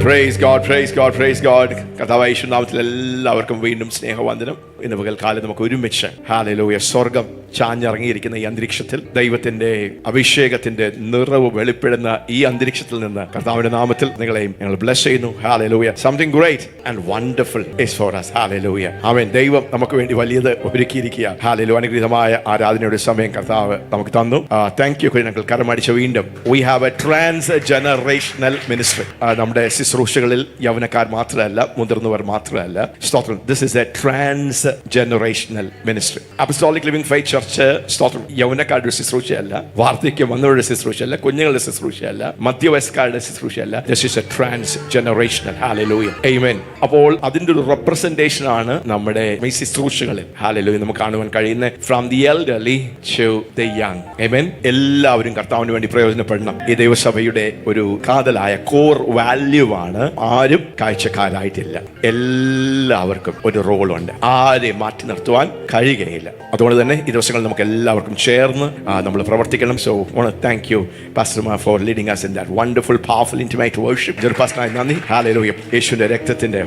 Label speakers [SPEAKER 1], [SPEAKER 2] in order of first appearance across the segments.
[SPEAKER 1] Praise God, praise God, praise God. കർത്താവായ യേശുവിന്റെ നാമത്തിൽ എല്ലാവർക്കും വീണ്ടും സ്നേഹവന്ദനം. ഇന്ന് പകൽക്കാലം നമുക്ക് ഒരുമിച്ച് ഹല്ലേലൂയ സ്വർഗം ചാഞ്ഞിറങ്ങിയിരിക്കുന്ന ഈ അന്തരീക്ഷത്തിൽ, ദൈവത്തിന്റെ അഭിഷേകത്തിന്റെ നിറവ് വെളിപ്പെടുന്ന ഈ അന്തരീക്ഷത്തിൽ നിന്ന് കർത്താവിന്റെ നാമത്തിൽ നിങ്ങളെയും ഞങ്ങൾ ബ്ലെസ് ചെയ്യുന്നു. ഹല്ലേലൂയ. Something great and wonderful is for us. ഹല്ലേലൂയ. ആമേൻ. ദൈവം നമുക്ക് വേണ്ടി വലിയത് ഒരുക്കിയിരിക്കുക. ഹല്ലേലൂയ. അനുഗ്രഹീതമായ ആരാധനയുടെ സമയം കർത്താവ് നമുക്ക് തന്നു. Thank you. ഞങ്ങൾ കരമടിച്ച വീണ്ടും we have a trans-generational ministry. നമ്മുടെ ശുശ്രൂഷകളിൽ യൗവനക്കാർ മാത്രമല്ല, മുതിർന്നവർ മാത്രമല്ല. സ്തോത്രം. This is a trans-generational ministry. Apostolic Living Faith Church സ്തോത്രം യൗവനക്കാരുടെ ശുശ്രൂഷയല്ല, വാർദ്ധക്യം വന്നവരുടെ ശുശ്രൂഷയല്ല, കുഞ്ഞുങ്ങളുടെ ശുശ്രൂഷയല്ല, മധ്യവയസ്കാരുടെ ശുശ്രൂഷയല്ല. This is a trans-generational. Hallelujah. Amen. അപ്പോൾ അതിന്റെ ഒരു റെപ്രസെന്റേഷൻ ആണ് നമ്മുടെ ഈ ശുശ്രൂഷകളിൽ ഹല്ലേലൂയ നമുക്ക് കാണുവാൻ കഴിയുന്ന from the elderly to the young. Amen. എല്ലാവരും കർത്താവിന് വേണ്ടി പ്രയോജനപ്പെടണം. ഈ ദൈവസഭയുടെ ഒരു കാതലായ കോർ വാല്യൂ ആണ് ആരും കാഴ്ചക്കാരായിട്ടില്ല. എല്ലാവർക്കും ഒരു റോളുണ്ട്. ആരെയും മാറ്റി നിർത്തുവാൻ കഴിയുകയില്ല. അതുകൊണ്ട് തന്നെ ഈ ദിവസങ്ങൾ നമുക്ക് എല്ലാവർക്കും ചേർന്ന് നമ്മൾ പ്രവർത്തിക്കണം. So thank you pastor for leading us in that wonderful powerful intimate worship. ജെറുപാസ്റ്ററായി നന്ദി. ഹല്ലേലൂയ. യേശുവിന്റെ രക്തത്തിന്റെ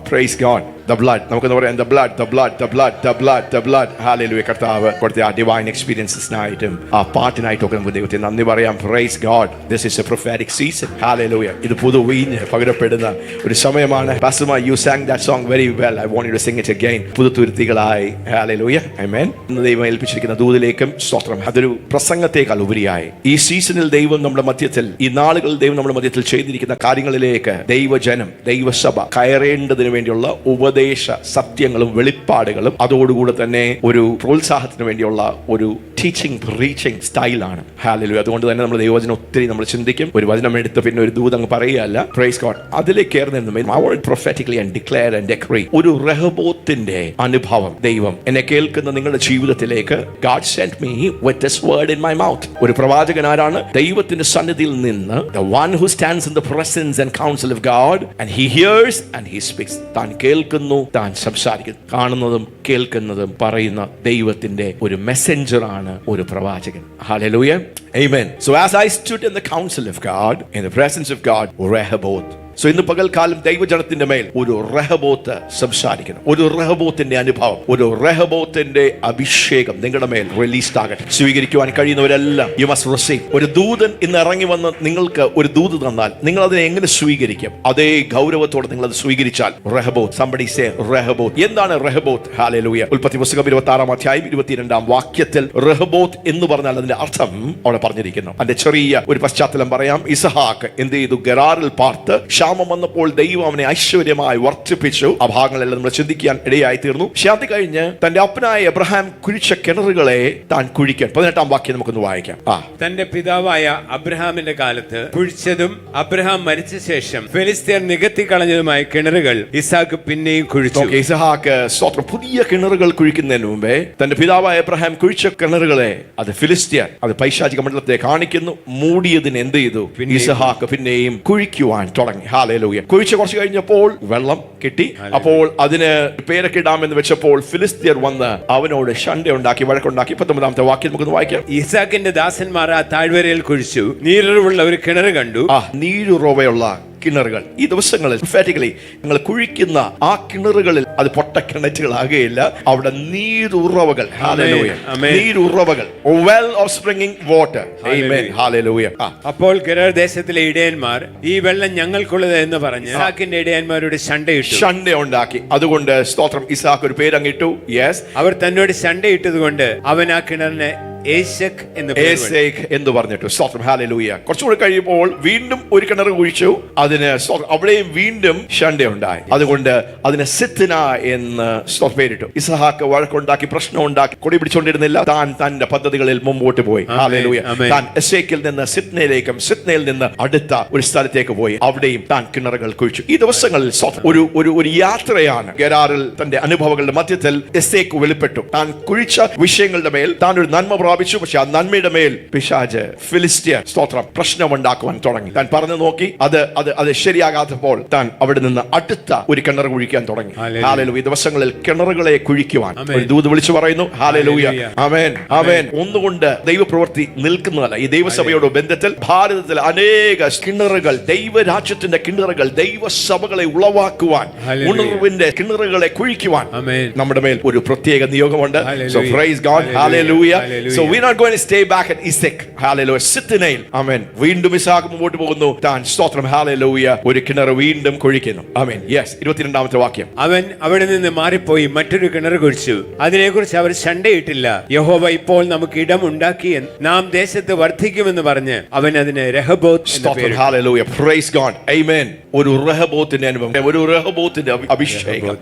[SPEAKER 1] praise God. The blood. നമുക്കെന്ന് പറയാം the blood, the blood, the blood, the blood, the blood. Hallelujah. കർത്താവ് കൊടുത്ത ആ ഡിവൈൻ എക്സ്പീരിയൻസസിനായിട്ടും ആ പാട്ടിനായിട്ടും നമുക്ക് ദൈവത്തെ നന്ദി പറയാം. Praise God. This is a prophetic season. Hallelujah. ഇത് പുതുവീഞ്ഞ് പകരപ്പെടുന്ന ഒരു സമയമാണ്. Pastor, you sang that song very well. I want you to sing it again. പുതുതുരുത്തികളായി. Hallelujah. Amen. ഇന്ന് ദൈവം ഏൽപ്പിച്ചിരിക്കുന്ന ദൂതിലേക്കും സ്തോത്രം. അതൊരു പ്രസംഗത്തെക്കാൾ ഉപരിയായി ഈ സീസണിൽ ദൈവം നമ്മുടെ മധ്യത്തിൽ, ഈ നാളുകളിൽ ദൈവം നമ്മുടെ മധ്യത്തിൽ ചെയ്തിരിക്കുന്ന കാര്യങ്ങളിലേക്ക് ദൈവജനം, ദൈവസഭ കയറേണ്ടതിന് വേണ്ടിയുള്ള ഉപദേശ സത്യങ്ങളും വെളിപ്പാടുകളും അതോടുകൂടെ തന്നെ ഒരു പ്രോത്സാഹത്തിന് വേണ്ടിയുള്ള ഒരു ടീച്ചിങ് പ്രീച്ചിങ് സ്റ്റൈലാണ്. ഹല്ലേലൂയ. അതുകൊണ്ട് തന്നെ നമ്മൾ ദൈവവചനം ഒത്തിരി നമ്മൾ ചിന്തിക്കും. ഒരു വചനം എടുത്ത് പിന്നെ ഒരു ദൂത് അങ്ങ് പറയുകയല്ല. Praise God. അതിലേക്ക് prophetically and declare and decree ഒരു റഹബോത്തിന്റെ അനുഭവം ദൈവം എന്നെ കേൾക്കുന്ന നിങ്ങളുടെ ജീവിതത്തിലേക്ക് God sent me with this word in my mouth. ഒരു പ്രവാചകൻ ആരാണ്? ദൈവത്തിന്റെ സന്നിധിയിൽ നിന്ന് the one who stands in the presence and counsel of God and he hears and he speaks. താൻ കേൾക്കുന്നു, താൻ സംസാരിക്കുന്നു. കാണുന്നതും കേൾക്കുന്നതും പറയുന്ന ദൈവത്തിന്റെ ഒരു മെസ്സഞ്ചർ ആണ് ഒരു പ്രവാചകൻ. Hallelujah. Amen. So as I stood in the counsel of God, in the presence of God, Rehoboth. So ഇന്ന് പകൽക്കാലം ദൈവജനത്തിന്റെ മേൽ ഒരു റഹബോത്ത് സംസാരിക്കണം. ഒരു റഹബോത്തിന്റെ അനുഭവം, ഒരു റഹബോത്തിന്റെ അഭിഷേകം നിങ്ങളുടെ മേൽ റിലീസ്ഡ് ആകട്ടെ. സ്വീകരിക്കുവാൻ കഴിയുന്നവരെല്ലാം യു മസ്റ്റ് റിസീവ്. ഒരു ദൂതൻ ഇന്ന് ഇറങ്ങി വന്ന് നിങ്ങൾക്ക് ഒരു ദൂത് തന്നാൽ നിങ്ങൾ അതിനെ എങ്ങനെ സ്വീകരിക്കും? അതേ ഗൗരവത്തോടെ നിങ്ങൾ അത് സ്വീകരിച്ചാൽ റഹബോത്ത്. somebody say Rehoboth. എന്താണ് റഹബോത്ത്? ഹല്ലേലൂയ. ഉൽപ്പത്തി പുസ്തകം 26-ാം അധ്യായം 22-ാം വാക്യത്തിൽ റഹബോത്ത് എന്ന് പറഞ്ഞാൽ അതിന്റെ അർത്ഥം അവിടെ പറഞ്ഞിരിക്കുന്നു. അതിന്റെ ചെറിയ ഒരു പശ്ചാത്തലം പറയാം. ഇസഹാക്ക് എന്ത് ചെയ്തു? ഗെറാറിൽ പാർത്ത് ക്ഷാമം വന്നപ്പോൾ ദൈവം അവനെ ഐശ്വര്യമായി വർദ്ധിപ്പിച്ചു. ആ ഭാഗങ്ങളെല്ലാം നമ്മൾ ചിന്തിക്കാൻ ഇടയായി തീർന്നു. പക്ഷെ അത് കഴിഞ്ഞ് തന്റെ അപ്പനായ എബ്രഹാം കുഴിച്ച കിണറുകളെ താൻ കുഴിക്കാൻ. 18-ാം വാക്യം നമുക്കൊന്ന് വായിക്കാം.
[SPEAKER 2] തന്റെ പിതാവായ അബ്രഹാമിന്റെ കാലത്ത് കുഴിച്ചതും അബ്രഹാം മരിച്ച ശേഷം ഫെലിസ്ത്യർ നികത്തി കളഞ്ഞതുമായ കിണറുകൾ ഇസാക്ക് പിന്നെയും കുഴിച്ചു.
[SPEAKER 1] ഇസഹാക്ക് സ്വന്തം പുതിയ കിണറുകൾ കുഴിക്കുന്നതിന് മുമ്പേ തന്റെ പിതാവായ എബ്രഹാം കുഴിച്ച കിണറുകളെ അത് ഫിലിസ്ത്യർ, അത് പൈശാചിക മണ്ഡലത്തെ കാണിക്കുന്നു, മൂടിയതിന് എന്ത് ചെയ്തു? ഇസഹാക്ക് പിന്നെയും കുഴിക്കുവാൻ തുടങ്ങി. ഹല്ലേലൂയ. കുഴിച്ച് കുറച്ച് കഴിഞ്ഞപ്പോൾ വെള്ളം കിട്ടി. അപ്പോൾ അതിന് പേരൊക്കെ ഇടാമെന്ന് വെച്ചപ്പോൾ ഫിലിസ്ത്യർ വന്ന് അവനോട് ശണ്ഠ ഉണ്ടാക്കി, വഴക്കുണ്ടാക്കി. 19-ാമത്തെ വാക്യം നമുക്കൊന്ന് വായിക്കാം.
[SPEAKER 2] ഇസാക്കിന്റെ ദാസന്മാർ ആ താഴ്വരയിൽ കുഴിച്ചു, നീരുറവുള്ള ഒരു കിണർ കണ്ടു.
[SPEAKER 1] നീരുറവയുള്ള കിണറുകൾ. ഈ ദിവസങ്ങളിൽ prophetically നിങ്ങൾ കുഴിക്കുന്ന ആ കിണറുകളിൽ അത് പൊട്ടക്കിണറ്റുകളാകുകയില്ല. അവിടെ നീരുറവകൾ. ഹല്ലേലൂയ. നീരുറവകൾ. well of springing water. Amen. ഹല്ലേലൂയ.
[SPEAKER 2] അപ്പോൾ ഗെരാർ ദേശത്തിലെ ഇടയന്മാർ ഈ വെള്ളം ഞങ്ങൾക്കുള്ളത് എന്ന് പറഞ്ഞ് ഇസാക്കിന്റെ ഇടയന്മാരോട് ശണ്ഠ ഉണ്ടാക്കി. അതുകൊണ്ട് സ്തോത്രം ഇസാക്ക് ഒരു പേരങ്ങിട്ടു. യെസ്. അവർ തന്നോട് ശണ്ഠയിട്ടത് കൊണ്ട് അവൻ ആ കിണറിനെ ഏശെക് എന്ന് പറഞ്ഞിട്ടു. സ്തോത്രം. ഹല്ലേലൂയ. കുറച്ചുകൂടി കഴിയുമ്പോൾ വീണ്ടും ഒരു കിണർ കുഴിച്ചു. അതിന് അവിടെയും വീണ്ടും ശണ്ഠയുണ്ടായി. അതുകൊണ്ട് അതിന് സിത്ന എന്ന് പേരിട്ടു. ഇസഹാക്ക് വഴക്കുണ്ടാക്കി, പ്രശ്നം ഉണ്ടാക്കി, കൊടി പിടിച്ചുകൊണ്ടിരുന്നില്ല. താൻ തന്റെ പദ്ധതികളിൽ മുമ്പോട്ട് പോയി. ഹല്ലേലൂയ. താൻ എസേക്കിൽ നിന്ന് സിത്നയിലേക്കും സിത്നയിൽ നിന്ന് അടുത്ത ഒരു സ്ഥലത്തേക്ക് പോയി. അവിടെയും താൻ കിണറുകൾ കുഴിച്ചു. ഈ ദിവസങ്ങളിൽ ഒരു യാത്രയാണ്. ഗെരാറിൽ തന്റെ അനുഭവങ്ങളുടെ മധ്യത്തിൽ എസേക്ക് വെളിപ്പെട്ടു. താൻ കുഴിച്ച വിഷയങ്ങളുടെ മേൽ താൻ ഒരു നന്മ
[SPEAKER 1] പ്രാപിച്ചു. പക്ഷെ ആ നന്മയുടെ മേൽ പിശാച് ഫിലിസ്ത്യർ സ്തോത്രം പ്രശ്നമുണ്ടാക്കുവാൻ തുടങ്ങി. താൻ പറഞ്ഞു നോക്കി, അത് ശരിയാകാത്തപ്പോൾ താൻ അവിടെ നിന്ന് അടുത്ത ഒരു കിണർ കുഴിക്കാൻ തുടങ്ങി. ഹല്ലേലൂയ. ഈ ദിവസങ്ങളിൽ കിണറുകളെ കുഴിക്കുവാൻ ഒരു ദൂത് വിളിച്ചു പറയുന്നു. ഹല്ലേലൂയ. ആമേൻ, ആമേൻ. ഒന്നുകൊണ്ട് ദൈവപ്രവൃത്തി നിൽക്കുന്നതല്ല. ഈ ദൈവസഭയോട് ബന്ധത്തിൽ ഭാരതത്തിൽ അനേക കിണറുകൾ, ദൈവരാജ്യത്തിന്റെ കിണറുകൾ, ദൈവസഭകളെ ഉളവാക്കുവാൻ, ഉണർവിന്റെ കിണറുകളെ കുഴിക്കുവാൻ നമ്മുടെ മേൽ ഒരു പ്രത്യേക നിയോഗമുണ്ട്. So praise God. Hallelujah. So we're not going to stay back at Isaac. Hallelujah. സിത്നായിൽ ആമേൻ വീണ്ടും ഇസ്ഹാക്ക് മുമ്പോട്ട് പോകുന്നു. താൻ സ്തോത്രം ഹല്ലേലൂയ ഒരു കിണർ വീണ്ടും കുഴിക്കുന്നു. ആമേൻ. യെസ്. 22ാമത്തെ വാക്യം.
[SPEAKER 2] അവൻ അവിടെ നിന്ന് മാറിപ്പോയി മറ്റൊരു കിണർ കുഴിച്ചു. അതിനെക്കുറിച്ച് അവർ ശണ്ടയിട്ടില്ല. യഹോവ ഇപ്പോൾ നമുക്ക് ഇടം ഉണ്ടാക്കി, നാം ദേശത്ത് വർദ്ധിക്കുമെന്ന് പറഞ്ഞ് അവൻ അതിന് രഹബോത്ത് എന്ന് പേരിട്ടു.
[SPEAKER 1] Hallelujah. Praise God. Amen. ഒരു റഹബോത്തിന്റെ അനുഭവം, ഒരു റഹബോത്തിന്റെ അഭിഷേകം,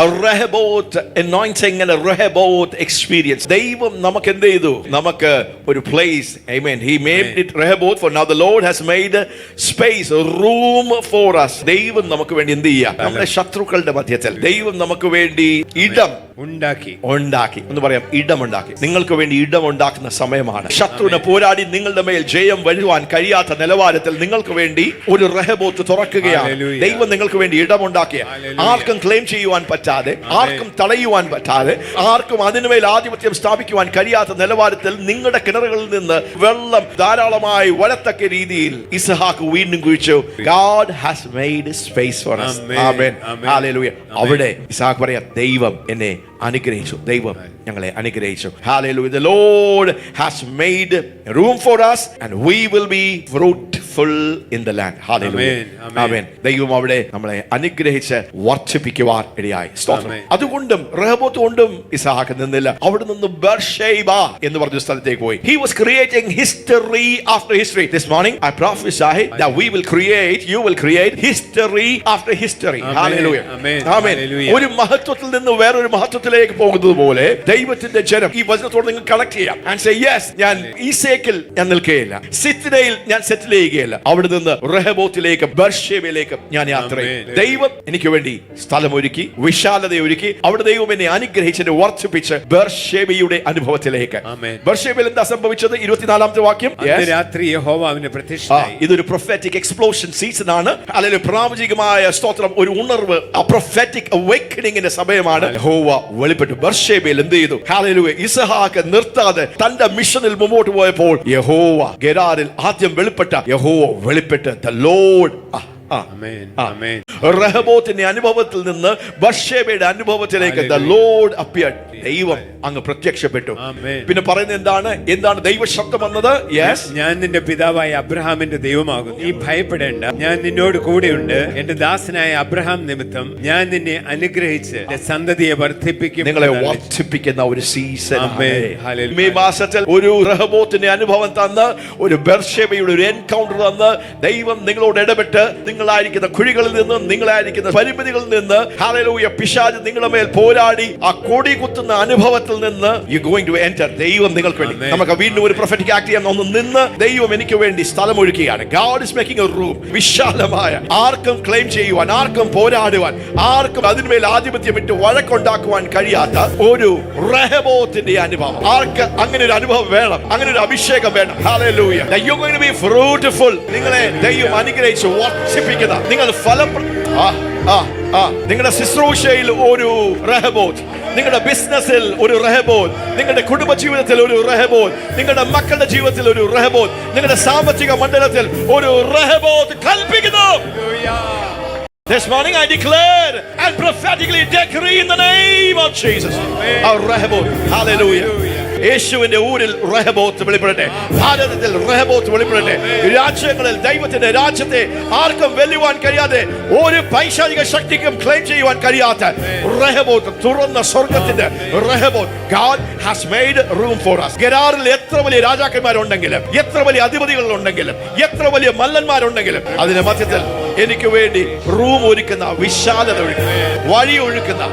[SPEAKER 1] a Rehoboth anointing and a Rehoboth experience. ദൈവം നമുക്ക് എന്ത് ചെയ്തു? നമുക്ക് ഒരു place. Amen. He made it Rehoboth, for now the Lord has made space, a room for us. ദൈവം നമുക്ക് വേണ്ടി എന്ത് ചെയ്യുക? നമ്മുടെ ശത്രുക്കളുടെ മധ്യത്തിൽ ദൈവം നമുക്ക് വേണ്ടി ഇടം ഉണ്ടാക്കി എന്ന് പറയാം. ഇടമുണ്ടാക്കി. നിങ്ങൾക്ക് വേണ്ടി ഇടമുണ്ടാക്കുന്ന സമയമാണ്. ശത്രുവിനെ പോരാടി നിങ്ങളുടെ മേൽ ജയം വരുവാൻ കഴിയാത്ത നിലവാരത്തിൽ നിങ്ങൾക്ക് വേണ്ടി ഒരു റഹബോത്ത് തുറക്കുകയാണ്. ദൈവം നിങ്ങൾക്ക് വേണ്ടി ഇടമുണ്ടാക്കിയ, ആർക്കും ക്ലെയിം ചെയ്യുവാൻ പറ്റാതെ, ആർക്കും തടയുവാൻ പറ്റാതെ, ആർക്കും അതിനുമേൽ ആധിപത്യം സ്ഥാപിക്കുവാൻ കഴിയാത്ത നിലവാരത്തിൽ നിങ്ങളുടെ കിണറുകളിൽ നിന്ന് വെള്ളം ധാരാളമായി വരത്തക്ക രീതിയിൽ ഇസ്ഹാക്ക് വീണ്ടും കുഴിച്ചു. God has made space for us. Amen. Hallelujah. അവിടെ ഇസ്ഹാക്ക് പറയാ, ദൈവം എന്നെ അനുഗ്രഹിച്ചു, ദൈവം ഞങ്ങളെ അനുഗ്രഹിച്ചു. Hallelujah. The Lord has made room for us and we will be fruitful in the land. Hallelujah. Amen. ദൈവം അവിടെ നമ്മളെ അനുഗ്രഹിച്ച് വർദ്ധിപ്പിക്കുവാൻ ഇടയായി. അതുകൊണ്ടും റഹബോത്ത് കൊണ്ടും ഇസ്ഹാക്ക് നിന്നില്ല. അവിടെ നിന്ന് ബർശേബ എന്ന് പറഞ്ഞ സ്ഥലത്തേക്ക് പോയി. He was creating history after history. This morning I prophesy that we will create, you will create history after history. Hallelujah. Amen. ഒരു മഹത്വത്തിൽ നിന്ന് വേറൊരു മഹത്വത്തിലേക്ക് പോകുന്നത് പോലെ ദൈവത്തിന്റെ ജനം ഈ വചനത്തോട് നിങ്ങൾ കണക്ട് ചെയ്യാം. And say yes, ഞാൻ ഈസേക്കിൽ ഞാൻ നിൽക്കുകയില്ല, സിത്നയിൽ ഞാൻ സെറ്റിൽ ചെയ്യുകയില്ല, അവിടെ നിന്ന് റഹബോത്തിലേക്ക് ബർശേബയിലേക്ക് ഞാൻ യാത്ര ചെയ്യും. ദൈവം എനിക്ക് വേണ്ടി സ്ഥലമൊരുക്കി, വിശാലതയൊരുക്കി, അവിടെ ദൈവം എന്നെ അനുഗ്രഹിച്ച് വർദ്ധിപ്പിച്ച് ബർശേബയുടെ അനുഭവത്തിലേക്ക്. ബർശേബയിൽ എന്താ സംഭവിച്ചത്? 24ാമത്തെ വാക്യം.
[SPEAKER 2] രാത്രി യഹോവ അവന് പ്രത്യക്ഷനായി.
[SPEAKER 1] ഇതൊരു പ്രൊഫറ്റിക് എക്സ്പ്ലോഷൻ സീസൺ ആണ്. അല്ലെങ്കിൽ പ്രാവചികമായ സ്തോത്രം, ഒരു ഉണർവ്, ആ പ്രൊഫറ്റിക് അവേക്കനിങ്ങിന്റെ സമയമാണ്. യഹോവ വെളിപ്പെട്ടു. ബർശേബയിൽ എന്ത് ചെയ്തു? ഹല്ലേലൂയ. ഇസ്ഹാക്ക് നിർത്താതെ തന്റെ മിഷനിൽ മുമ്പോട്ട് പോയപ്പോൾ യഹോവ ഗെരാറിൽ ആദ്യം വെളിപ്പെട്ട യഹോവ വെളിപ്പെട്ട് the Lord. റഹബോത്തിന്റെ അനുഭവത്തിൽ നിന്ന് ബർശേബയുടെ അനുഭവത്തിലേക്ക് the Lord appeared. ദൈവം അങ്ങ് പ്രത്യക്ഷപ്പെട്ടു. പിന്നെ പറയുന്നത് എന്താണ് ദൈവശബ്ദം വന്നത്? യെസ്,
[SPEAKER 2] ഞാൻ നിന്റെ പിതാവായ അബ്രഹാമിന്റെ ദൈവമാകുന്നു, നീ ഭയപ്പെടേണ്ട, ഞാൻ നിന്നോട് കൂടെയുണ്ട്, എന്റെ ദാസനായ അബ്രഹാം നിമിത്തം ഞാൻ നിന്നെ അനുഗ്രഹിച്ച് സന്തതിയെ വർദ്ധിപ്പിക്കും.
[SPEAKER 1] നിങ്ങളെ വർദ്ധിപ്പിക്കുന്ന ഒരു സീസൺ. ഈ മാസത്തിൽ ഒരു റഹബോത്തിന്റെ അനുഭവം തന്ന്, ഒരു ബർശേബയുടെ ഒരു എൻകൗണ്ടർ തന്ന് ദൈവം നിങ്ങളോട് ഇടപെട്ട് നിങ്ങളായിരിക്കുന്ന കുഴികളിൽ നിന്ന്, നിങ്ങളായിരിക്കുന്ന പരിമിതികളിൽ നിന്ന്, ഹല്ലേലൂയ, പിശാച് നിങ്ങളുടെ മേൽ പോരാടി ആ കൊടി കുത്തുന്ന അനുഭവത്തിൽ നിന്ന് യു ഗോയിങ് ടു എൻറ്റർ. ദൈവം നിങ്ങൾക്ക് വേണ്ടി നമുക്ക് വീണ്ടും ഒരു പ്രൊഫറ്റിക് ആക്ട് ചെയ്യാൻ ഒന്ന് നിന്ന് ദൈവം എനിക്ക് വേണ്ടി സ്ഥലം ഒരുക്കുകയാണ്. God is making a room. വിശാലമായ, ആർക്കും ക്ലെയിം ചെയ്യുവാൻ, ആർക്കും പോരാടുവാൻ, ആർക്കും അതിന്മേൽ ആധിപത്യം ഇട്ട് വഴക്കുണ്ടാക്കുവാൻ കഴിയാത്ത ഒരു റഹബോത്തിന്റെ അനുഭവം. ആർക്ക് അങ്ങനെ ഒരു അനുഭവം വേണം? അങ്ങനെ ഒരു അഭിഷേകം വേണം. Hallelujah. That you're going to be fruitful. നിങ്ങളെ ദൈവം അനുഗ്രഹിച്ച് വർദ്ധിപ്പിക്കുന്ന, നിങ്ങൾ ഫലം, നിങ്ങളുടെ ശുശ്രൂഷയിൽ ഒരു റഹബോത്ത്, നിങ്ങളുടെ ബിസിനസ്സിൽ ഒരു റഹബോത്ത്, നിങ്ങളുടെ കുടുംബ ജീവിതത്തിൽ ഒരു റഹബോത്ത്, നിങ്ങളുടെ മക്കളുടെ ജീവിതത്തിൽ ഒരു റഹബോത്ത്, നിങ്ങളുടെ സാമ്പത്തിക മണ്ഡലത്തിൽ ഒരു റഹബോത്ത് കൽപ്പിക്കുന്നു. This morning I declare and prophetically decree in the name of Jesus. Our Rehoboth. Hallelujah. യേശുവിന്റെ ഊരിൽ റഹബോത്ത് വെളിപ്പെടട്ടെ. ഭാരതത്തിൽ റഹബോത്ത് വെളിപ്പെടട്ടെ. രാജ്യങ്ങളിൽ ദൈവത്തിന്റെ രാജ്യത്തെ ആർക്കും വെല്ലുവാൻ കഴിയാതെ, ഒരു പൈശാചിക ശക്തിക്കും ക്ലെയിം ചെയ്യുവാൻ കഴിയാത്ത റഹബോത്ത്, തുറന്ന സ്വർഗത്തിന്റെ Rehoboth. God has made room for us. ഗെരാറിൽ എത്ര വലിയ രാജാക്കന്മാരുണ്ടെങ്കിലും, എത്ര വലിയ അധിപതികളുണ്ടെങ്കിലും, എത്ര വലിയ മല്ലന്മാരുണ്ടെങ്കിലും, അതിന്റെ മധ്യത്തിൽ എനിക്ക് വേണ്ടി റൂം ഒരുക്കുന്ന, വിശാലത ഒഴുക്കുന്ന, വഴി ഒഴുക്കുന്ന,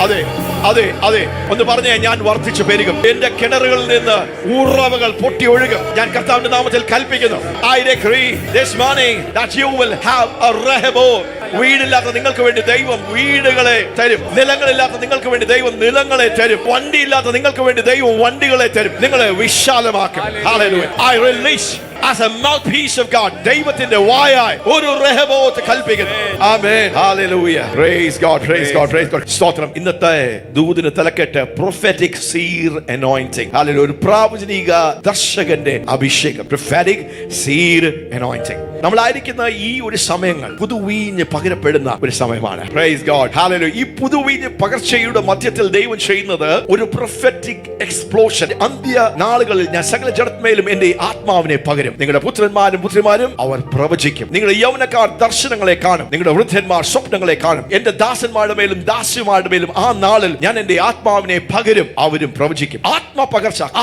[SPEAKER 1] അതെ, അതെ അതെ, ഒന്ന് പറഞ്ഞേ, ഞാൻ വർദ്ധിച്ചു പെരുകും. എന്റെ കിണറുകളിൽ നിന്ന് ഉറവകൾ പൊട്ടി ഒഴുകും. ഞാൻ കർത്താവിന്റെ നാമത്തിൽ കൽപ്പിക്കുന്നു. I decree this morning that you will have a Rehoboth. വീടില്ലാത്ത നിങ്ങൾക്ക് വേണ്ടി ദൈവം വീടുകളെ തരും. നിലങ്ങളില്ലാത്ത നിങ്ങൾക്ക് വേണ്ടി ദൈവം നിലങ്ങളെ തരും. വണ്ടിയില്ലാത്ത നിങ്ങൾക്ക് വേണ്ടി ദൈവം വണ്ടികളെ തരും. നിങ്ങളെ വിശാലമാക്കും. Hallelujah. I release as a mouthpiece of God, ദൈവത്തിന്റെ വായായി ഒരു റെഹബോത്ത് കൽപ്പിക്കുന്നു. ആമേൻ. Hallelujah. Praise God, praise God, praise God. സ്തോത്രം. ഇന്നത്തെ ദൂതിന് തലക്കെട്ട് prophetic seer anointing. ഹല്ലേലൂയ. ഒരു പ്രവാചനിക ദർശകന്റെ അഭിഷേകം. prophetic seer anointing. നമ്മളായിരിക്കുന്ന ഈ ഒരു സമയങ്ങൾ പുതുവീഞ്ഞ് പകരപ്പെടുന്ന ഒരു സമയമാണ്. Praise God, hallelujah. ഈ പുതുവീഞ്ഞ് പകർച്ചയുടെ മധ്യത്തിൽ ദൈവം ചെയ്യുന്നത് ഒരു prophetic explosion. അന്ത്യ നാളുകളിൽ ഞാൻ സകല ജഡത്തിന്മേലും എന്റെ ആത്മാവിനെ പകരും. നിങ്ങളുടെ പുത്രന്മാരും പുത്രിമാരും അവർ പ്രവചിക്കും. നിങ്ങളുടെ യൗവനക്കാർ ദർശനങ്ങളെ കാണും. നിങ്ങളുടെ വൃദ്ധന്മാർ സ്വപ്നങ്ങളെ കാണും. എന്റെ ദാസന്മാരുടെ മേലും ദാസിമാരുടെ മേലും ആ നാളിൽ ഞാൻ എന്റെ ആത്മാവിനെ പകരും, അവരും പ്രവചിക്കും.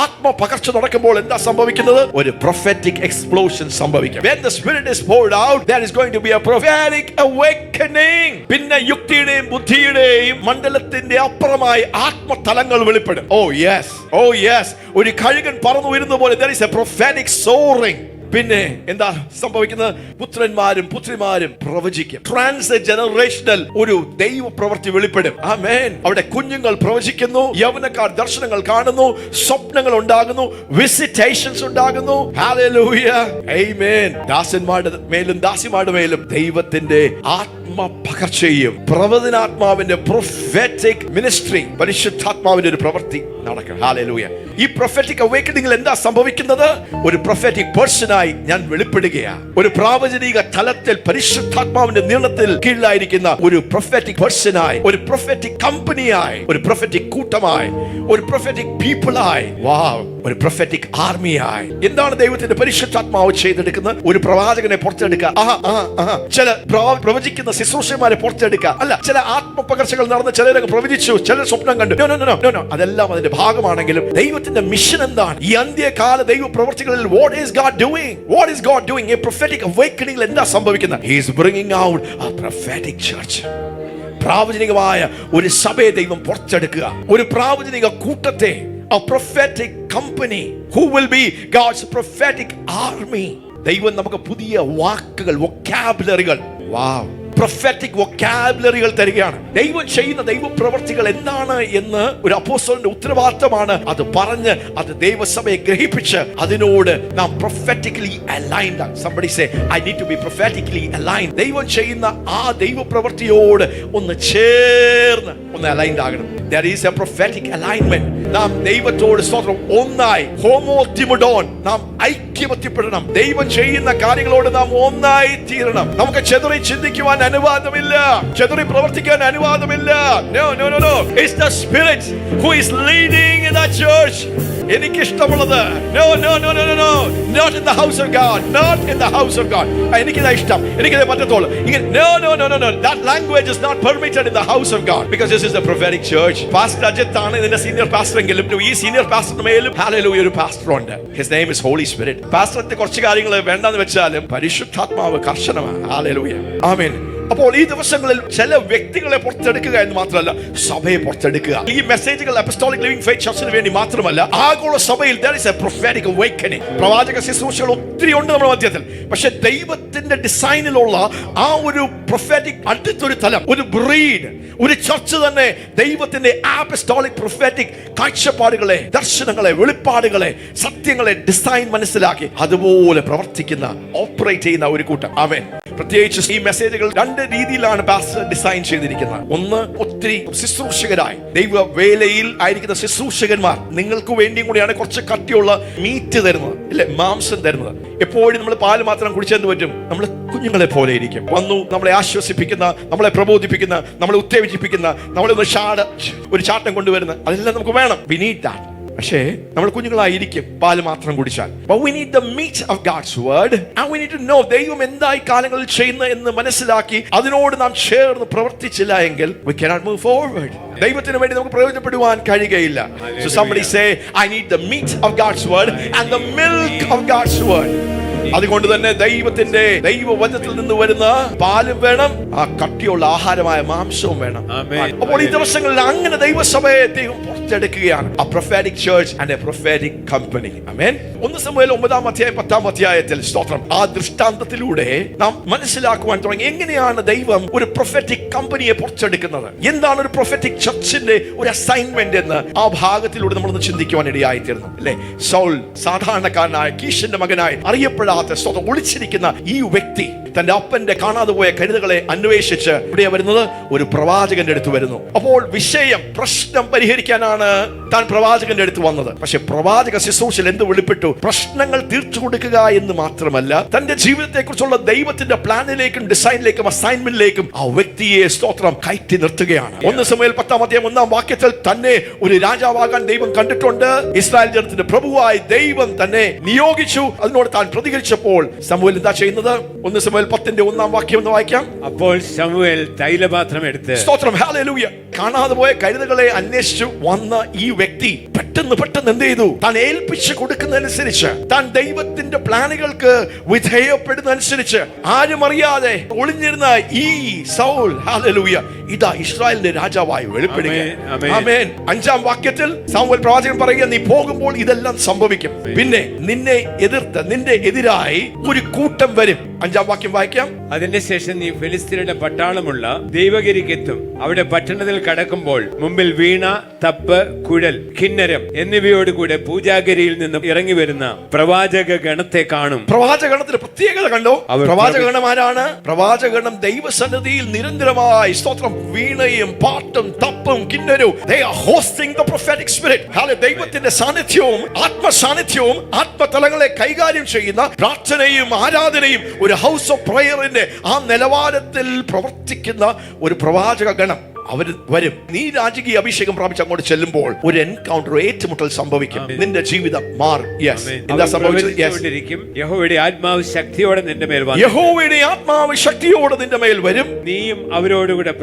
[SPEAKER 1] ആത്മപകർച്ച നടക്കുമ്പോൾ എന്താ സംഭവിക്കുന്നത്? ഒരു prophetic explosion സംഭവിക്കും. When the spirit is poured out, there is going to be a prophetic awakening. പിന്നെ യുക്തിയുടെയും ബുദ്ധിയുടെയും മണ്ഡലത്തിന്റെ അപ്പുറമായി ആത്മതലങ്ങൾ വെളിപ്പെടും. Oh yes, ഒരു കഴുകൻ പറന്നു വരുന്ന പോലെ there is a prophetic soaring. പിന്നെ എന്താ സംഭവിക്കുന്നത്? പുത്രന്മാരും പുത്രിമാരും പ്രവചിക്കും. ട്രാൻസ് ജനറേഷണൽ ഒരു ദൈവ പ്രവൃത്തി വെളിപ്പെടും. ആമേൻ. അവിടെ കുഞ്ഞുങ്ങൾ പ്രവചിക്കുന്നു, യൗവനക്കാർ ദർശനങ്ങൾ കാണുന്നു, സ്വപ്നങ്ങൾ ഉണ്ടാകുന്നു, വിസിറ്റേഷൻസ് ഉണ്ടാകുന്നു. ഹല്ലേലൂയ, ആമേൻ. ദാസന്മാരുടെ മേലും ദാസിമാരുടെ മേലും ദൈവത്തിന്റെ ആത്മപകർച്ചയും പ്രവചനാത്മാവിന്റെ prophetic ministry, പരിശുദ്ധാത്മാവിന്റെ ഒരു പ്രവൃത്തി നടക്കും. ഹല്ലേലൂയ. ഈ prophetic awakening എന്താ സംഭവിക്കുന്നത്? ഒരു prophetic person ഞാൻ വെളിപ്പെടുകയാണ്. ഒരു പ്രാവചനിക തലത്തിൽ പരിശുദ്ധാത്മാവിന്റെ നീളത്തിൽ കീഴിലായിരിക്കുന്ന ഒരു prophetic personായി, ഒരു prophetic companyയായി, ഒരു prophetic കൂട്ടമായി, ഒരു prophetic peopleായി, ഒരു prophetic armyയായി. എന്താണ് ദൈവത്തിന്റെ പരിശുദ്ധാത്മാവ് ചെയ്തെടുക്കുന്നത്? ഒരു പ്രവാചകനെ പുറത്തെടുക്കുക, ചില പ്രവചിക്കുന്ന ശുശ്രൂഷകന്മാരെ പുറത്തെടുക്കുക. അല്ല, ചില ആത്മപകർച്ചകൾ നടന്ന് ചിലരൊക്കെ പ്രവചിച്ചു, ചിലർ സ്വപ്നം കണ്ടു. നോ, അതെല്ലാം അതിന്റെ ഭാഗമാണെങ്കിലും ദൈവത്തിന്റെ മിഷൻ എന്താണ്? ഈ അന്ത്യകാല ദൈവ പ്രവർത്തികളിൽ what is God doing? What is God doing? A prophetic awakening എന്താ സംഭവിക്കുന്നത്? He is bringing out a prophetic church. പ്രാവചനികമായ ഒരു സഭയെ ദൈവം പുറത്തെടുക്കുക, ഒരു പ്രാവചനിക കൂട്ടത്തെ, a prophetic company who will be God's prophetic army. ദൈവം നമുക്ക് പുതിയ വാക്കുകൾ, വൊക്കാബുലറികൾ, prophetic vocabularyകൾ തരികയാണ്. ദൈവം ചെയ്യുന്ന ദൈവ പ്രവർത്തികൾ എന്താണ് എന്ന് ഒരു അപ്പോസ്തലന്റെ ഉത്തരവാദിത്തമാണ്. അത് പറഞ്ഞ് അത് ദൈവസഭയെ ഗ്രഹിപ്പിച്ച് അതിനോട് നാം prophetically aligned. Somebody say, I need to be prophetically aligned. ദൈവം ചെയ്യുന്ന ആ ദൈവ പ്രവൃത്തിയോട് ഒന്ന് ചേർന്ന് ഒന്ന് aligned ആകണം. There is a prophetic alignment. നാം ദൈവത്തോട് സ്തോത്രം ഒന്നായി, ഹോമോതിമുഡോൻ, നാം ഐക്യമത്യപ്പെടണം. ദൈവം ചെയ്യുന്ന കാര്യങ്ങളോട് നാം ഒന്നായി തീരണം. നമുക്ക് ചെതറി ചിന്തിക്കുവാൻ അനുവാദമില്ല, ചെതറി പ്രവർത്തിക്കാൻ അനുവാദമില്ല. No. It's the Spirit who is leading in that church. എനിക്ക് ഇഷ്ടമുള്ളത് no, not in the house of God, not in the house of God. എനിക്കിതാ ഇഷ്ടം, എനിക്കിതേ പറ്റത്തുള്ളൂ. No. That language is not permitted in the house of God because this is the prophetic church. Pastor Ajith ആണ് ഇതിന്റെ senior pastor എങ്കിലും ഈ senior പാസ്റ്ററിന് മേലും hallelujah ഒരു pastor ഉണ്ട്. His name is Holy Spirit. പാസ്റ്ററിന്റെ കുറച്ച് കാര്യങ്ങൾ വേണ്ടെന്ന് വെച്ചാലും പരിശുദ്ധാത്മാവ് കർശനമാണ്. ഹല്ലേലൂയ, ആമേൻ. അപ്പോൾ ഈ ദിവസങ്ങളിൽ ചില വ്യക്തികളെ പുറത്തെടുക്കുക എന്ന് മാത്രമല്ല, സഭയെ പുറത്തെടുക്കുക. ഈ മെസ്സേജുകൾ അപ്പസ്തോലിക് ലിവിംഗ് ഫെയ്ത്ത് ചർച്ചിന് വേണ്ടി മാത്രമല്ല, ആഗോള സഭയിൽ there is a prophetic awakening. പ്രവാചക ശുശ്രൂഷകൾ ഒത്തിരി ഉണ്ട് നമ്മുടെ മധ്യത്തിൽ. പക്ഷെ ദൈവത്തിന്റെ ഡിസൈനിലുള്ള ആ ഒരു prophetic അടുത്തൊരു തലം, ഒരു ബ്രീഡ്, ഒരു ചർച്ച് തന്നെ ദൈവത്തിന്റെ അപ്പസ്തോലിക് prophetic കാഴ്ചപ്പാടുകളെ, ദർശനങ്ങളെ, വെളിപ്പാടുകളെ, സത്യങ്ങളെ ഡിസൈൻ മനസ്സിലാക്കി അതുപോലെ പ്രവർത്തിക്കുന്ന, ഓപ്പറേറ്റ് ചെയ്യുന്ന ഒരു കൂട്ടം. ആമേൻ. പ്രത്യേകിച്ച് ഈ മെസ്സേജുകൾ രണ്ട് രീതിയിലാണ് പാസ്റ്റർ ഡിസൈൻ ചെയ്തിരിക്കുന്നത്. ഒന്ന്, ഒത്തിരി ശുശ്രൂഷകരായി ദൈവ വേലയിൽ ആയിരിക്കുന്ന ശുശ്രൂഷകന്മാർ നിങ്ങൾക്ക് വേണ്ടിയും കൂടിയാണ് കുറച്ച് കട്ടിയുള്ള മീറ്റ് തരുന്നത്, അല്ലെ, മാംസം തരുന്നത്. എപ്പോഴും നമ്മൾ പാല് മാത്രം കുടിച്ചെന്ന് പറ്റും? നമ്മൾ കുഞ്ഞുങ്ങളെ പോലെ ഇരിക്കും. വന്നു നമ്മളെ ആശ്വസിപ്പിക്കുന്ന, നമ്മളെ പ്രബോധിപ്പിക്കുന്ന, നമ്മളെ ഉത്തേജിപ്പിക്കുന്ന, നമ്മളെ ഒരു ചാട്ടം കൊണ്ടുവരുന്ന, അതെല്ലാം നമുക്ക് വേണം. We need that. പക്ഷേ നമ്മൾ കുഞ്ഞുങ്ങളായിരിക്കും പാല് മാത്രം കുടിച്ചാൽ. But we need the meat of God's word and we need to know ദൈവം എന്തായി കാലങ്ങളിൽ ചെയ്യുന്ന എന്ന് മനസ്സിലാക്കി അതിനോട് നാം ചേർന്ന് പ്രവർത്തിച്ചില്ല എങ്കിൽ we cannot move forward. ദൈവത്തിന് വേണ്ടി നമുക്ക് പ്രയോജനപ്പെടുവാൻ കഴിയുകയില്ല. So somebody say, I need the meat of God's word and the milk of God's word. അതുകൊണ്ട് തന്നെ ദൈവവചനത്തിൽ നിന്ന് വരുന്ന പാലും വേണം, ആ കട്ടിയുള്ള ആഹാരമായ മാംസവും വേണം. അപ്പോൾ ഈ ദിവസങ്ങളിൽ അങ്ങനെ ദൈവസഭയെ ദൈവം പുറത്തെടുക്കുകയാണ്. A prophetic church and a prophetic company. Amen. 1 സമൂയേൽ 9-10 അധ്യായത്തിൽ സ്തോത്രം ആ ദൃഷ്ടാന്തത്തിലൂടെ നാം മനസ്സിലാക്കുവാൻ തുടങ്ങി എങ്ങനെയാണ് ദൈവം ഒരു പ്രൊഫറ്റിക് കമ്പനിയെ പുറത്തെടുക്കുന്നത്, എന്താണ് ഒരു പ്രൊഫറ്റിക് ചർച്ചിന്റെ ഒരു അസൈൻമെന്റ് എന്ന് ആ ഭാഗത്തിലൂടെ നമ്മളൊന്ന് ചിന്തിക്കുവാൻ ഇടയായിത്തീർന്നു അല്ലേ. സൗൾ സാധാരണക്കാരനായ കീശിന്റെ മകനായി അറിയപ്പെടാത്ത സ്തോത്രം ഒളിച്ചിരിക്കുന്ന ഈ വ്യക്തി തന്റെ അപ്പന്റെ കാണാതെ പോയ കരുതകളെ അന്വേഷിച്ച് ഇവിടെയാ വരുന്നത്, ഒരു പ്രവാചകന്റെ അടുത്ത് വരുന്നു. അപ്പോൾ പ്രശ്നം പരിഹരിക്കാനാണ് താൻ പ്രവാചകന്റെ അടുത്ത് വന്നത്. പക്ഷെ പ്രവാചക ശുശ്രൂഷയിൽ എന്ത് വെളിപ്പെട്ടു? പ്രശ്നങ്ങൾ തീർത്തു കൊടുക്കുക എന്ന് മാത്രമല്ല, തന്റെ ജീവിതത്തെ കുറിച്ചുള്ള ദൈവത്തിന്റെ പ്ലാനിലേക്കും ഡിസൈനിലേക്കും അസൈൻമെന്റിലേക്കും ആ വ്യക്തിയെ സ്തോത്രം കയറ്റി നിർത്തുകയാണ്. 1 സമൂയേൽ 10-1 തന്നെ ഒരു രാജാവാകാൻ ദൈവം കണ്ടിട്ടുണ്ട്. ഇസ്രായേൽ ജനത്തിന്റെ പ്രഭുവായി ദൈവം തന്നെ നിയോഗിച്ചു. അതിനോട് താൻ പ്രതികരിച്ചപ്പോൾ സമൂയേൽ എന്താ ചെയ്യുന്നത്? 1 സമൂയേൽ 10-1 ഒന്ന് വായിക്കാം.
[SPEAKER 2] അപ്പോൾ ശമൂവേൽ തൈലപാത്രം എടുത്ത്
[SPEAKER 1] സ്തോത്രം ഹല്ലേലൂയ കാണാതെ പോയ കരുതകളെ അന്വേഷിച്ചു വന്ന ഈ വ്യക്തി പെട്ടെന്ന് എന്ത് ചെയ്തു? താൻ ഏൽപ്പിച്ചു കൊടുക്കുന്നതനുസരിച്ച്, താൻ ദൈവത്തിന്റെ പ്ലാനുകൾക്ക് വിധേയപ്പെടുന്നതനുസരിച്ച് ആരും അറിയാതെ ഒളിഞ്ഞിരുന്ന ഈ സൗൾ ഹല്ലേലൂയ ഇതാ ഇസ്രായേലിന്റെ രാജാവായി വെളിപ്പെടുകയാണ്. ആമേൻ. 5 വാക്യത്തിൽ സാമുവേൽ പ്രവാചകൻ പറയുക, നീ പോകുമ്പോൾ ഇതെല്ലാം സംഭവിക്കും. പിന്നെ നിന്നെ എതിർത്ത് നിന്റെ എതിരായി ഒരു കൂട്ടം വരും. 5 വാക്യം വായിക്കാം.
[SPEAKER 2] അതിന്റെ ശേഷം നീ ഫെലിസ്ത്യരുടെ പട്ടാളമുള്ള ദൈവഗിരിക്കെത്തും. അവിടെ പട്ടണത്തിൽ കടക്കുമ്പോൾ മുമ്പിൽ വീണ, തപ്പ്, കുഴൽ, കിന്നരം എന്നിവയോടുകൂടെ പൂജാഗിരിയിൽ നിന്നും ഇറങ്ങി വരുന്ന പ്രവാചക ഗണത്തെ കാണും.
[SPEAKER 1] പ്രവാചകഗണത്തിന്റെ പ്രത്യേകത കണ്ടോ? പ്രവാചകഗണം ആരാണ്? പ്രവാചകഗണം ദൈവസന്നിധിയിൽ നിരന്തരമായി സ്തോത്രം വീണയും പാട്ടും തപ്പും കിന്നരവും they are hosting the prophetic spirit. ദൈവത്തിന്റെ സാന്നിധ്യവും ആത്മസാന്നിധ്യവും ആത്മതലങ്ങളെ കൈകാര്യം ചെയ്യുന്ന പ്രാർത്ഥനയും ആരാധനയും ഒരു ഹൗസ് ഓഫ് പ്രയറിന്റെ ആ നിലവാരത്തിൽ പ്രവർത്തിക്കുന്ന ഒരു പ്രവാചക ഗണം അവർ വരും. നീ രാജകീയ അഭിഷേകം പ്രാപിച്ച് അങ്ങോട്ട് ചെല്ലുമ്പോൾ ഒരു എൻകൗണ്ടർ, ഏറ്റുമുട്ടൽ സംഭവിക്കും. നിന്റെ ജീവിതം മാറും. എന്താ സംഭവിച്ചത്?
[SPEAKER 2] യഹോവയുടെ ആത്മാവ് ശക്തിയോടെ നിന്റെ മേൽ വരും.
[SPEAKER 1] യഹോവയുടെ ആത്മാവ് ശക്തിയോടെ നിന്റെ മേൽ വരും.
[SPEAKER 2] നീയും അവരോടുകൂടെ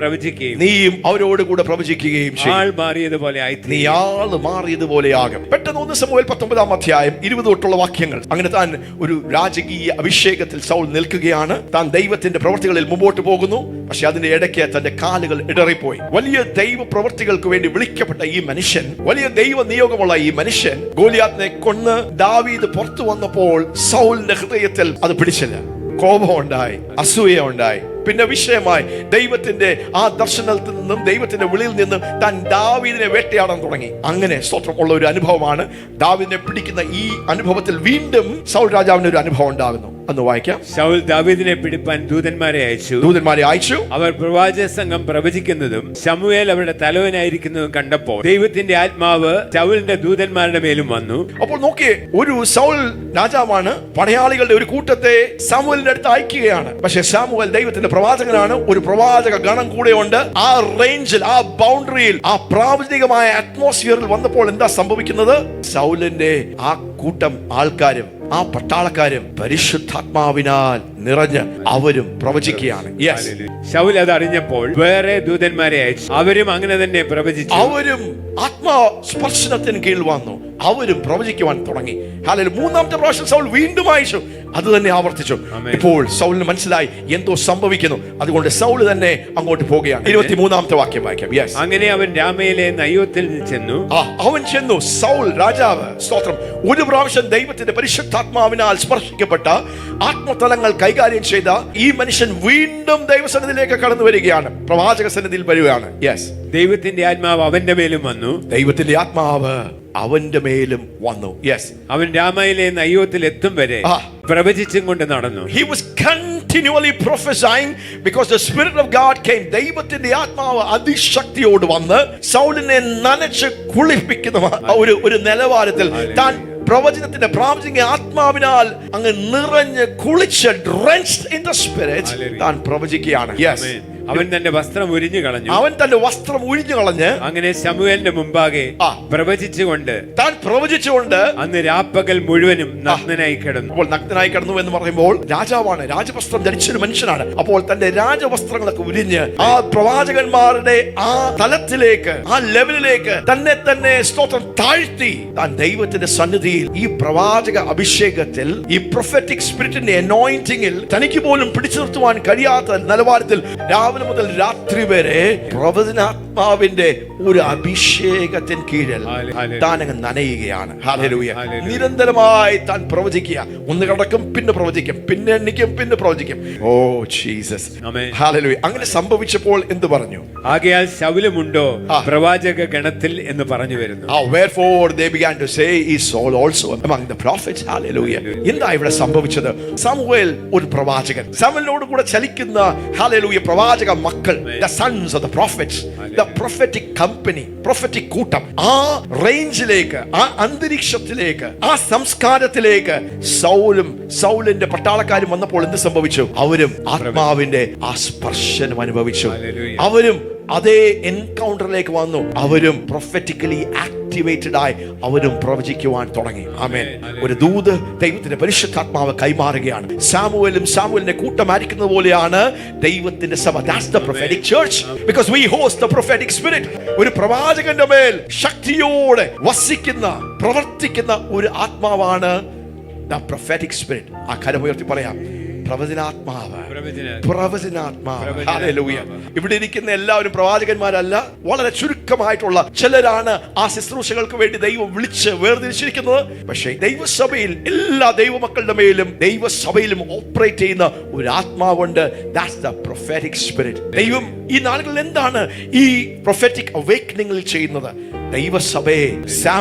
[SPEAKER 2] പ്രവചിക്കുകയും ചെയ്യും. ആൾ മാറിയതുപോലെ ആയി,
[SPEAKER 1] നീ ആള് മാറിയതുപോലെയാകും. പെട്ടെന്ന് 1 സമൂയേൽ 19 തൊട്ടുള്ള വാക്യങ്ങൾ. അങ്ങനെ താൻ ഒരു രാജകീയ അഭിഷേകത്തിൽ സൗൾ നിൽക്കുകയാണ്. താൻ ദൈവത്തിന്റെ പ്രവൃത്തികളിൽ മുമ്പോട്ട് പോകുന്നു. പക്ഷെ അതിന്റെ ഇടയ്ക്ക് തന്റെ കാലുകൾ ഇടറിപ്പോയി. വലിയ ദൈവ പ്രവൃത്തികൾക്ക് വേണ്ടി വിളിക്കപ്പെട്ട ഈ മനുഷ്യൻ, വലിയ ദൈവ നിയോഗമുള്ള ഈ മനുഷ്യൻ ഗോലിയാത്തിനെ കൊന്ന് ദാവീദ് പുറത്തു വന്നപ്പോൾ സൗലിന്റെ ഹൃദയത്തിൽ അത് പിടിച്ചില്ല. കോപമുണ്ടായി, അസൂയ ഉണ്ടായി. പിന്നെ വിഷയമായി ദൈവത്തിന്റെ ആ ദർശനത്തിൽ നിന്നും ദൈവത്തിന്റെ വിളിയിൽ നിന്നും താൻ ദാവീദിനെ വേട്ടയാടാൻ തുടങ്ങി. അങ്ങനെ സ്തോത്രം ഉള്ള ഒരു അനുഭവമാണ്. ദാവീദിനെ പിടിക്കുന്ന ഈ അനുഭവത്തിൽ വീണ്ടും സൗൽ രാജാവിന് ഒരു അനുഭവം ഉണ്ടാകുന്നു. അന്ന് വായിക്കാം.
[SPEAKER 2] ശൗൽ ദാവീദിനെ പിടിപ്പാൻ ദൂതന്മാരെ അയച്ചു. അവർ പ്രവാചക സംഘം പ്രവചിക്കുന്നതും ശമൂവേൽ അവരുടെ തലവനായിരിക്കുന്നതും കണ്ടപ്പോൾ ദൈവത്തിന്റെ ആത്മാവ് ശൗലിന്റെ ദൂതന്മാരുടെ മേലും വന്നു.
[SPEAKER 1] അപ്പോൾ നോക്കിയേ, ഒരു സൗൽ രാജാവാണ് പടയാളികളുടെ ഒരു കൂട്ടത്തെ ശമൂവേലിന്റെ അടുത്ത് അയക്കുകയാണ്. പക്ഷെ ശമൂവേൽ ദൈവത്തിന്റെ പ്രവാചകനാണ്. ഒരു പ്രവാചക ഗണം കൂടെ ഉണ്ട്. ആ റേഞ്ചിൽ, ആ ബൗണ്ടറിയിൽ, ആ പ്രാവചനികമായ അറ്റ്മോസ്ഫിയറിൽ വന്നപ്പോൾ എന്താ സംഭവിക്കുന്നത്? സൗലിന്റെ ആ കൂട്ടം ആൾക്കാരും ആ പട്ടാളക്കാരും പരിശുദ്ധാത്മാവിനാൽ നിറഞ്ഞ് അവരും പ്രവചിക്കുകയാണ്.
[SPEAKER 2] ശൗൽ അത് അറിഞ്ഞപ്പോൾ വേറെ ദൂതന്മാരെ അയച്ചു. അവരും അങ്ങനെ തന്നെ പ്രവചിച്ചു.
[SPEAKER 1] അവരും ആത്മസ്പർശനത്തിന് കീഴിൽ വന്നു. അവരും പ്രവചിക്കുവാൻ തുടങ്ങി. മൂന്നാമത്തെ പ്രാവശ്യം സൗൽ വീണ്ടും അയച്ചു. അത് തന്നെ ആവർത്തിച്ചു. ഇപ്പോൾ സൗലിന് മനസ്സിലായി എന്തോ സംഭവിക്കുന്നു. അതുകൊണ്ട് സൗൽ തന്നെ അങ്ങോട്ട് പോകുകയാണ്. 23 വാക്യം വായിക്കാം.
[SPEAKER 2] അങ്ങനെ അവൻ രാമയിലെ നയോത്തിൽ ചെന്നു.
[SPEAKER 1] അവൻ ചെന്നു. സൗൽ രാജാവ് സ്തോത്രം ഒരു പ്രാവശ്യം ദൈവത്തിന്റെ പരിശുദ്ധാത്മാവിനാൽ സ്പർശിക്കപ്പെട്ട ആത്മതലങ്ങൾ കൈകാര്യം ചെയ്ത ഈ മനുഷ്യൻ വീണ്ടും ദൈവസന്നിധിയിലേക്ക് കടന്നു വരികയാണ്. പ്രവാചക സന്നിധിയിൽ വരികയാണ്.
[SPEAKER 2] ദൈവത്തിന്റെ ആത്മാവ് അവന്റെ മേലും വന്നു.
[SPEAKER 1] ദൈവത്തിന്റെ ആത്മാവ് അവന്റെ മേലും വന്നു.
[SPEAKER 2] അവൻ രാമയിലെ നയോത്തിൽ എത്തും വരെ പ്രവചിച്ചും കൊണ്ട് നടന്നു.
[SPEAKER 1] He was continually prophesying because the spirit of God came. ദൈവത്തിന്റെ ആത്മാവ് അതിശക്തിയോട് വന്ന് സൗലിനെ നനച്ച് കുളിപ്പിക്കുന്ന ഒരു നിലവാരത്തിൽ താൻ പ്രവചനത്തിന്റെ പ്രാവചനിക ആത്മാവിനാൽ അങ്ങ് നിറഞ്ഞ് കുളിച്ച് drenched in the spirit താൻ പ്രവചിക്കുകയാണ്.
[SPEAKER 2] അവൻ തന്റെ വസ്ത്രം ഉരിഞ്ഞു കളഞ്ഞു.
[SPEAKER 1] അവൻ തന്റെ വസ്ത്രം ഉരിഞ്ഞു കളഞ്ഞ്
[SPEAKER 2] അങ്ങനെ ശമൂവേലിന്റെ മുമ്പാകെ പ്രവചിച്ചുകൊണ്ട്
[SPEAKER 1] താൻ പ്രവചിച്ചുകൊണ്ട്
[SPEAKER 2] അന്ന് രാപ്പകൽ മുഴുവനും നഗ്നനായി കിടന്നു.
[SPEAKER 1] അപ്പോൾ നഗ്നനായി കിടന്നു എന്ന് പറയുമ്പോൾ രാജാവാണ്, രാജവസ്ത്രം ധരിച്ചൊരു മനുഷ്യനാണ്. അപ്പോൾ തന്റെ രാജവസ്ത്രങ്ങളൊക്കെ ഉരിഞ്ഞ് ആ പ്രവാചകന്മാരുടെ ആ തലത്തിലേക്ക്, ആ ലെവലിലേക്ക് തന്നെ സ്തോത്രം താഴ്ത്തി താൻ ദൈവത്തിന്റെ സന്നിധിയിൽ ഈ പ്രവാചക അഭിഷേകത്തിൽ, ഈ പ്രൊഫറ്റിക് സ്പിരിറ്റിന്റെ അനോയിന്റിംഗിൽ തനിക്ക് പോലും പിടിച്ചു നിർത്തുവാൻ കഴിയാത്ത നിലവാരത്തിൽ രാവിലെ മുതൽ രാത്രി വരെ പ്രവചനാത്മാവിന്റെ ഒരു അഭിഷേകത്തിന് കീഴിൽ താൻ അങ്ങ് നനയുകയാണ്. ഹല്ലേലൂയ. നിരന്തരമായി താൻ പ്രവചിക്കുക. ഒന്ന് കിടക്കും, പിന്നെ പ്രവചിക്കും, പിന്നെ എണ്ണിക്കും, പിന്നെ പ്രവചിക്കും. Oh Jesus, hallelujah. അങ്ങനെ സംഭവിച്ചപ്പോൾ എന്ത് പറഞ്ഞു?
[SPEAKER 2] ആകയാൽ ശൗലുമുണ്ടോ പ്രവാചക ഗണത്തിൽ എന്ന് പറഞ്ഞു വരുന്നു.
[SPEAKER 1] Wherefore they began to say, is Saul also among the prophets? Hallelujah. എന്താ ഇവിടെ സംഭവിച്ചത്? സാമുവേൽ ഒരു പ്രവാചകൻ, സാമുവേലിനോട് കൂടെ ചലിക്കുന്ന ഹല്ലേലൂയ പ്രവാചക മക്കൾ, the sons of the prophets, the prophetic company, prophetic കൂട്ടം, ആ റേഞ്ചിലേക്ക്, ആ അന്തരീക്ഷത്തിലേക്ക്, ആ സംസ്കാരത്തിലേക്ക് സൗലിന്റെ പട്ടാളക്കാരും വന്നപ്പോൾ എന്ത് സംഭവിച്ചു? അവരും ആത്മാവിന്റെ ആ സ്പർശനം അനുഭവിച്ചു. അവരും അതേ എൻകൗണ്ടറിലേക്ക് വന്നു. അവരും പ്രൊഫറ്റിക്കലി ആക്ടിവേറ്റഡ് ആയി അവരും പ്രവചിക്കുവാൻ തുടങ്ങി. ആമേൻ. ഒരു ദൂത് ദൈവത്തിന്റെ പരിശുദ്ധാത്മാവ് കൈമാറുകയാണ്. സാമുവേലിന്റെ കൂട്ടമായിരിക്കുന്നത് പോലെയാണ് ദൈവത്തിന്റെ സഭ. That's the prophetic church, because we host the prophetic spirit. ഒരു പ്രവാചകന്റെ മേൽ ശക്തിയോടെ വസിക്കുന്ന, പ്രവർത്തിക്കുന്ന ഒരു ആത്മാവാണ് the prophetic spirit. ആ കരമുയർത്തി പറയാം, പ്രവചനാത്മാവ്. ഹല്ലേലൂയ. ഇവിടെ ഇരിക്കുന്ന എല്ലാവരും പ്രവാചകന്മാരല്ല. വളരെ ചുരുക്കമായിട്ടുള്ള ചിലരാണ് ആ ശുശ്രൂഷകൾക്ക് വേണ്ടി ദൈവം വിളിച്ച് വേർതിരിച്ചിരിക്കുന്നത്. പക്ഷേ ദൈവസഭയിൽ എല്ലാ ദൈവമക്കളുടെ മേലും ദൈവസഭയിലും ഓപ്പറേറ്റ് ചെയ്യുന്ന ഒരു ആത്മാവുണ്ട്. That's the prophetic spirit. ദൈവം ഈ നാളുകളിൽ എന്താണ് ഈ prophetic awakening ചെയ്യുന്നത്? ദൈവസഭയെ,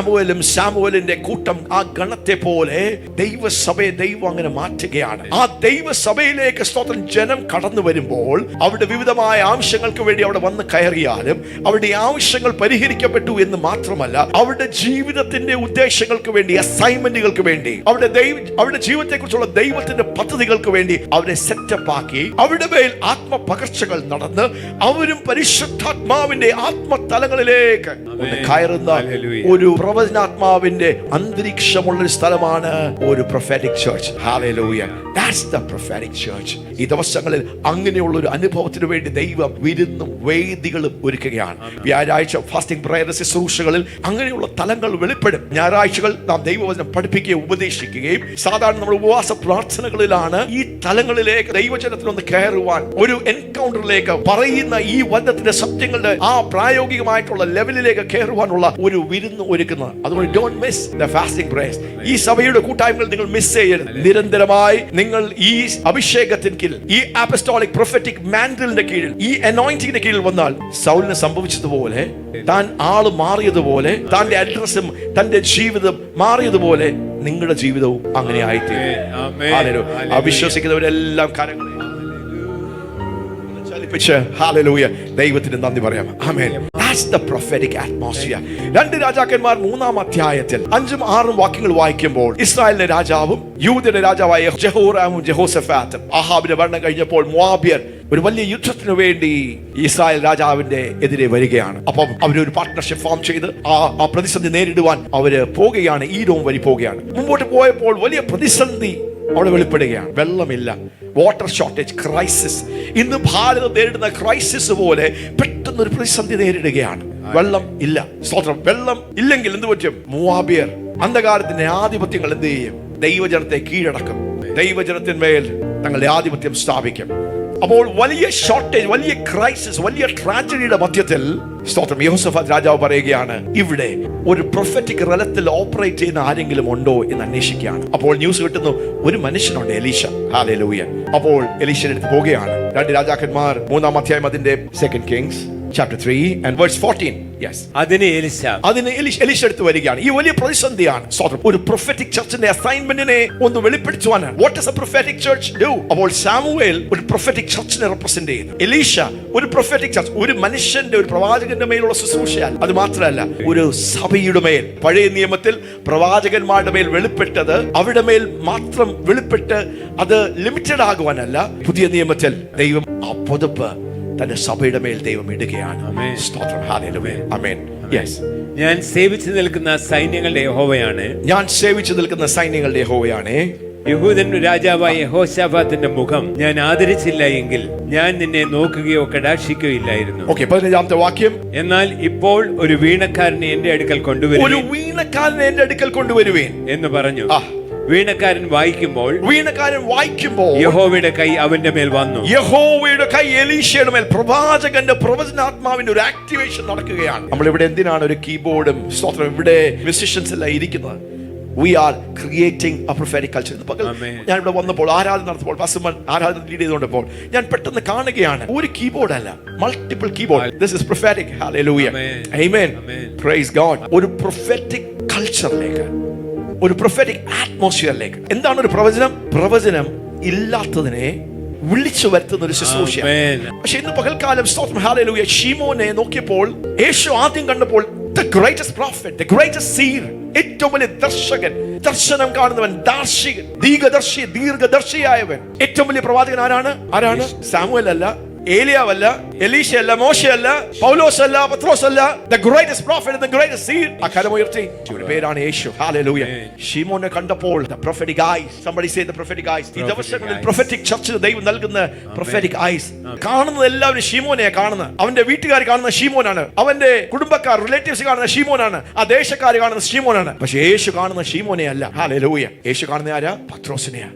[SPEAKER 1] സാമുവേലിന്റെ കൂട്ടം, ആ ഗണത്തെ പോലെ ദൈവസഭയെ ദൈവം അങ്ങനെ മാറ്റുകയാണ്. ആ ദൈവസഭയിലേക്ക് സ്തോത്രം ജനം കടന്നു വരുമ്പോൾ അവരുടെ വിവിധമായ ആവശ്യങ്ങൾക്ക് വേണ്ടി അവിടെ വന്ന് കയറിയാലും അവരുടെ ആവശ്യങ്ങൾ പരിഹരിക്കപ്പെട്ടു എന്ന് മാത്രമല്ല, അവരുടെ ജീവിതത്തിന്റെ ഉദ്ദേശങ്ങൾക്ക് വേണ്ടി, അസൈൻമെന്റുകൾക്ക് വേണ്ടി, അവരുടെ ജീവിതത്തെക്കുറിച്ചുള്ള ദൈവത്തിന്റെ പദ്ധതികൾക്ക് വേണ്ടി അവരെ സെറ്റപ്പ് ആക്കി അവരുടെ മേൽ ആത്മപകർച്ചകൾ നടന്ന് അവരും പരിശുദ്ധാത്മാവിന്റെ ആത്മതലങ്ങളിലേക്ക് കയറുന്ന ഒരു പ്രവചനാത്മാവിന്റെ അന്തരീക്ഷമുള്ള ഒരു സ്ഥലമാണ് ഒരു prophetic church. Hallelujah. That's the prophetic church. ഈ ദിവസങ്ങളിൽ അങ്ങനെയുള്ള ഒരു അനുഭവത്തിന് വേണ്ടി ദൈവം വിരുന്നും വേദികളും ഒരുക്കുകയാണ്. വ്യാഴാഴ്ച ഫാസ്റ്റിംഗ് പ്രയർ ശുശ്രൂഷകളിൽ അങ്ങനെയുള്ള തലങ്ങൾ വെളിപ്പെടും. ഞായറാഴ്ചകൾ നാം ദൈവവചനം പഠിപ്പിക്കുകയും ഉപദേശിക്കുകയും, സാധാരണ നമ്മൾ ഉപവാസ പ്രാർത്ഥനകളിലാണ് ഈ തലങ്ങളിലേക്ക് ദൈവജനത്തിനൊന്ന് കയറുവാൻ, ഒരു എൻകൗണ്ടറിലേക്ക് പറയുന്ന ഈ വചനത്തിന്റെ സത്യങ്ങളുടെ ആ പ്രായോഗികമായിട്ടുള്ള ലെവലിലേക്ക് കയറുവാനുള്ള ഒരു വിരുന്ന് ഒരുക്കുന്നത്. അതുകൊണ്ട് don't miss the fasting prayers. ഈ സഭയുടെ കൂട്ടായ്മകൾ നിങ്ങൾ മിസ് ചെയ്യരുത്. നിരന്തരമായി നിങ്ങൾ ഈ അഭിഷേകത്തിന് കീഴിൽ, ഈ അപ്പസ്റ്റോളിക് പ്രൊഫറ്റിക് മാന്റിലിന്റെ കീഴിൽ, ഈ അനോയിന്റിങ്ങിന്റെ കീഴിൽ വന്നാൽ സൗലിന് സംഭവിച്ചതുപോലെ, താൻ ആള് മാറിയതുപോലെ, തന്റെ അഡ്രസ്സും തന്റെ ജീവിതം മാറിയതുപോലെ നിങ്ങളുടെ ജീവിതവും അങ്ങനെ ആയിത്തീരും. അവിശ്വസിക്കുന്നവരെല്ലാം കരങ്ങളെ ചലിപ്പിച്ച് ഹല്ലേലൂയ ദൈവത്തിന് നന്ദി പറയാം. ആമേൻ. That's the prophetic atmosphere. 2 രാജാക്കന്മാർ 3-ാം അധ്യായത്തിൽ 5ഉം 6ഉം വാക്യങ്ങൾ വായിക്കുമ്പോൾ ഇസ്രായേലിന്റെ രാജാവും യൂദയുടെ രാജാവായ ജെഹോറാമും ജെഹോസഫാത്തും ആഹാബിന്റെ ഭരണം കഴിഞ്ഞപ്പോൾ മോവാബ്യർ ഒരു വലിയ യുദ്ധത്തിന് വേണ്ടി ഇസ്രായേൽ രാജാവിന്റെ എതിരെ വരികയാണ്. അപ്പം അവരൊരു പാർട്ട്ണർഷിപ്പ് ഫോം ചെയ്ത് ആ പ്രതിസന്ധി നേരിടുവാൻ അവര് പോകുകയാണ്. ഈരോം വഴി പോകുകയാണ്. മുമ്പോട്ട് പോയപ്പോൾ വലിയ പ്രതിസന്ധി അവിടെ വെളിപ്പെടുകയാണ്. വെള്ളമില്ല, വാട്ടർ ഷോർട്ടേജ്, ക്രൈസിസ്. ഇന്ന് ഭാരതം നേരിടുന്ന ക്രൈസിസ് പോലെ പെട്ടെന്നൊരു പ്രതിസന്ധി നേരിടുകയാണ്. വെള്ളം ഇല്ല. സ്തോത്രം. വെള്ളം ഇല്ലെങ്കിൽ എന്ത് പറ്റും? മോവാബ്യർ, അന്ധകാരത്തിന്റെ ആധിപത്യങ്ങൾ എന്ത് ചെയ്യും? ദൈവജനത്തെ കീഴടക്കും. ദൈവജനത്തിന്മേൽ തങ്ങളുടെ ആധിപത്യം സ്ഥാപിക്കും. അപ്പോൾ വലിയ ഷോർട്ടേജ്, വലിയ ക്രൈസിസ്, വലിയ ട്രാജഡിയുടെ മധ്യത്തിൽ സ്തോത്രം യെഹോശഫാത്ത് രാജാവ് പറയുകയാണ്, ഇവിടെ ഒരു പ്രൊഫറ്റിക് റലത്തിൽ ഓപ്പറേറ്റ് ചെയ്യുന്ന ആരെങ്കിലും ഉണ്ടോ എന്ന് അന്വേഷിക്കുകയാണ്. അപ്പോൾ ന്യൂസ് കിട്ടുന്നു, ഒരു മനുഷ്യനുണ്ട്, എലീശ. ഹല്ലേലൂയ. അപ്പോൾ എലീശയുടെ അടുത്ത് പോവുകയാണ്. 2 രാജാക്കന്മാർ 3-ാം അധ്യായം അതിന്റെ 2 Kings chapter 3 and verse 14. Yes.
[SPEAKER 2] അതിനെ എലീശ എടുത്ത് വരികയാണ്. ഈ വലിയ പ്രതിസന്ധിയാണ്. ഒരു prophetic churchന്റെ അസൈൻമെന്റിനെ ഒന്ന് വെളിപ്പെടുത്തുവാൻ. What does a prophetic church do? അപ്പോൾ സാമുവേൽ ഒരു prophetic churchനെ റെപ്രസെന്റ് ചെയ്യുന്നു. എലീശ ഒരു prophetic church, ഒരു മനുഷ്യന്റെ, ഒരു പ്രവാചകന്റെ മേലുള്ള ശുശ്രൂഷയാണ്. അത് മാത്രമല്ല, ഒരു സഭയുടെ മേൽ. പഴയ നിയമത്തിൽ പ്രവാചകന്മാരുടെ മേൽ വെളിപ്പെട്ടത് അവരുടെ മേൽ മാത്രം വെളിപ്പെട്ട് അത് ലിമിറ്റഡ് ആകുവാനല്ല. പുതിയ നിയമത്തിൽ ദൈവം ആ പുതുപ്പ്
[SPEAKER 1] തന്റെ സഭയുടെ മേൽ ദൈവം ഇടുകയാണ്.
[SPEAKER 2] ആമേൻ.
[SPEAKER 1] സ്തോത്രം. ഹല്ലേലൂയ. ആമേൻ. യെസ്.
[SPEAKER 2] ഞാൻ സേവിച്ചു നിൽക്കുന്ന സൈന്യങ്ങളുടെ യഹോവയാണ്.
[SPEAKER 1] ഞാൻ സേവിച്ചു നിൽക്കുന്ന സൈന്യങ്ങളുടെ യഹോവയാണ്.
[SPEAKER 2] യഹൂദന്റെ രാജാവായ യഹോശാഫാത്തിന്റെ മുഖം ഞാൻ ആദരിച്ചില്ല എങ്കിൽ ഞാൻ നിന്നെ നോക്കുകയോ കടാക്ഷിക്കുകയില്ലായിരുന്നു.
[SPEAKER 1] ഓക്കേ, 15-ാമത്തെ വാക്യം.
[SPEAKER 2] എന്നാൽ ഇപ്പോൾ ഒരു വീണക്കാരനെ എന്റെ അടുക്കൽ കൊണ്ടുവരും,
[SPEAKER 1] ഒരു വീണക്കാരനെ എന്റെ അടുക്കൽ കൊണ്ടുവരുവേൻ
[SPEAKER 2] എന്ന് പറഞ്ഞു. വീണക്കാരൻ വായിക്കുമ്പോൾ
[SPEAKER 1] യഹോവയുടെ
[SPEAKER 2] കൈ അവന്റെ മേൽ വന്നു.
[SPEAKER 1] യഹോവയുടെ കൈ എലീശയുടെ മേൽ, പ്രവാചകന്റെ പ്രവചനാത്മാവിന്റെ ഒരു ആക്ടിവേഷൻ നടക്കുകയാണ്. നമ്മൾ ഇവിടെ എന്തിനാണ് ഒരു കീബോർഡും സ്തോത്രം ഇവിടെ മ്യൂസിഷ്യൻസ് എല്ലാം ഇരിക്കുന്നത്? We are creating a prophetic culture. ഞാൻ ഇവിടെ വന്നപ്പോൾ ആരാധന നടത്തുമ്പോൾ പാസ്റ്റർമാർ ആരാധന ലീഡ് ചെയ്തുകൊണ്ടപ്പോൾ ഞാൻ പെട്ടെന്ന് കാണുകയാണ് ഒരു കീബോർഡ് അല്ല, multiple keyboard. This is prophetic. Hallelujah. Amen. Praise God. ഒരു prophetic കൾച്ചറിലേക്ക്, ഒരു prophetic atmosphere-ലേക്ക്. എന്താണ് ഒരു പ്രവചനം? പ്രവചനം ഇല്ലാത്തതിനെ വിളിച്ചു വരുത്തുന്ന ഒരു ശുശ്രൂഷ. പക്ഷെ ഇന്ന് പകൽക്കാലം സ്തോത്രം ഹല്ലേലൂയ, ശീമോനെ നോക്കിയപ്പോൾ യേശു ആദ്യം കണ്ടപ്പോൾ the greatest prophet, the greatest seer, ഏറ്റവും വലിയ ദർശകൻ, ദർശനം കാണുന്നവൻ, ദാർശികൻ, ദീർഘദർശിയായവൻ. ഏറ്റവും വലിയ പ്രവാചകൻ ആരാണ്? സാമുവേൽ അല്ല, ഏലിയാവല്ല, എലീശ അല്ല, മോശ അല്ല, പൗലോസ് അല്ല, പത്രോസ് അല്ല. The greatest prophet and the greatest seer. അക്കരമുയർത്തി ഒരു പേരാണ് യേശു. ഹല്ലേലൂയ. ശീമോനെ കണ്ടപ്പോൾ the prophetic eyes. Somebody say the prophetic eyes. ഈ ദിവസങ്ങളിൽ prophetic churchന് ദൈവം നൽകുന്ന prophetic eyes. കാണുന്നത് എല്ലാവരും ശീമോനെയാ കാണുന്നത്. അവന്റെ വീട്ടുകാർ കാണുന്ന ശീമോനാണ്, അവന്റെ കുടുംബക്കാർ റിലേറ്റീവ്സ് കാണുന്ന ശീമോനാണ്, ആ ദേശക്കാർ കാണുന്ന ശീമോനാണ്. പക്ഷെ യേശു കാണുന്ന ശീമോനെ അല്ല. ഹല്ലേലൂയ. യേശു കാണുന്ന ആരാ? പത്രോസിനെയാ.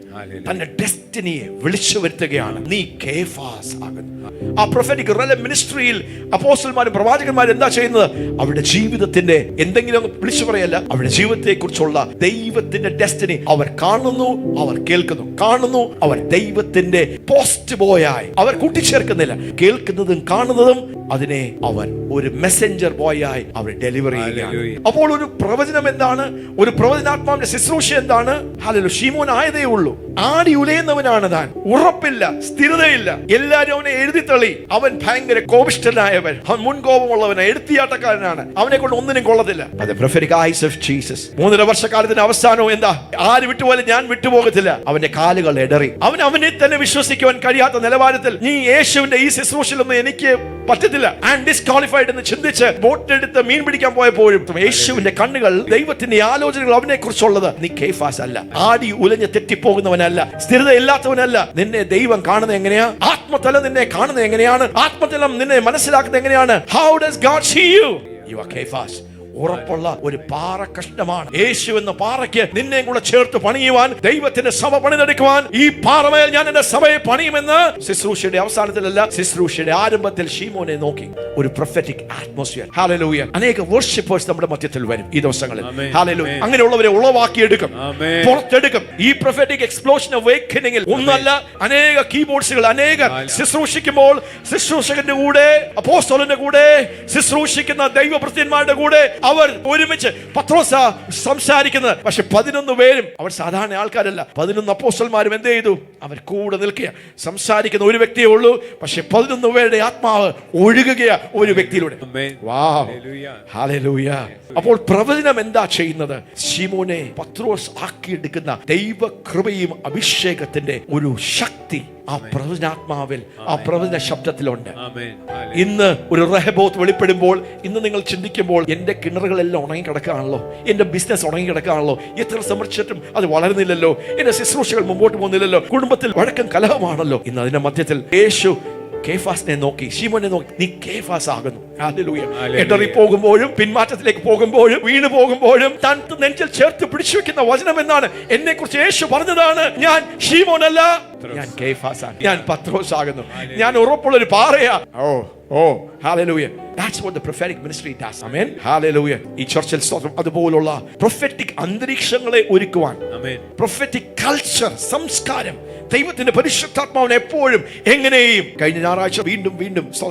[SPEAKER 1] തന്റെ ഡെസ്റ്റിനിയെ വിളിച്ചു വരുത്തുകയാണ്. നീ കേഫാസ് ആകുന്നു. ആ പ്രൊഫറ്റിക് മിനിസ്ട്രിയിൽ അപ്പോസ്തലന്മാരും പ്രവാചകന്മാരും എന്താ ചെയ്യുന്നത്? അവരുടെ ജീവിതത്തിന്റെ എന്തെങ്കിലും വിളിച്ചു പറയല്ല, അവരുടെ ജീവിതത്തെ കുറിച്ചുള്ള ദൈവത്തിന്റെ ഡെസ്റ്റിനി അവർ കാണുന്നു, അവർ കേൾക്കുന്നു. കാണുന്നു, അവർ ദൈവത്തിന്റെ പോസ്റ്റ് ബോയായി അവർ കൂട്ടിച്ചേർക്കുന്നില്ല. കേൾക്കുന്നതും കാണുന്നതും അതിനെ അവർ ഒരു മെസ്സഞ്ചർ ബോയായി അവർ ഡെലിവറി ചെയ്യുകയാണ്. അപ്പോൾ ഒരു പ്രവചനം എന്താണ്? ഒരു പ്രവചനാത്മാവിന്റെ ശുശ്രൂഷ എന്താണ്? ഹല്ലേലൂയ. ശീമോൻ ആയതേ ഉള്ളൂ, ആടി ഉലയുന്നവനാണ് താൻ. ഉറപ്പില്ല, സ്ഥിരതയില്ല. എല്ലാരും അവനെ എഴുതി തള്ളി. അവൻ ഭയങ്കര കോപിഷ്ഠനായവൻ, അവൻ മുൻകോപമുള്ളവൻ, എടുത്തിയാട്ടക്കാരനാണ്. അവനെ കൊണ്ട് ഒന്നിനും കൊള്ളത്തില്ല. അത് prophetic eyes of Jesus. 3.5 വർഷക്കാലത്തിന് അവസാനവും എന്താ? ആര് വിട്ടുപോലും ഞാൻ വിട്ടുപോകത്തില്ല. അവന്റെ കാലുകൾ ഇടറി. അവനെ തന്നെ വിശ്വസിക്കുവാൻ കഴിയാത്ത നിലവാരത്തിൽ നീ യേശുവിന്റെ ഈ ശുശ്രൂഷയിലൊന്നും എനിക്ക് പറ്റത്തില്ല, ആൻഡ് ഡിസ്ക്വാളിഫൈഡ് എന്ന് ചിന്തിച്ച് ബോട്ടിലെടുത്ത് മീൻ പിടിക്കാൻ പോയപ്പോഴും യേശുവിന്റെ കണ്ണുകൾ, ദൈവത്തിന്റെ ആലോചനകൾ അവനെ കുറിച്ചുള്ളത് നീ കേഫാസ് അല്ല, ആടി ഉലഞ്ഞ് തെറ്റിപ്പോകുന്നവനല്ല, സ്ഥിരത ഇല്ലാത്തവനല്ല. നിന്നെ ദൈവം കാണുന്നത് എങ്ങനെയാ? ആത്മതലം നിന്നെ കാണുന്നത് എങ്ങനെയാണ്? ആത്മതലം നിന്നെ മനസ്സിലാക്കുന്നത് എങ്ങനെയാണ്? How does God see you? You are Kephas. ഉറപ്പുള്ള ഒരു പാറ കഷ്ണമാണ് യേശു എന്ന പാറയ്ക്ക് നിന്നെ കൂടെ ചേർത്ത് പണിയുവാൻ, ദൈവത്തിന്റെ സഭ പണിതെടുക്കുവാൻ, ഈ പാറമേൽ ഞാൻ എന്റെ സഭയെ പണിയുമെന്ന് ശുശ്രൂഷയുടെ അവസാനത്തിലല്ല, ശുശ്രൂഷയുടെ ആരംഭത്തിൽ ശീമോനെ നോക്കി ഒരു പ്രൊഫറ്റിക് അറ്റ്മോസ്ഫിയർ. ഹല്ലേലൂയ. അനേക വർഷിപ്പേഴ്സ് നമ്മുടെ മധ്യത്തിൽ വരും ഈ ദിവസങ്ങളിൽ. ഹല്ലേലൂയ. അങ്ങനെയുള്ളവരെ ഉളവാക്കിയെടുക്കും, പുറത്തെടുക്കും. ഈ പ്രൊഫറ്റിക് എക്സ്പ്ലോഷൻ അവേക്കനിങ്ങിൽ ഒന്നല്ല, അനേക കീബോർഡ്സുകൾ, അനേക ശുശ്രൂഷിക്കുമ്പോൾ ശുശ്രൂഷകന്റെ കൂടെ, അപ്പോസ്തലന്റെ കൂടെ, ശുശ്രൂഷിക്കുന്ന ദൈവഭൃത്യന്മാരുടെ കൂടെ അവർ ഒരുമിച്ച്. പത്രോസ സംസാരിക്കുന്നത്, പക്ഷെ 11 പേരും അവർ സാധാരണ ആൾക്കാരല്ല. 11 അപ്പോസ്തലന്മാരും എന്ത് ചെയ്തു? അവർ കൂടെ നിൽക്കുക. സംസാരിക്കുന്ന ഒരു വ്യക്തിയേ ഉള്ളൂ, പക്ഷെ 11 പേരുടെ ആത്മാവ് ഒഴുകുകയാ ഒരു വ്യക്തിയിലൂടെ. ഹല്ലേലൂയ. അപ്പോൾ പ്രവചനം എന്താ ചെയ്യുന്നത്? ശീമോനെ പത്രോസ് ആക്കിയെടുക്കുന്ന ദൈവകൃപയും അഭിഷേകത്തിന്റെ ഒരു ശക്തി ആ പ്രവചനാത്മാവിൽ, ആ പ്രവചന ശബ്ദത്തിലുണ്ട്. ഇന്ന് ഒരു റഹബോത്ത് വെളിപ്പെടുമ്പോൾ, ഇന്ന് നിങ്ങൾ ചിന്തിക്കുമ്പോൾ എന്റെ കിണറുകളെല്ലാം ഉണങ്ങി കിടക്കുകയാണല്ലോ, എന്റെ ബിസിനസ് ഉണങ്ങി കിടക്കുകയാണല്ലോ, എത്ര സംരക്ഷിച്ചിട്ടും അത് വളരുന്നില്ലല്ലോ, എന്റെ ശുശ്രൂഷകൾ മുമ്പോട്ട് പോകുന്നില്ലല്ലോ, കുടുംബത്തിൽ വഴക്കം കലഹമാണല്ലോ. ഇന്ന് അതിന്റെ മധ്യത്തിൽ യേശു കേഫാസിനെ നോക്കി, ശീമോനെ നോക്കി, നീ കേഫാസ് ആകുന്നു. ഹല്ലേലൂയ. എടറി പോകുമ്പോഴും, പിന്മാറ്റത്തിലേക്ക് പോകുമ്പോഴും, വീണു പോകുമ്പോഴും താൻ നെഞ്ചിൽ ചേർത്ത് പിടിച്ചു വെക്കുന്ന വചനം എന്നാണ്? എന്നെ കുറിച്ച് യേശു പറഞ്ഞതാണ്, ഞാൻ ശീമോനല്ല, ഞാൻ കേഫാസാണ്, ഞാൻ പത്രോസ് ആകുന്നു, ഞാൻ ഉറപ്പുള്ള ഒരു പാറയാ. Hallelujah. That's what the prophetic ministry does. Amen. Hallelujah. ഈ ചർച്ചിൽ സ്തോത്രം അതുപോലുള്ള prophetic അന്തരീക്ഷങ്ങളെ ഒരുക്കുവാൻ, prophetic culture, സംസ്കാരം, ദൈവത്തിന്റെ പരിശുദ്ധാത്മാവിനെ എപ്പോഴും എങ്ങനെയും. കഴിഞ്ഞ ഞായറാഴ്ച വീണ്ടും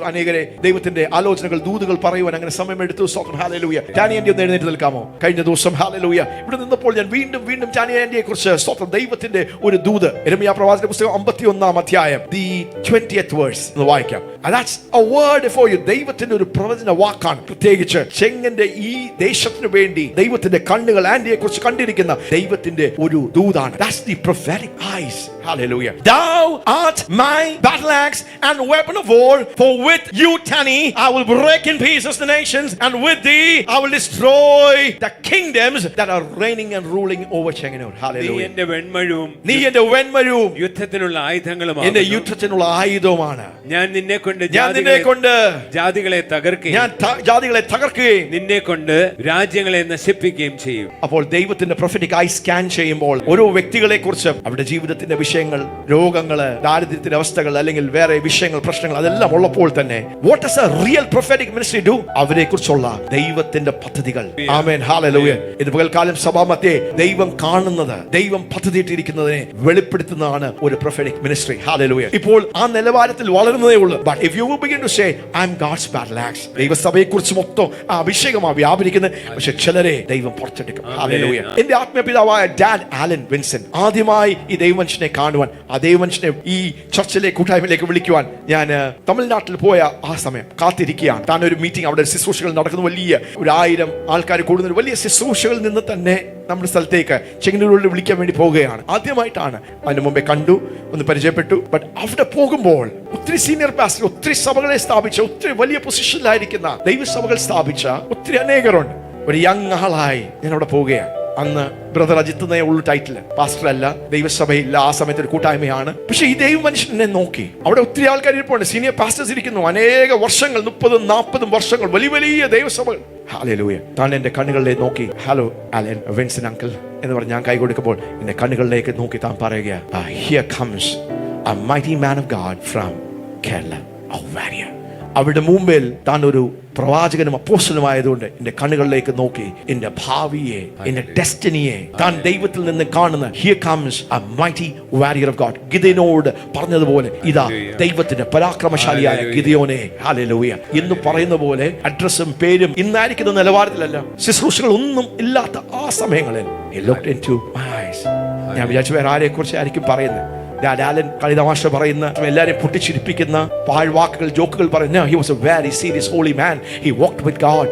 [SPEAKER 1] അനേകരെ ദൈവത്തിന്റെ ആലോചനകൾ, ദൂതുകൾ പറയുവാൻ അങ്ങനെ സമയമെടുത്തു. സ്തോത്രം. ഹല്ലേലൂയ. ടാനിയന്റെ ഒന്ന് എഴുന്നേറ്റ് നിൽക്കാമോ? കഴിഞ്ഞ ദിവസം ഹല്ലേലൂയ ഇവിടെ നിന്നപ്പോൾ ഞാൻ വീണ്ടും ടാനിയന്റെ കുറിച്ച് സ്തോത്രം, ദൈവത്തിന്റെ ഒരു ദൂത്. യിരെമ്യാ പ്രവാചകന്റെ പുസ്തകം 51-ാം അധ്യായം, the 20th verse ഒന്ന് വായിക്കാം. That's a word for you. ദൈവത്തിന്റെ ഒരു പ്രവചന വാക്കാണ്. പ്രത്യേകിച്ച് ചെങ്ങന്റെ ഈ ദേശത്തിന് വേണ്ടി ദൈവത്തിന്റെ കണ്ണുകൾ ആൻഡിയെ കുറിച്ച് കണ്ടിരിക്കുന്ന ദൈവത്തിന്റെ ഒരു ദൂതാണ്. That's the prophetic eyes. Hallelujah. Thou art my battle axe and weapon of war, for with you, Tani, I will break in pieces the nations, and with thee I will destroy the kingdoms that are reigning and ruling over Chenganur. Hallelujah.
[SPEAKER 2] നീ എന്റെ വെണ്മഴവും യുദ്ധത്തിനുള്ള ആയുധങ്ങളും
[SPEAKER 1] എന്റെ യുദ്ധത്തിനുള്ള ആയുധമാണ്.
[SPEAKER 2] ഞാൻ നിന്നെ കൊണ്ട് ജാതികളെ തകർക്കുകയും നിന്നെ കൊണ്ട് രാജ്യങ്ങളെ നശിപ്പിക്കുകയും ചെയ്യും.
[SPEAKER 1] അപ്പോൾ ദൈവത്തിന്റെ പ്രൊഫറ്റിക് ഐ സ്കാൻ ചെയ്യുമ്പോൾ ഓരോ വ്യക്തികളെ കുറിച്ച് അവരുടെ ജീവിതത്തിന്റെ വിഷയങ്ങൾ, രോഗങ്ങള്, ദാരിദ്ര്യത്തിന്റെ അവസ്ഥകൾ, അല്ലെങ്കിൽ വേറെ വിഷയങ്ങൾ, പ്രശ്നങ്ങൾ അതെല്ലാം ഉള്ളപ്പോൾ തന്നെ what does a real prophetic ministry do? അവരെ കുറിച്ചുള്ള ദൈവത്തിന്റെ പദ്ധതികൾ. ആമേൻ. ഹല്ലേലൂയ. ഇത് പകൽക്കാലം സഭാമധ്യേ ദൈവം കാണുന്നത്, ദൈവം പദ്ധതിയിട്ടിരിക്കുന്നതിനെ വെളിപ്പെടുത്തുന്നതാണ് ഒരു പ്രൊഫറ്റിക് മിനിസ്ട്രി. ഹല്ലേലൂയ. ഇപ്പോൾ ആ നിലവാരത്തിൽ വളരുന്നതേ ഉള്ളൂ. But if you will begin to say I'm God's battle axe, ദൈവസഭയെ കുറിച്ച് മൊത്തം ആ അഭിഷേകമാണ് വ്യാപരിക്കുന്നത്. പക്ഷെ ചിലരെ ദൈവം പുറത്തെടുക്കും. ഹല്ലേലൂയ. എന്റെ ആത്മപിതാവായ ഡാൻ ആലൻ വിൻസെന്റ് ആദ്യമായി ഈ ദൈവമനുഷ്യനെ കാണുവാൻ, ആ ദൈവമനുഷ്യനെ ഈ ചർച്ചിലെ കൂട്ടായ്മയിലേക്ക് വിളിക്കുവാൻ ഞാൻ തമിഴ്നാട്ടിൽ പോയ ആ സമയം കാത്തിരിക്കുകയാണ്. താൻ ഒരു മീറ്റിംഗ്, അവിടെ ശുശ്രൂഷകൾ നടക്കുന്ന വലിയ 1000 ആൾക്കാർ കൂടുന്ന ഒരു വലിയ ശുശ്രൂഷകളിൽ നിന്ന് തന്നെ നമ്മുടെ സ്ഥലത്തേക്ക് ചെങ്ങന്നൂരിൽ വിളിക്കാൻ വേണ്ടി പോവുകയാണ്. ആദ്യമായിട്ടാണ്. അതിന് മുമ്പേ കണ്ടു, ഒന്ന് പരിചയപ്പെട്ടു. ബട്ട് അവിടെ പോകുമ്പോൾ ഒത്തിരി സീനിയർ പാസ്റ്റർ, ഒത്തിരി സഭകളെ സ്ഥാപിച്ച, ഒത്തിരി വലിയ പൊസിഷനിലായിരിക്കുന്ന ദൈവസഭകൾ സ്ഥാപിച്ച ഒത്തിരി അനേകരുണ്ട്. ഒരു യങ് ആളായി ഞാൻ അവിടെ പോവുകയാണ്. അന്ന് ബ്രദർ അജിത്ത് എന്നേ ഉള്ളു ടൈറ്റിൽ, പാസ്റ്റർ അല്ല, ദൈവസഭയില്ല. ആ സമയത്ത് ഒരു കൂട്ടായ്മയാണ്. പക്ഷെ ഈ ദൈവ മനുഷ്യനെ നോക്കി അവിടെ ഒത്തിരി ആൾക്കാർ ഇരിപ്പുണ്ട്, സീനിയർ പാസ്റ്റേഴ്സ് ഇരിക്കുന്നു, അനേക വർഷങ്ങൾ, 30-40 വർഷങ്ങൾ, വലിയ വലിയ ദൈവസഭകൾ. ഹല്ലേലൂയ. താൻ എന്റെ കണ്ണുകളിലെ നോക്കി, ഹലോ ആലൻ വിൻസൻ അങ്കിൾ എന്ന് പറഞ്ഞ് ഞാൻ കൈ കൊടുക്കുമ്പോൾ എന്റെ കണ്ണുകളിലേക്ക് നോക്കി താൻ പറയുക, here comes a mighty man of God from Kerala, a warrior. അവിടെ മുമ്പിൽ താൻ ഒരു പ്രവാചകനും അപ്പോസ്തലനുമായതുകൊണ്ട് എന്റെ കണ്ണുകളിലേക്ക് നോക്കി എന്റെ ഭാവിയെ, എന്റെ ഡെസ്റ്റിനിയെ താൻ ദൈവത്തിൽ നിന്ന് കാണുന്ന, here comes a mighty warrior of God. ഗിദെയോനോട് പറഞ്ഞതുപോലെ ഇതാ ദൈവത്തിന്റെ പരാക്രമശാലിയായ ഗിദെയോനെ, ഹല്ലേലൂയ എന്ന് പറയുന്ന പോലെ അഡ്രസ്സും പേരും ഇന്നായിരിക്കുന്ന നിലവാരത്തിലല്ല, ശുശ്രൂഷകൾ ഒന്നും ഇല്ലാത്ത ആ സമയങ്ങളിൽ he looked into my eyes. ഞാൻ വിചാരിച്ചു വേറെ ആരെ കുറിച്ചായിരിക്കും പറയുന്നത്. ഡാലാലൻ കളിതമാശ പറയുന്ന, എല്ലാരെയും പൊട്ടിച്ചിരിപ്പിക്കുന്ന പാഴ്വാക്കുകൾ, ജോക്കുകൾ പറയുന്ന, he was a very serious holy man. He walked with God.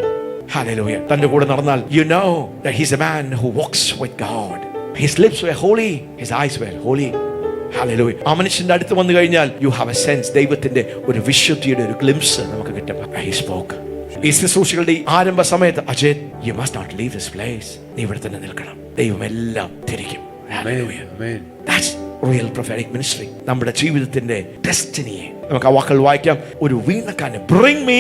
[SPEAKER 1] Hallelujah. തന്റെ കൂടെ നടന്നാൽ you know that he's a man who walks with God. His lips were holy, his eyes were holy. Hallelujah. ആ മനുഷ്യന്റെ അടുത്ത് വന്നു കഴിഞ്ഞാൽ you have a sense, ദൈവത്തിന്റെ ഒരു വിശുദ്ധിയുടെ ഒരു ഗ്ലിംസ് നമുക്ക് കിട്ടും. He spoke. ഈ ശുശ്രൂഷകളുടെ ആരംഭ സമയത്ത്, Ajay you must not leave this place. നീ ഇവിടെ തന്നെ നിൽക്കണം, ദൈവം എല്ലാം തിരിക്കും. Hallelujah. That's real prophetic ministry. നമ്മുടെ ജീവിതത്തിന്റെ ഡെസ്റ്റിനിയെ നമുക്ക് ആ വാക്കുകൾ വായിക്കാം. ഒരു വീണക്കാരൻ, bring me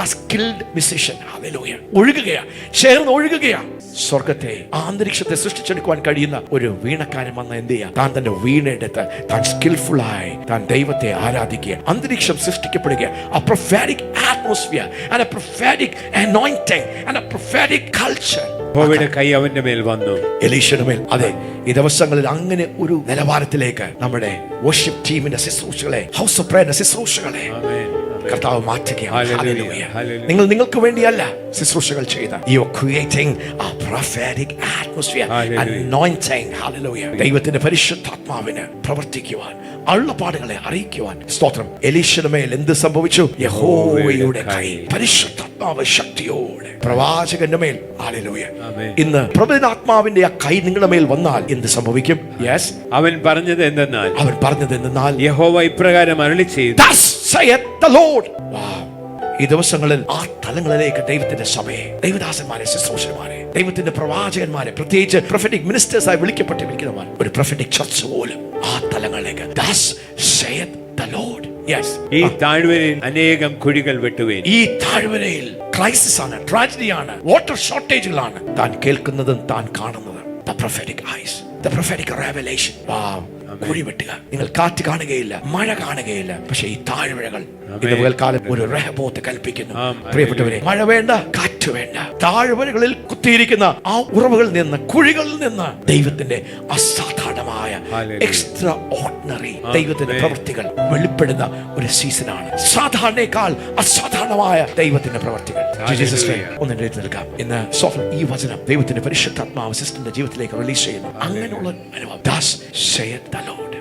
[SPEAKER 1] a skilled musician. Hallelujah. ഒഴുകുകയാ, ചേർന്ന് ഒഴുകുകയാ. സ്വർഗത്തെ, അന്തരീക്ഷത്തെ സൃഷ്ടിച്ചെടുക്കുവാൻ കഴിയുന്ന ഒരു വീണക്കാരൻ വന്ന എന്ത് ചെയ്യാം, താൻ തന്റെ വീണെടുത്ത് താൻ സ്കിൽഫുള്ളായി താൻ ദൈവത്തെ ആരാധിക്കുക. അന്തരീക്ഷം സൃഷ്ടിക്കപ്പെടുക. a prophetic atmosphere and a prophetic anointing and a prophetic culture.
[SPEAKER 2] യഹോവയുടെ കൈ അവന്റെ മേൽ വന്നു,
[SPEAKER 1] എലീശയുടെ മേൽ. അതെ, ഈ ദിവസങ്ങളിൽ അങ്ങനെ ഒരു നിലവാരത്തിലേക്ക് നമ്മുടെ വർഷിപ്പ് ടീമിന്റെ ശുശ്രൂഷകളെ, ഹൗസ് ഓഫ് പ്രേയറിന്റെ ശുശ്രൂഷകളെ കർത്താവ് മാറ്റുകയാണ്. നിങ്ങൾ നിങ്ങൾക്ക് വേണ്ടിയല്ല ശുശ്രൂഷകൾ ചെയ്ത, you are creating a prophetic atmosphere, anointing. Hallelujah. ദൈവത്തിന്റെ പരിശുദ്ധാത്മാവിന് പ്രവർത്തിക്കുവാൻ, അരുളപ്പാടുകളെ അറിയിക്കുവാൻ. സ്തോത്രം. എലീശയുടെ മേൽ എന്ത് സംഭവിച്ചു? യഹോവയുടെ കൈ, പരിശുദ്ധാത്മാവ് ശക്തിയോടെ പ്രവാചകന്റെ മേൽ. ഹല്ലേലൂയ. ഇന്ന് പ്രവചനാത്മാവിന്റെ ആ കൈ നിങ്ങളുടെ മേൽ വന്നാൽ എന്ത് സംഭവിക്കും? യെസ്,
[SPEAKER 2] അവൻ പറഞ്ഞത് എന്തെന്നാൽ യഹോവ ഇപ്രകാരം അരുളി ചെയ്തു,
[SPEAKER 1] thus saith the Lord. Wow. ഈ ദിവസങ്ങളിൽ ആ തലങ്ങളിലേക്ക് ദൈവത്തിന്റെ സഭയെ, ദൈവദാസന്മാരെ, ശുശ്രൂഷകന്മാരെ, ദൈവത്തിന്റെ പ്രവാചകന്മാരെ, പ്രത്യേകിച്ച് prophetic ministers ആയി വിളിക്കപ്പെട്ടിരിക്കുന്നവർ, ഒരു prophetic church പോലും ആ തലങ്ങളിലേക്ക്, thus saith the Lord. Yes.
[SPEAKER 2] ഈ താഴ്വരയിൽ അനേകം കുഴികൾ വെട്ടുവേൻ.
[SPEAKER 1] ഈ താഴ്വരയിൽ ക്രൈസിസ് ആണ്, ട്രാജഡി ആണ്, വാട്ടർ ഷോർട്ടേജുകളാണ് താൻ കേൾക്കുന്നതും താൻ കാണുന്നതും. The prophetic eyes, the prophetic revelation. Wow. കുഴി വെട്ടുക. നിങ്ങൾ കാറ്റ് കാണുകയില്ല, മഴ കാണുകയില്ല, പക്ഷെ ഈ താഴ്വരകൾ ഇന്ന് പകൽക്കാലം ഒരു റഹബോത്ത് കൽപ്പിക്കുന്നു. പ്രിയപ്പെട്ടവരെ, മഴ വേണ്ട, കാറ്റ് വേണ്ട, താഴ്വരകളിൽ കുത്തിയിരിക്കുന്ന ആ ഉറവുകളിൽ നിന്ന്, കുഴികളിൽ നിന്ന് ദൈവത്തിന്റെ അസാധാരണമായ, എക്സ്ട്രാ ഓർഡിനറി ദൈവത്തിന്റെ പ്രവൃത്തികൾ വെളിപ്പെടുന്ന ഒരു സീസണാണ്. സാധാരണയേക്കാൾ അസാധാരണമായ ദൈവത്തിന്റെ പ്രവൃത്തികൾ. ഒന്ന് എഴുതി നിൽക്കാം. ഇന്ന് ഈ വചനം ദൈവത്തിന്റെ പരിശുദ്ധാത്മാവ് സിസ്റ്ററിന്റെ ജീവിതത്തിലേക്ക് റിലീസ് ചെയ്യുന്നു. അങ്ങനെയുള്ള അനുഭവം. Thus saith the Lord.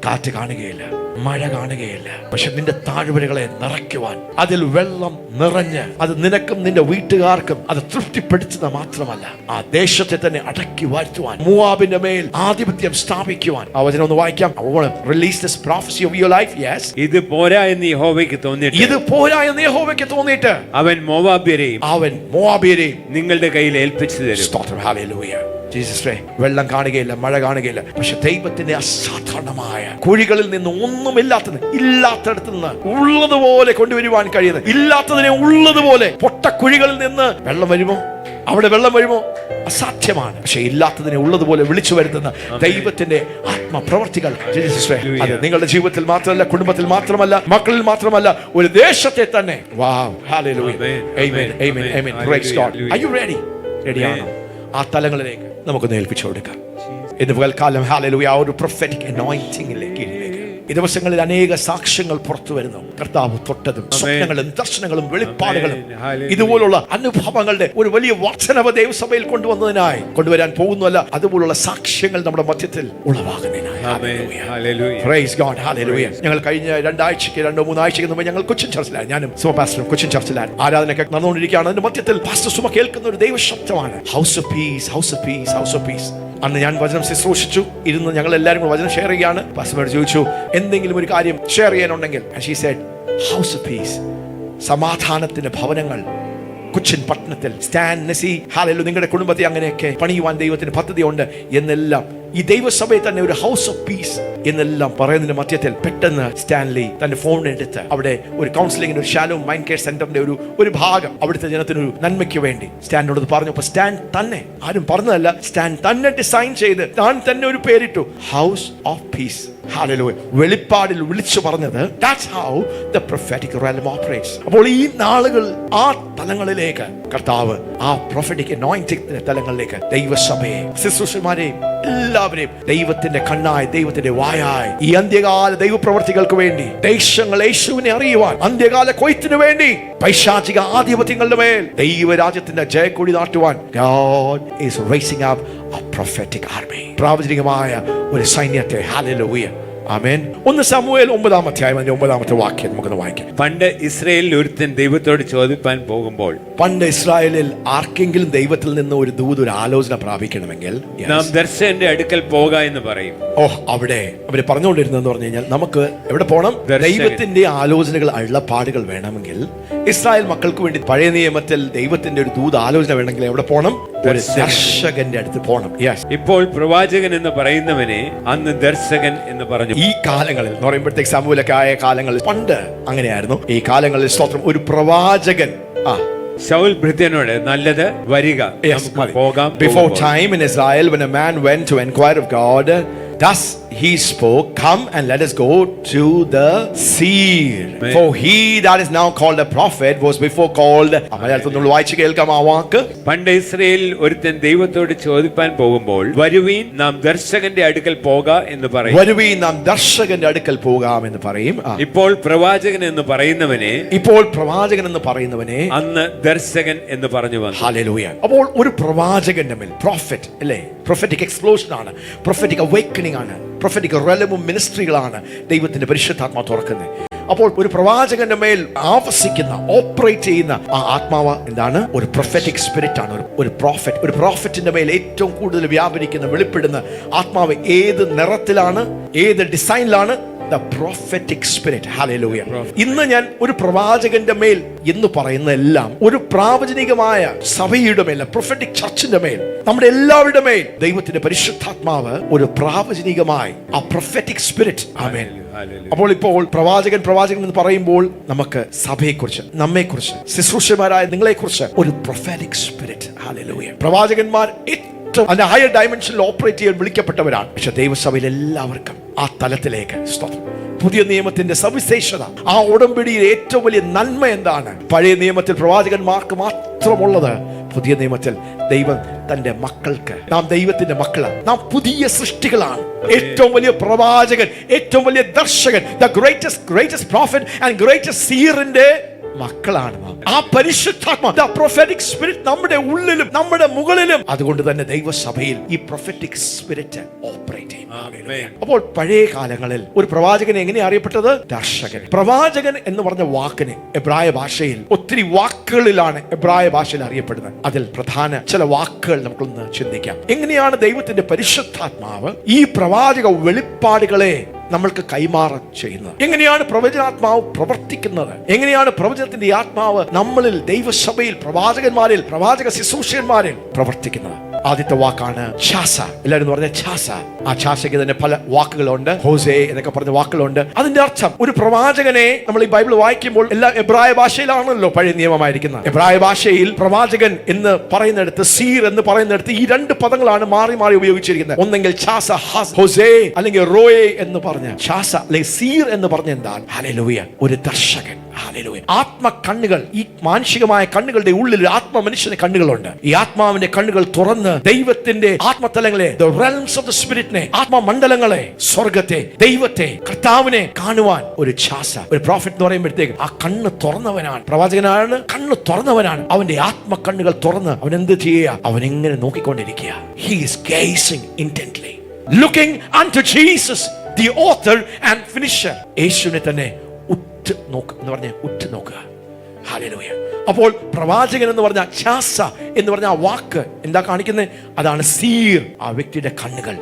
[SPEAKER 1] കാറ്റ് കാണുകയില്ല, മഴ കാണുകയില്ല. പക്ഷെ നിന്റെ താഴ്വരകളെ നിറയ്ക്കുവാൻ, അതിൽ വെള്ളം നിറഞ്ഞ് അത് നിനക്കും നിന്റെ വീട്ടുകാർക്കും അത് തൃപ്തിപ്പെടുത്തുന്ന മാത്രമല്ല, ആ ദേശത്തെ തന്നെ അടക്കി വാഴ്ത്തുവാൻ, മൂവാബിന്റെ മേൽ ആധിപത്യം സ്ഥാപിക്കുവാൻ. ആ വചനം ഒന്ന് വായിക്കാം. Release this prophecy of your life. Yes.
[SPEAKER 2] ഇത് പോരാ എന്ന് യഹോവയ്ക്ക് തോന്നിയിട്ട്,
[SPEAKER 1] ഇത് പോരാ എന്ന് യഹോവയ്ക്ക് തോന്നിയിട്ട്
[SPEAKER 2] അവൻ മോവാബ്യരെയും നിങ്ങളുടെ കയ്യിൽ ഏൽപ്പിച്ചു തരും.
[SPEAKER 1] സ്തോത്രം. ഹല്ലേലൂയ. ജീസസ്. വെള്ളം കാണുകയില്ല, മഴ കാണുകയില്ല, പക്ഷെ ദൈവത്തിന്റെ അസാധാരണമായ കുഴികളിൽ നിന്ന് ഒന്നുമില്ലാത്തത് ഇല്ലാത്തടത്ത് നിന്ന് ഉള്ളതുപോലെ കൊണ്ടുവരുവാൻ കഴിയുന്നത്, ഇല്ലാത്തതിനെ ഉള്ളതുപോലെ പൊട്ടക്കുഴികളിൽ നിന്ന് വെള്ളം വരുമോ? അവിടെ വെള്ളം വരുമോ? അസാധ്യമാണ്. പക്ഷെ ഇല്ലാത്തതിനെ ഉള്ളതുപോലെ വിളിച്ചു വരുത്തുന്ന ദൈവത്തിന്റെ ആത്മപ്രവർത്തികൾ അത് നിങ്ങളുടെ ജീവിതത്തിൽ മാത്രമല്ല, കുടുംബത്തിൽ മാത്രമല്ല, മക്കളിൽ മാത്രമല്ല, ഒരു ദേശത്തെ തന്നെ. വാവ്. ഹല്ലേലൂയ. ആമേൻ. ആമേൻ. ആമേൻ. Praise God. Are you ready? റെഡിയാണോ? ആ തലങ്ങളിലേക്ക് നമുക്കൊന്ന് ഏൽപ്പിച്ചു കൊടുക്കാം. ഇന്ന് പകൽക്കാലം ഹല്ലേലൂയ ആ ഒരു പ്രൊഫറ്റിക് അനോയിന്റിംഗിലേക്ക് ഈ ദിവസങ്ങളിൽ അനേക സാക്ഷ്യങ്ങൾ പുറത്തു വരുന്നു. കർത്താവ് തൊട്ടതും സ്വപ്നങ്ങളും ദർശനങ്ങളും വെളിപ്പാടുകളും ഇതുപോലുള്ള അനുഭവങ്ങളുടെ ഒരു വലിയ വർധനവ് ദൈവസഭയിൽ കൊണ്ടുവരാൻ പോകുന്നതല്ല, അതുപോലുള്ള സാക്ഷ്യങ്ങൾ നമ്മുടെ മധ്യത്തിൽ ഉളവാകുന്നതിനായി. Praise God. ഹല്ലേലൂയ. ഞങ്ങൾ കഴിഞ്ഞ 2-3 ആഴ്ചയ്ക്ക് മുമ്പ് ഞങ്ങൾ കൊച്ചിൻ ചർച്ചിലാണ്, ഞാനും സുമ പാസ്റ്ററും കൊച്ചിൻ ചർച്ചിലാണ് ആരാധനയൊക്കെ നടന്നുകൊണ്ടിരിക്കുകയാണ്. അതിന്റെ മധ്യത്തിൽ പാസ്റ്റർ സുമ കേൾക്കുന്ന ഒരു ദൈവശബ്ദമാണ്, house of peace, house of peace, house of peace. അന്ന് ഞാൻ വചനം ശുശ്രൂഷിച്ചു, ഇരുന്ന് ഞങ്ങൾ എല്ലാവരും കൂടെ വചനം ഷെയർ ചെയ്യുകയാണ്. പാസ്റ്ററോട് ചോദിച്ചു എന്തെങ്കിലും ഒരു കാര്യം ഷെയർ ചെയ്യാനുണ്ടെങ്കിൽ. She said, house of peace, സമാധാനത്തിന്റെ ഭവനങ്ങൾ കൊച്ചിൻ പട്ടണത്തിൽ സ്റ്റാൻ നെസി ഹല്ലേലൂയ നിങ്ങളുടെ കുടുംബത്തെ അങ്ങനെയൊക്കെ പണിയുവാൻ ദൈവത്തിന് പദ്ധതിയുണ്ട് എന്നെല്ലാം ഈ ദൈവസഭയെ തന്നെ ഒരു ഹൗസ് ഓഫ് പീസ് എന്നെല്ലാം പറയുന്നതിന്റെ മധ്യത്തിൽ പെട്ടെന്ന് സ്റ്റാൻലി തന്റെ ഫോൺ എടുത്ത് അവിടെ ഒരു കൗൺസിലിംഗിന്, ഒരു ഷാലോം മൈൻഡ് കെയർ സെന്ററിന്റെ ഒരു ഭാഗം അവിടുത്തെ ജനത്തിനൊരു നന്മയ്ക്ക് വേണ്ടി സ്റ്റാൻഡോട് പറഞ്ഞു. അപ്പൊ സ്റ്റാൻ തന്നെ, ആരും പറഞ്ഞതല്ല, സ്റ്റാൻ തന്നെ ഡിസൈൻ ചെയ്ത് താൻ തന്നെ ഒരു പേരിട്ടു, ഹൗസ് ഓഫ് പീസ്. ഹല്ലേലൂയ. വെളിപ്പാടിൽ വിളിച്ചു പറഞ്ഞത്. That's how the prophetic realm operates. അപ്പോൾ ഈ നാളുകൾ ആ തലങ്ങളിലേക്ക് കർത്താവ് ആ prophetic anointing തലങ്ങളിലേക്ക് ദൈവസഭയെ, ശുശ്രൂഷകന്മാരെയും എല്ലാവരെയും ദൈവത്തിന്റെ കണ്ണായി, ദൈവത്തിന്റെ വായായി ഈ അന്ത്യകാല ദൈവപ്രവർത്തികൾക്ക് വേണ്ടി, ദേശങ്ങൾ യേശുവിനെ അറിയുവാൻ, അന്ത്യകാല കൊയ്ത്തിനു വേണ്ടി പൈശാചിക ആധിപത്യങ്ങളുടെ മേൽ ദൈവരാജ്യത്തിന്റെ Jayakodi നാട്ടുവാൻ God is raising up a prophetic army. പ്രാവചനികമായ ഒരു സൈന്യത്തെ. ഹല്ലേലൂയ. ആമേൻ. 1 ശമൂവേൽ 9-ാം അധ്യായം 9-ാമത്തെ വാക്യം നമുക്കൊന്ന് വായിക്കാം.
[SPEAKER 2] പണ്ട് ഇസ്രായേലിൽ ഒരുത്തൻ ദൈവത്തോട് ചോദിപ്പാൻ പോകുമ്പോൾ,
[SPEAKER 1] പണ്ട് ഇസ്രായേലിൽ ആർക്കെങ്കിലും ദൈവത്തിൽ നിന്ന് ഒരു ദൂത്, ഒരു ആലോചന പ്രാപിക്കണമെങ്കിൽ
[SPEAKER 2] നാം ദർശകന്റെ അടുക്കൽ പോക എന്ന് പറയും.
[SPEAKER 1] അവിടെ അവര് പറഞ്ഞുകൊണ്ടിരുന്നെന്ന് പറഞ്ഞു കഴിഞ്ഞാൽ നമുക്ക് എവിടെ പോകണം? ദൈവത്തിന്റെ ആലോചനകൾ, അള്ളപ്പാടുകൾ വേണമെങ്കിൽ, ഇസ്രായേൽ മക്കൾക്ക് വേണ്ടി പഴയ നിയമത്തിൽ ദൈവത്തിന്റെ ഒരു ദൂത് ആലോചന വേണമെങ്കിൽ എവിടെ പോകണം? ഒരു ദർശകന്റെ അടുത്ത് പോകണം.
[SPEAKER 2] ഇപ്പോൾ പ്രവാചകൻ എന്ന് പറയുന്നവനെ അന്ന് ദർശകൻ എന്ന് പറഞ്ഞു.
[SPEAKER 1] ഈ കാലങ്ങളിൽ എന്ന് പറയുമ്പോഴത്തേക്ക് സമൂലൊക്കെ ആയ കാലങ്ങളിൽ പണ്ട് അങ്ങനെയായിരുന്നു. ഈ കാലങ്ങളിൽ സ്തോത്രം ഒരു പ്രവാചകൻ
[SPEAKER 2] ശൗൽ ഭൃത്യനോട് നല്ലത് വരിക, പോകാം.
[SPEAKER 1] Before time in Israel, when a man went to inquire of God, thus he spoke, come and let us go to the seer. For he that is now called a prophet was before called. മലയാളത്തിൽ വായിച്ചു കേൾക്കാം ആ വാക്ക്.
[SPEAKER 2] പണ്ട് ഇസ്രായേലിൽ ഒരുത്തൻ ദൈവത്തോട് ചോദിപ്പാൻ പോകുമ്പോൾ, വരുവീൻ നാം ദർശകന്റെ അടുക്കൽ പോക എന്ന് പറയും.
[SPEAKER 1] വരുവീൻ നാം ദർശകന്റെ അടുക്കൽ പോകാം എന്ന് പറയും.
[SPEAKER 2] ഇപ്പോൾ പ്രവാചകൻ എന്ന് പറയുന്നവനെ,
[SPEAKER 1] ഇപ്പോൾ പ്രവാചകൻ എന്ന് പറയുന്നവനെ
[SPEAKER 2] അന്ന് ദർശകൻ എന്ന് പറഞ്ഞു വന്നു.
[SPEAKER 1] ഹല്ലേലൂയ. അപ്പോൾ ഒരു പ്രവാചകന്റെ മേൽ, പ്രോഫറ്റ് അല്ലേ, പ്രൊഫറ്റിക് എക്സ്പ്ലോഷൻ ആണ്, പ്രൊഫറ്റിക് അവേക്കനിങ് ആണ്, പ്രൊഫറ്റിക് റെലവും മിനിസ്ട്രികളാണ് ദൈവത്തിന്റെ പരിശുദ്ധാത്മാ തുറക്കുന്നത്. അപ്പോൾ ഒരു പ്രവാചകന്റെ മേൽ ആവസിക്കുന്ന, ഓപ്പറേറ്റ് ചെയ്യുന്ന ആ ആത്മാവ് എന്താണ്? ഒരു പ്രൊഫറ്റിക് സ്പിരിറ്റ് ആണ്. ഒരു പ്രോഫറ്റ്, ഒരു പ്രോഫറ്റിന്റെ മേൽ ഏറ്റവും കൂടുതൽ വ്യാപരിക്കുന്ന, വെളിപ്പെടുന്ന ആത്മാവ് ഏത് നിറത്തിലാണ്, ഏത് ഡിസൈനിലാണ്? The prophetic spirit. Hallelujah. ഇന്ന് ഞാൻ ഒരു പ്രവാചകന്റെ മേൽ എന്ന് പറയുന്ന എല്ലാം ഒരു പ്രാവചനികമായ സഭയുടെ മേൽ, പ്രൊഫറ്റിക് ചർച്ചിന്റെ മേൽ, നമ്മുടെ എല്ലാവരുടെ മേൽ ദൈവത്തിന്റെ പരിശുദ്ധാത്മാവ് ഒരു പ്രാവചനികമായി ആ പ്രൊഫറ്റിക് സ്പിരിറ്റ്. ആമേൻ. അപ്പോൾ ഇപ്പോൾ പ്രവാചകൻ എന്ന് പറയുമ്പോൾ നമുക്ക് സഭയെക്കുറിച്ച്, നമ്മെക്കുറിച്ച്, ശുശ്രൂഷകന്മാരായ നിങ്ങളെക്കുറിച്ച് ഒരു പ്രൊഫറ്റിക് സ്പിരിറ്റ്. ഹല്ലേലൂയ. പ്രവാചകന്മാർ അതിന്റെ ഹയർ ഡയമെൻഷനിൽ ഓപ്പറേറ്റ് ചെയ്യാൻ വിളിക്കപ്പെട്ടവരാണ്. പക്ഷെ ദൈവസഭയിൽ എല്ലാവർക്കും ആ തലത്തിലേക്ക് പുതിയ നിയമത്തിന്റെ സവിശേഷത, ആ ഉടമ്പടിയിൽ ഏറ്റവും വലിയ നന്മ എന്താണ്? പഴയ നിയമത്തിൽ പ്രവാചകന്മാർക്ക് മാത്രമുള്ളത്, പുതിയ നിയമത്തിൽ ദൈവം തന്റെ മക്കൾക്ക്, നാം ദൈവത്തിന്റെ മക്കളാണ്, നാം പുതിയ സൃഷ്ടികളാണ്. ഏറ്റവും വലിയ പ്രവാചകൻ, ഏറ്റവും വലിയ ദർശകൻ, the greatest prophet and greatest seer ന്റെ മക്കളാണ് നാം. ആ പരിശുദ്ധാത്മ പ്രൊഫറ്റിക് സ്പിരിറ്റ് നമ്മുടെ ഉള്ളിലും നമ്മുടെ മുകളിലും. അതുകൊണ്ട് തന്നെ ദൈവസഭയിൽ ഈ പ്രൊഫറ്റിക് സ്പിരിറ്റ് ഓപ്പറേറ്റ് ചെയ്യും. അപ്പോൾ പഴയ കാലങ്ങളിൽ ഒരു പ്രവാചകൻ എങ്ങനെയാണ് അറിയപ്പെട്ടത്? ദർശകൻ. പ്രവാചകൻ എന്ന് പറഞ്ഞ വാക്കിന് എബ്രായ ഭാഷയിൽ ഒത്തിരി വാക്കുകളിലാണ് എബ്രായ ഭാഷയിൽ അറിയപ്പെടുന്നത്. അതിൽ പ്രധാന ചില വാക്കുകൾ നമുക്കൊന്ന് ചിന്തിക്കാം. എങ്ങനെയാണ് ദൈവത്തിന്റെ പരിശുദ്ധാത്മാവ് ഈ പ്രവാചക വെളിപ്പാടുകളെ നമ്മൾക്ക് കൈമാറം ചെയ്യുന്നത്? എങ്ങനെയാണ് പ്രവചനാത്മാവ് പ്രവർത്തിക്കുന്നത്? എങ്ങനെയാണ് പ്രവചനത്തിന്റെ ആത്മാവ് നമ്മളിൽ, ദൈവസഭയിൽ, പ്രവാചകന്മാരിൽ, പ്രവാചക ശുശ്രൂഷകന്മാരിൽ പ്രവർത്തിക്കുന്നത്? ആദ്യത്തെ വാക്കാണ് ഛാസ. എല്ലാവരും പറഞ്ഞ ഛാസ. ആ ഛാസയ്ക്ക് തന്നെ പല വാക്കുകളുണ്ട്. ഹോസേ എന്നൊക്കെ പറഞ്ഞ വാക്കുകളുണ്ട്. അതിന്റെ അർത്ഥം ഒരു പ്രവാചകനെ നമ്മൾ ഈ ബൈബിൾ വായിക്കുമ്പോൾ എല്ലാം എബ്രായ ഭാഷയിലാണല്ലോ പഴയ നിയമമായിരിക്കുന്നത്. എബ്രായ ഭാഷയിൽ പ്രവാചകൻ എന്ന് പറയുന്നിടത്ത്, സീർ എന്ന് പറയുന്നിടത്ത് ഈ രണ്ട് പദങ്ങളാണ് മാറി മാറി ഉപയോഗിച്ചിരിക്കുന്നത്. ഒന്നെങ്കിൽ ഛാസ ഹോസേ, അല്ലെങ്കിൽ റോയെ എന്ന് പറഞ്ഞ ഛാസ അല്ലെങ്കിൽ സീർ എന്ന് പറഞ്ഞ എന്താണ്? ഹല്ലേലൂയ, ഒരു ദർശകൻ. ഹല്ലേലൂയ. ആത്മ കണ്ണുകൾ, ഈ മാനുഷികമായ കണ്ണുകളുടെ ഉള്ളിൽ ആത്മ മനുഷ്യന്റെ കണ്ണുകളുണ്ട്. ഈ ആത്മാവിന്റെ കണ്ണുകൾ തുറന്ന് ദൈവത്തിന്റെ ആത്മതലങ്ങളെ, the realms of the spirit-നെ, ആത്മമണ്ഡലങ്ങളെ, സ്വർഗത്തെ, ദൈവത്തെ, കർത്താവിനെ കാണുവാൻ ഒരു ഛാസ, ഒരു പ്രോഫറ്റ് എന്ന് പറയുമ്പോഴത്തേക്ക് ആ കണ്ണ് തുറന്നവനാണ്. പ്രവാചകനാണ്, കണ്ണ് തുറന്നവനാണ്. അവന്റെ ആത്മ കണ്ണുകൾ തുറന്ന് അവൻ എന്ത് ചെയ്യുക? അവൻ എങ്ങനെ നോക്കിക്കൊണ്ടിരിക്കുക? He is gazing intently, looking unto Jesus, the author and finisher. യേശുവിനെ തന്നെ ഉറ്റ് നോക്കുക എന്ന് പറഞ്ഞ ഉറ്റ് നോക്കുക. ഹല്ലേലൂയ. അപ്പോൾ പ്രവാചകൻ എന്ന് പറഞ്ഞ ഛാസ എന്ന് പറഞ്ഞ ആ വാക്ക് എന്താ കാണിക്കുന്നത്? അതാണ് സീർ. ആ വ്യക്തിയുടെ കണ്ണുകൾ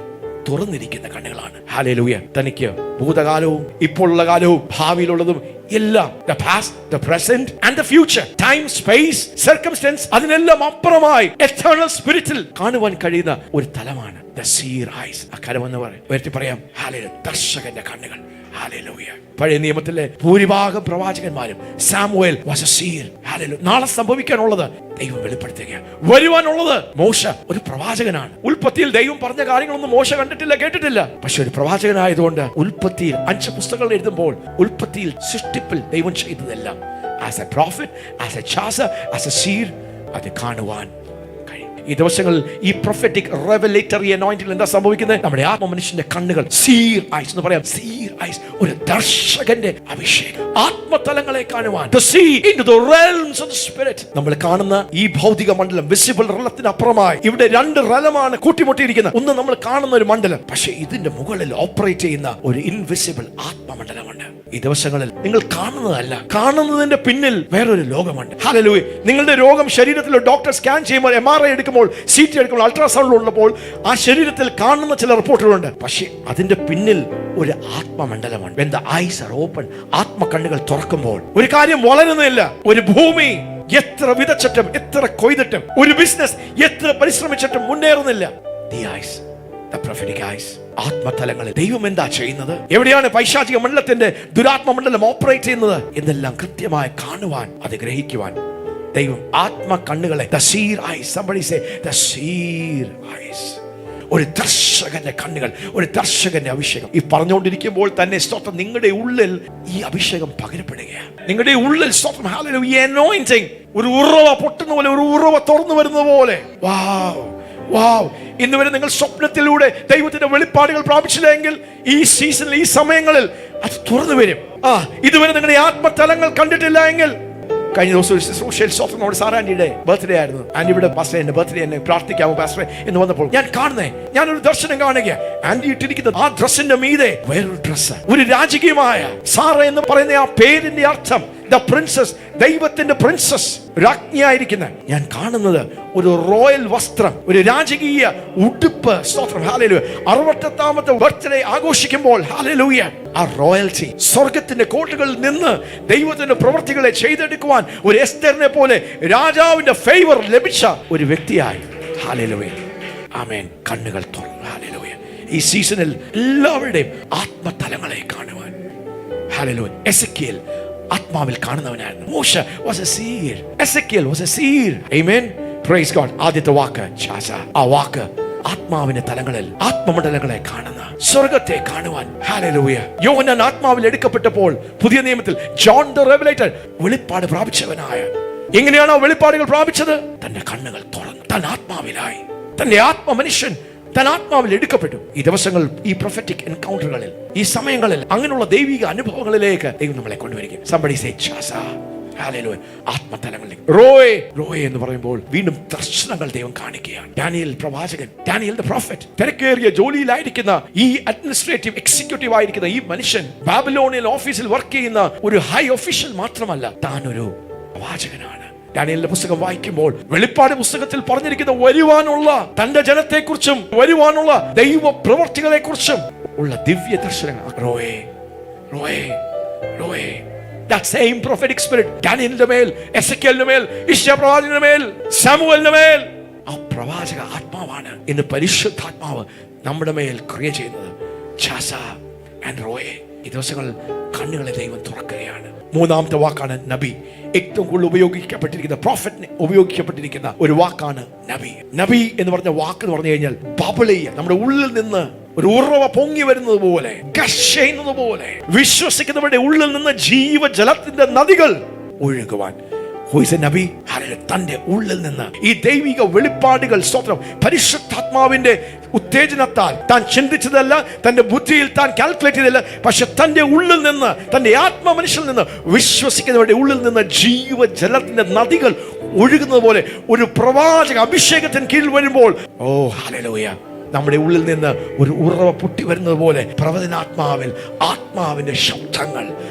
[SPEAKER 1] തുറന്നിരിക്കുന്ന കണ്ണുകളാണ്. ഹല്ലേലൂയ. തനിക്ക് ഭൂതകാലവും ഇപ്പോഴുള്ള കാലവും ഭാവിയിലുള്ളതും എല്ലാം, the past, the present and the future, time, space, circumstance, അതിനെല്ലാം അപ്പുറമായി eternal spiritual കാണുവാൻ കഴിയുന്ന ഒരു തലമാണ് the seer eyes. അക്കാലമെന്ന് ഉയർത്തി പറയാം, ഹല്ലേലൂയ, ദർശകന്റെ കണ്ണുകൾ. ഹല്ലേലൂയ. പഴയ നിയമത്തിലെ ഭൂരിഭാഗം പ്രവാചകന്മാരും Samuel was a seer. Hallelujah. നാളെ സംഭവിക്കാനുള്ളത് ദൈവം വെളിപ്പെടുത്തുകയാണ്. വരുവാനുള്ളത് മോശ ഒരു പ്രവാചകനാണ്. ഉൽപ്പത്തിയിൽ ദൈവം പറഞ്ഞ കാര്യങ്ങളൊന്നും മോശ കണ്ടിട്ടില്ല, കേട്ടിട്ടില്ല. പക്ഷെ ഒരു പ്രവാചകനായതുകൊണ്ട് ഉൽപ്പത്തിയിൽ 5 പുസ്തകങ്ങൾ എഴുതുമ്പോൾ ഉൽപ്പത്തിയിൽ സൃഷ്ടിപ്പിൽ ദൈവം ചെയ്തതെല്ലാം as a prophet, as a ഛാസ, ആസ് എ സീർ അത് കാണുവാൻ. ഈ ദിവസങ്ങളിൽ ഈ പ്രൊഫറ്റിക് റെവലേറ്ററി അനോയിന്റിംഗ് എന്താ സംഭവിക്കുന്നത്? നമ്മുടെ ആത്മ മനുഷ്യന്റെ കണ്ണുകൾ, സീർ ഐസ് എന്ന് പറയാം, സീർ ഐസ്, ഒരു ദർശകന്റെ അഭിഷേകം, ആത്മതലങ്ങളെ കാണുവാൻ. To see into the realms of the spirit. നമ്മൾ കാണുന്ന ഈ ഭൗതിക മണ്ഡലം, വിസിബിൾ റലത്തിന് അപ്പുറമായി ഇവിടെ 2 റലമാണ് കൂട്ടിമുട്ടിയിരിക്കുന്നത്. ഒന്ന് നമ്മൾ കാണുന്ന ഒരു മണ്ഡലം, പക്ഷേ ഇതിന്റെ മുകളിൽ ഓപ്പറേറ്റ് ചെയ്യുന്ന ഒരു ഇൻവിസിബിൾ ആത്മമണ്ഡലമുണ്ട്. ഈ ദിവസങ്ങളിൽ നിങ്ങൾ കാണുന്നതല്ല, കാണുന്നതിന്റെ പിന്നിൽ വേറൊരു ലോകമുണ്ട്. ഹല്ലേലൂയ. നിങ്ങളുടെ രോഗം ശരീരത്തിൽ ഡോക്ടർ സ്കാൻ ചെയ്യുമ്പോൾ, MRI എടുക്കുമ്പോൾ, CT എടുക്കുമ്പോൾ, അൾട്രാസൗണ്ട് ഉള്ളപ്പോൾ ആ ശരീരത്തിൽ കാണുന്ന ചില റിപ്പോർട്ടുകളുണ്ട്. പക്ഷേ അതിന്റെ പിന്നിൽ ഒരു ആത്മമണ്ഡലമാണ്. When the eyes are open, ആത്മകണ്ണുകൾ തുറക്കുമ്പോൾ ഒരു കാര്യം വളരുന്നില്ല. ഒരു ഭൂമി എത്ര വിതച്ചിട്ടും എത്ര കൊയ്തിട്ടും, ഒരു ബിസിനസ് എത്ര പരിശ്രമിച്ചിട്ടും മുന്നേറുന്നില്ല. The eyes, the prophetic eyes. ആത്മതലങ്ങളിൽ ദൈവം എന്താ ചെയ്യുന്നത്? എവിടെയാണ് പൈശാചിക മണ്ഡലത്തിന്റെ ദുരാത്മ മണ്ഡലം ഓപ്പറേറ്റ് ചെയ്യുന്നത് എന്നെല്ലാം കൃത്യമായി കാണുവാൻ, അത് ഗ്രഹിക്കുവാൻ ദൈവം ആത്മ കണ്ണുകളെ, the seer eyes, somebody say the seer eyes. ഒരു ദർശകന്റെ കണ്ണുകൾ, ഒരു ദർശകന്റെ അഭിഷേകം. ഈ പറഞ്ഞുകൊണ്ടിരിക്കുമ്പോൾ തന്നെ സ്തോത്രം, നിങ്ങളുടെ ഉള്ളിൽ ഈ അഭിഷേകം പകരപ്പെടുകയാണ്. നിങ്ങളുടെ ഉള്ളിൽ സ്തോത്രം, ഹല്ലേലൂയ, anointing, ഒരു ഉറവ പൊട്ടുന്ന പോലെ, ഒരു ഉറവ തുറന്നു വരുന്ന പോലെ. വാവ് വാവ്. ഇന്ന് വരെ നിങ്ങൾ സ്വപ്നത്തിലൂടെ ദൈവത്തിന്റെ വെളിപ്പാടുകൾ പ്രാപിച്ചില്ലെങ്കിൽ ഈ സീസണിൽ, ഈ സമയങ്ങളിൽ അത് തുറന്നു വരും. ഇതുവരെ നിങ്ങളുടെ ആത്മതലങ്ങൾ കണ്ടിട്ടില്ല എങ്കിൽ, കഴിഞ്ഞ ദിവസം ശുശ്രൂഷയിൽ നമ്മുടെ സാറാൻഡിയുടെ ബർത്ത്ഡേ ആയിരുന്നു. ആൻഡി ഇവിടെ പാസ്റ്റർ എന്റെ ബർത്ത്ഡേ എന്നെ പ്രാർത്ഥിക്കാമോ പാസ്റ്റർ എന്ന് വന്നപ്പോൾ ഞാനൊരു ദർശനം കാണുക. ആൻഡി ഇട്ടിരിക്കുന്നത് ആ ഡ്രസ്സിന്റെ മീതെ വേറൊരു ഡ്രസ്സ്, ഒരു രാജകീയമായ സാറ എന്ന് പറയുന്ന ആ പേരിന്റെ അർത്ഥം ദ പ്രിൻസസ്, ദൈവത്തിന്റെ പ്രിൻസസ്, രാജ്ഞിയായിരിക്കുന്ന. ഞാൻ കാണുന്നത് ഒരു റോയൽ വസ്ത്രം, ഒരു രാജകീയ ഉടുപ്പ്. സ്തോത്രം, ഹല്ലേലൂയ. 68ാമത്തെ ബർത്ത്ഡേ ആഘോഷിക്കുമ്പോൾ, ഹല്ലേലൂയ, ആ റോയൽറ്റി, സ്വർഗത്തിന്റെ കോട്ടകളിൽ നിന്ന് ദൈവത്തിന്റെ പ്രവൃത്തികളെ ചെയ്തെടുക്കുവാൻ ഒരു എസ്തറിനെ പോലെ രാജാവിന്റെ ഫേവർ ലഭിച്ച ഒരു വ്യക്തിയായി. ഹല്ലേലൂയ, ആമേൻ. കണ്ണുകൾ തുറന്നു. ഹല്ലേലൂയ. ഈ സീസണിൽ എല്ലാവരുടെയും ആത്മതലങ്ങളെ കാണുവാൻ. ഹല്ലേലൂയ. എസെക്കിയേൽ ആത്മാവിൽ കാണുന്നവനായിരുന്നു. മോശ was a seer. Ezekiel was a seer. Amen. Praise God. ആദ്യത്തെ വാക്ക് ഛാസ. ആ വാക്ക് ആത്മാവിന്റെ തലങ്ങളിൽ, ആത്മമണ്ഡലങ്ങളെ കാണുന്ന, സ്വർഗത്തെ കാണുവാൻ. ഹല്ലേലൂയ. യോഹന്നാൻ ആത്മാവിൽ എടുക്കപ്പെട്ടപ്പോൾ പുതിയ നിയമത്തിൽ ജോൺ ദ റെവലേറ്റർ വെളിപ്പാട് പ്രാപിച്ചവനായ. എങ്ങനെയാണ് ആ വെളിപ്പാടുകൾ പ്രാപിച്ചത്? തന്റെ കണ്ണുകൾ തുറന്നു, താൻ ആത്മാവിലായി, തന്റെ ആത്മ മനുഷ്യൻ താൻ ആത്മാവിൽ എടുക്കപ്പെട്ടു. ഈ ദിവസങ്ങൾ, ഈ പ്രൊഫറ്റിക് എൻകൗണ്ടറുകളിൽ, ഈ സമയങ്ങളിൽ അങ്ങനെയുള്ള ദൈവിക അനുഭവങ്ങളിലേക്ക് ദൈവം നമ്മളെ കൊണ്ടുവരികയും. Somebody say ഛാസ. ഹല്ലേലൂയ. ആത്മതലങ്ങളിലേക്ക് റോയ് റോയ് എന്ന് പറയുമ്പോൾ വീണ്ടും ദർശനങ്ങൾ ദൈവം കാണിക്കുകയാണ്. ഡാനിയേൽ പ്രവാചകൻ, ഡാനിയേൽ ദ പ്രോഫറ്റ്, തിരക്കേറിയ ജോലിയിലായിരിക്കുന്ന ഈ അഡ്മിനിസ്ട്രേറ്റീവ് എക്സിക്യൂട്ടീവ് ആയിരിക്കുന്ന ഈ മനുഷ്യൻ ബാബിലോണിയൽ ഓഫീസിൽ വർക്ക് ചെയ്യുന്ന ഒരു ഹൈ ഒഫീഷ്യൽ മാത്രമല്ല, താൻ ഒരു പ്രവാചകനാണ്. ഡാനിയേലിന്റെ പുസ്തകം വായിക്കുമ്പോൾ വെളിപ്പാട് പുസ്തകത്തിൽ പറഞ്ഞിരിക്കുന്ന വരുവാനുള്ള തന്റെ ജനത്തെക്കുറിച്ചും വരുവാനുള്ള ദൈവ പ്രവർത്തികളെ കുറിച്ചും ഉള്ള ദിവ്യ ദർശനങ്ങൾ. റോയേ റോയേ റോയേ. That same prophetic spirit ഡാനിയേലിന്റെ മേൽ, എസെക്കിയേലിന്റെ മേൽ, യിശയ്യാ പ്രവാചകന്റെ മേൽ, ശമൂവേലിന്റെ മേൽ, ആ പ്രവാചക ആത്മാവാണ് ഇന്ന് പരിശുദ്ധാത്മാവ് നമ്മുടെ മേൽ ക്രിയ ചെയ്യുന്നത്. ഛാസ ആൻഡ് റോയേ. ഈ ദിവസങ്ങൾ കണ്ണുകളെ ദൈവം തുറക്കുകയാണ്. മൂന്നാമത്തെ വാക്കാണ് നബി. ഏറ്റവും കൂടുതൽ ഉപയോഗിക്കപ്പെട്ടിരിക്കുന്ന പ്രോഫറ്റിന് ഉപയോഗിക്കപ്പെട്ടിരിക്കുന്ന ഒരു വാക്കാണ് നബി. നബി എന്ന് പറഞ്ഞ വാക്ക് എന്ന് പറഞ്ഞു കഴിഞ്ഞാൽ ബബിളിയ, നമ്മുടെ ഉള്ളിൽ നിന്ന് ഒരു ഉറവ പൊങ്ങി വരുന്നത് പോലെ, ഗഷയുന്നത് പോലെ, വിശ്വസിക്കുന്നവരുടെ ഉള്ളിൽ നിന്ന് ജീവജലത്തിന്റെ നദികൾ ഒഴുകുവാൻ. നബി തന്റെ ഉള്ളിൽ നിന്ന് ഈ ദൈവിക വെളിപ്പാടുകൾ, സ്തോത്രം, പരിശുദ്ധാത്മാവിന്റെ ഉത്തേജനത്താൽ താൻ ചിന്തിച്ചതല്ല, തന്റെ ബുദ്ധിയിൽ താൻ കാൽക്കുലേറ്റ് ചെയ്തതല്ല, പക്ഷെ തന്റെ ഉള്ളിൽ നിന്ന്, തന്റെ ആത്മ മനുഷ്യനിൽ നിന്ന്, വിശ്വസിക്കുന്നവരുടെ ഉള്ളിൽ നിന്ന് ജീവജലത്തിന്റെ നദികൾ ഒഴുകുന്നത് പോലെ ഒരു പ്രവാചക അഭിഷേകത്തിന് കീഴിൽ വരുമ്പോൾ, ഓ ഹല്ലേലൂയ, നമ്മുടെ ഉള്ളിൽ നിന്ന് ഒരു ഉറവ പൊട്ടി വരുന്നത് പോലെ പ്രവചനാത്മാവിൽ ആത്മാവിന്റെ ശബ്ദങ്ങൾ,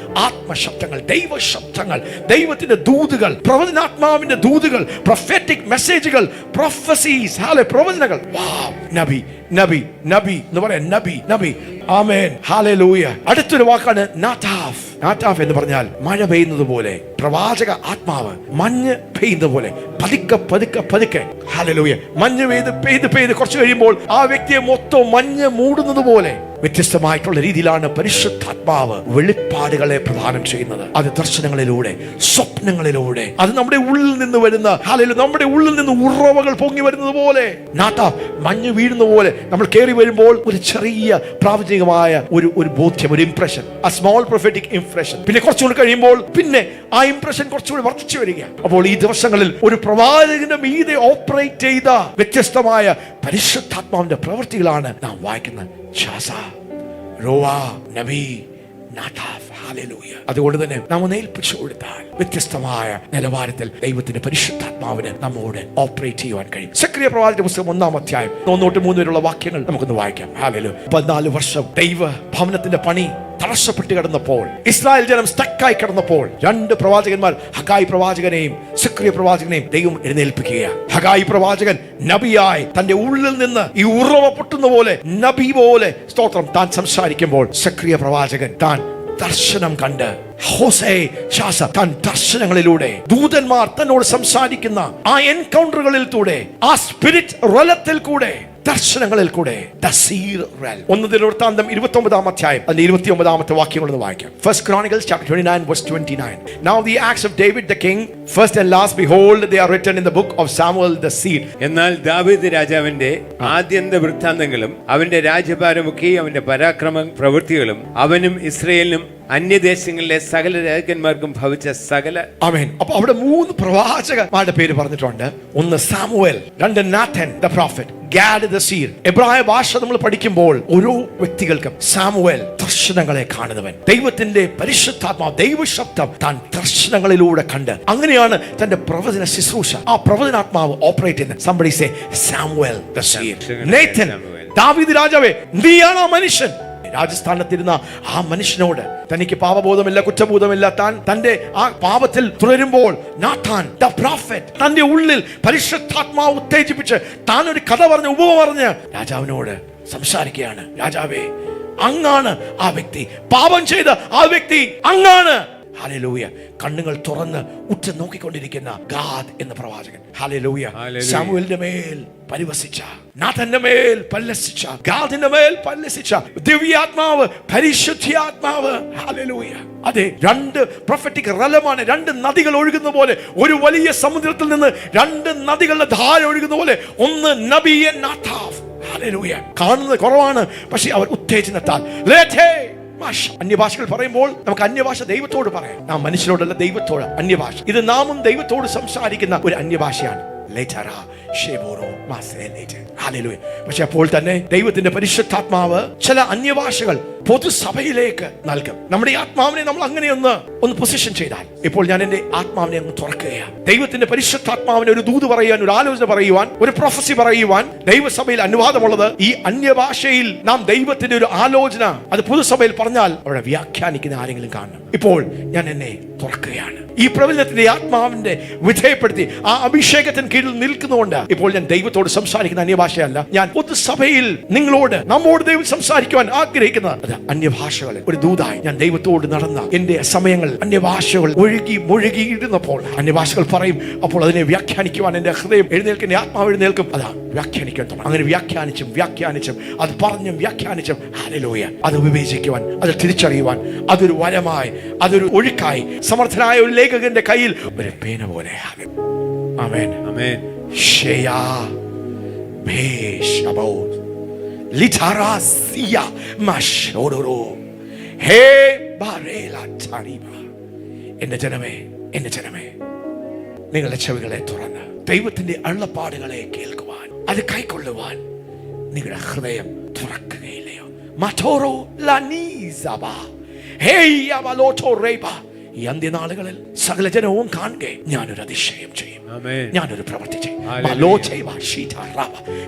[SPEAKER 1] ആത്മശബ്ദങ്ങൾ, ദൈവശബ്ദങ്ങൾ, ദൈവത്തിന്റെ ദൂതുകൾ, പ്രവചനാത്മാവിന്റെ ദൂതുകൾ, പ്രൊഫറ്റിക് മെസ്സേജുകൾ, പ്രൊഫസീസ്, പ്രവചനങ്ങൾ. നബി നബി നബി എന്ന് പറയാം. നബി നബി. ആമേൻ, ഹല്ലേലൂയ. അടുത്തൊരു വാക്കാണ് നാഥാഫ്. നാഥാഫ് എന്ന് പറഞ്ഞാൽ മഴ പെയ്യുന്നത് പോലെ, പ്രവാചക ആത്മാവ് മഞ്ഞ് പെയ്യുന്നത് പോലെ പതുക്കെ പതുക്കെ പതുക്കെ, ഹല്ലേലൂയ, മഞ്ഞ് പെയ്ത് പെയ്ത് പെയ്ത് കുറച്ച് കഴിയുമ്പോൾ ആ വ്യക്തിയെ മൊത്തം മഞ്ഞ് മൂടുന്നത് പോലെ വ്യത്യസ്തമായിട്ടുള്ള രീതിയിലാണ് പരിശുദ്ധാത്മാവ് വെളിപ്പാടുകളെ പ്രദാനം ചെയ്യുന്നത്. അത് ദർശനങ്ങളിലൂടെ, സ്വപ്നങ്ങളിലൂടെ, അത് നമ്മുടെ ഉള്ളിൽ നിന്ന് വരുന്ന, ഹല്ലേലൂയ, നമ്മുടെ ഉള്ളിൽ നിന്ന് ഉറവകൾ പൊങ്ങി വരുന്നത് പോലെ, നാഥാഫ് മഞ്ഞ് വീഴുന്ന പോലെ നമ്മൾ കയറി വരുമ്പോൾ ഒരു ചെറിയ പ്രാവചനികമായ ഒരു ബോധ്യം, ഒരു impression, a small prophetic impression. പിന്നെ കുറച്ചുകൂടി കഴിയുമ്പോൾ പിന്നെ ആ ഇംപ്രഷൻ കുറച്ചുകൂടി വർദ്ധിച്ചു വരിക. അപ്പോൾ ഈ ദിവസങ്ങളിൽ ഒരു പ്രവാചകന്റെ മീതെ ഓപ്പറേറ്റ് ചെയ്ത വ്യത്യസ്തമായ പരിശുദ്ധാത്മാവിന്റെ പ്രവൃത്തികളാണ് നാം വായിക്കുന്നത്. ഛാസ, റോവാ, നബി, നാഥാഫ്. ഹല്ലേലൂയ. അതുകൊണ്ട് തന്നെ നാം ഒന്ന് ഏൽപ്പിച്ചു കൊടുത്താൽ വ്യത്യസ്തമായ നിലവാരത്തിൽ ദൈവത്തിന്റെ പരിശുദ്ധാത്മാവിന് നമ്മോട് ഓപ്പറേറ്റ് ചെയ്യുവാൻ കഴിയും. സക്രിയ പ്രവാചകന്റെ പുസ്തകം 1-ാം അധ്യായം 1-3 വരെയുള്ള വാക്യങ്ങൾ നമുക്കൊന്ന് വായിക്കാം. ഹല്ലേലൂയ. 14 വർഷം ദൈവ ഭവനത്തിന്റെ പണി തടസ്സപ്പെട്ട് കിടന്നപ്പോൾ, ഇസ്രായേൽ ജനം സ്റ്റക്കായി കിടന്നപ്പോൾ, 2 പ്രവാചകന്മാർ, ഹഗായി പ്രവാചകനെയും സക്രിയ പ്രവാചകനെയും ദൈവം എഴുന്നേൽപ്പിക്കുകയാണ്. ഹഗായി പ്രവാചകൻ നബിയായി തന്റെ ഉള്ളിൽ നിന്ന് ഈ ഉറവ പൊട്ടുന്ന പോലെ, നബി പോലെ, സ്തോത്രം, താൻ സംസാരിക്കുമ്പോൾ, സക്രിയ പ്രവാചകൻ താൻ ദർശനം കണ്ട്, ഹോസേ ശാസ താൻ ദർശനങ്ങളിലൂടെ, ദൂതന്മാർ തന്നോട് സംസാരിക്കുന്ന ആ എൻകൗണ്ടറുകളിൽ കൂടെ, ആ സ്പിരിറ്റ് റലത്തിൽ കൂടെ, ദർശനങ്ങളിൽ കൂടെ, 1 ദിനവൃത്താന്തം 29-ാം അധ്യായം അതിന്റെ 29-ാമത്തെ വാക്യങ്ങളൊന്ന് വായിക്കാം. 1 Chronicles chapter 29 verse 29. Now the acts of David the king, first and last, behold, they are written in the book of Samuel the seed.
[SPEAKER 2] എന്നാൽ ദാവീദ് രാജാവിന്റെ ആദ്യന്ത വൃത്താന്തങ്ങളും അവന്റെ രാജഭാരമൊക്കെ, അവന്റെ പരാക്രമ പ്രവൃത്തികളും അവനും ഇസ്രായേലിനും അന്യദേശങ്ങളിലെ സകല രാജാക്കന്മാർക്കും ഭവിച്ച സകല.
[SPEAKER 1] ആമേൻ. അപ്പൊ അവിടെ 3 പ്രവാചകന്മാരുടെ പേര് പറഞ്ഞിട്ടുണ്ട്. 1 സാമുവേൽ, 2 നാഥൻ the prophet, God the Seer. എബ്രായ ഭാഷ നമ്മൾ പഠിക്കുമ്പോൾ ഓരോ വ്യക്തികൾക്കും സാമുവേൽ ദർശനങ്ങളെ കാണുന്നവൻ, ദൈവത്തിന്റെ പരിശുദ്ധാത്മാവ്, ദൈവശബ്ദം താൻ ദർശനങ്ങളിലൂടെ കണ്ട്, അങ്ങനെയാണ് തന്റെ പ്രവചന ശുശ്രൂഷ, ആ പ്രവചനാത്മാവ് ഓപ്പറേറ്റ് ചെയ്യുന്നത്. somebody say Samuel the seer. Nathan, ദാവീദ് രാജാവേ, നീയാണ് ആ മനുഷ്യൻ. രാജസ്ഥാനത്തിരുന്ന ആ മനുഷ്യനോട് തനിക്ക് പാപബോധമില്ല, കുറ്റബോധമില്ല, താൻ തന്റെ ആ പാപത്തിൽ തുടരുമ്പോൾ നാഥാൻ ദ പ്രോഫറ്റ് തന്റെ ഉള്ളിൽ പരിശുദ്ധാത്മാവ് ഉത്തേജിപ്പിച്ച് താൻ ഒരു കഥ പറഞ്ഞ്, ഉപമ പറഞ്ഞ് രാജാവിനോട് സംസാരിക്കുകയാണ്. രാജാവേ, അങ്ങാണ് ആ വ്യക്തി, പാപം ചെയ്ത ആ വ്യക്തി അങ്ങാണ്. ഹല്ലേലൂയ. കണ്ണുകൾ തുറന്ന് ഉറ്റ നോക്കിക്കൊണ്ടിരിക്കുന്ന ഗാദ് എന്ന പ്രവാചകൻ, ഹല്ലേലൂയ, ശമൂവേലിന്റെ മേൽ പരിവസിച്ച, നാഥന്റെ മേൽ പരിലസിച്ച, ഗാദിന്റെ മേൽ പരിലസിച്ച ദിവ്യാത്മാവ്, പരിശുദ്ധാത്മാവ്, ഹല്ലേലൂയ. അതെ, 2 പ്രൊഫറ്റിക് റലമാണ്. 2 നദികൾ ഒഴുകുന്ന പോലെ, ഒരു വലിയ സമുദ്രത്തിൽ നിന്ന് 2 നദികളുടെ ധാര ഒഴുകുന്ന പോലെ, ഒന്ന് നബിയെ നാഥാഫ്. ഹല്ലേലൂയ. കാണുന്നത് കുറവാണ്, പക്ഷെ അവർ ഉത്തേജനത്താൽ അന്യഭാഷകൾ പറയുമ്പോൾ നമുക്ക് അന്യഭാഷ ദൈവത്തോട് പറയാം. നാം മനുഷ്യരോടല്ല, ദൈവത്തോട് അന്യഭാഷ. ഇത് നാമും ദൈവത്തോട് സംസാരിക്കുന്ന ഒരു അന്യഭാഷയാണ്. പക്ഷെ അപ്പോൾ തന്നെ ദൈവത്തിന്റെ പരിശുദ്ധാത്മാവ് ചില അന്യഭാഷകൾ പൊതുസഭയിലേക്ക് നൽകും. നമ്മുടെ ആത്മാവിനെ നമ്മൾ അങ്ങനെ ഒന്ന് പൊസിഷൻ ചെയ്താൽ, ഇപ്പോൾ ഞാൻ എന്റെ ആത്മാവിനെ ഒന്ന് തുറക്കുകയാണ്. ദൈവത്തിന്റെ പരിശുദ്ധാത്മാവിനെ ഒരു ദൂത് പറയുവാൻ, ഒരു ആലോചന പറയുവാൻ, ഒരു പ്രൊഫസി പറയുവാൻ ദൈവസഭയിൽ അനുവാദമുള്ളത്. ഈ അന്യഭാഷയിൽ നാം ദൈവത്തിന്റെ ഒരു ആലോചന അത് പൊതുസഭയിൽ പറഞ്ഞാൽ അവിടെ വ്യാഖ്യാനിക്കുന്ന ആരെങ്കിലും കാണണം. ഇപ്പോൾ ഞാൻ എന്നെ തുറക്കുകയാണ്. ഈ പ്രവചനത്തിന്റെ ആത്മാവിന്റെ വിധേയപ്പെടുത്തി ആ അഭിഷേകത്തിന് കീഴിൽ നിൽക്കുന്നുകൊണ്ട് ഇപ്പോൾ ഞാൻ ദൈവത്തോട് സംസാരിക്കുന്ന അന്യഭാഷയല്ല. ഞാൻ പൊതുസഭയിൽ നിങ്ങളോട്, നമ്മോട് ദൈവം സംസാരിക്കുവാൻ ആഗ്രഹിക്കുന്ന അന്യഭാഷകളിൽ ഒരു ദൂതായി ഞാൻ ദൈവത്തോട് നടന്ന എന്റെ സമയങ്ങൾ അന്യഭാഷകൾ മുഴുകിയിരുന്നപ്പോൾ അന്യഭാഷകൾ പറയും. അപ്പോൾ അതിനെ വ്യാഖ്യാനിക്കുവാൻ എന്റെ ഹൃദയം എഴുന്നേൽക്കും, ആത്മാവ് എഴുന്നേൽക്കും. അതാ വ്യാഖ്യാനിക്കാൻ തുടങ്ങും. അങ്ങനെ വ്യാഖ്യാനിച്ചും അത് പറഞ്ഞും വ്യാഖ്യാനിച്ചും ഹല്ലേലൂയ അത് വിവേചിക്കുവാൻ, അത് തിരിച്ചറിയുവാൻ, അതൊരു വരമായി, അതൊരു ഒഴുക്കായി സമർത്ഥനായ ഒരു ലേഖകന്റെ കയ്യിൽ ഒരു പേന പോലെ. ആമേൻ ആമേൻ. ഷയാ ബേശബോ ലിതാറാസിയ മഷോറോ ഹേ ബാരേല ചാരിബ. എന്റെ ജനമേ, എന്റെ ജനമേ, നിങ്ങളുടെ ചെവികളെ തുറന്ന് ദൈവത്തിന്റെ അരുളപ്പാടുകളെ കേൾക്കുവാൻ, അത് കൈക്കൊള്ളുവാൻ നിങ്ങളുടെ ഹൃദയം തുറക്കുകയില്ലയോ? മറ്റോറോ ലനീസബ ഹേയവലോട്ടോ റേബ. ഈ അന്ത്യനാളുകളിൽ സകല ജനവും കാണുകെ ഞാനൊരു അതിശയം ചെയ്യും, ഞാനൊരു പ്രവൃത്തി ചെയ്യും.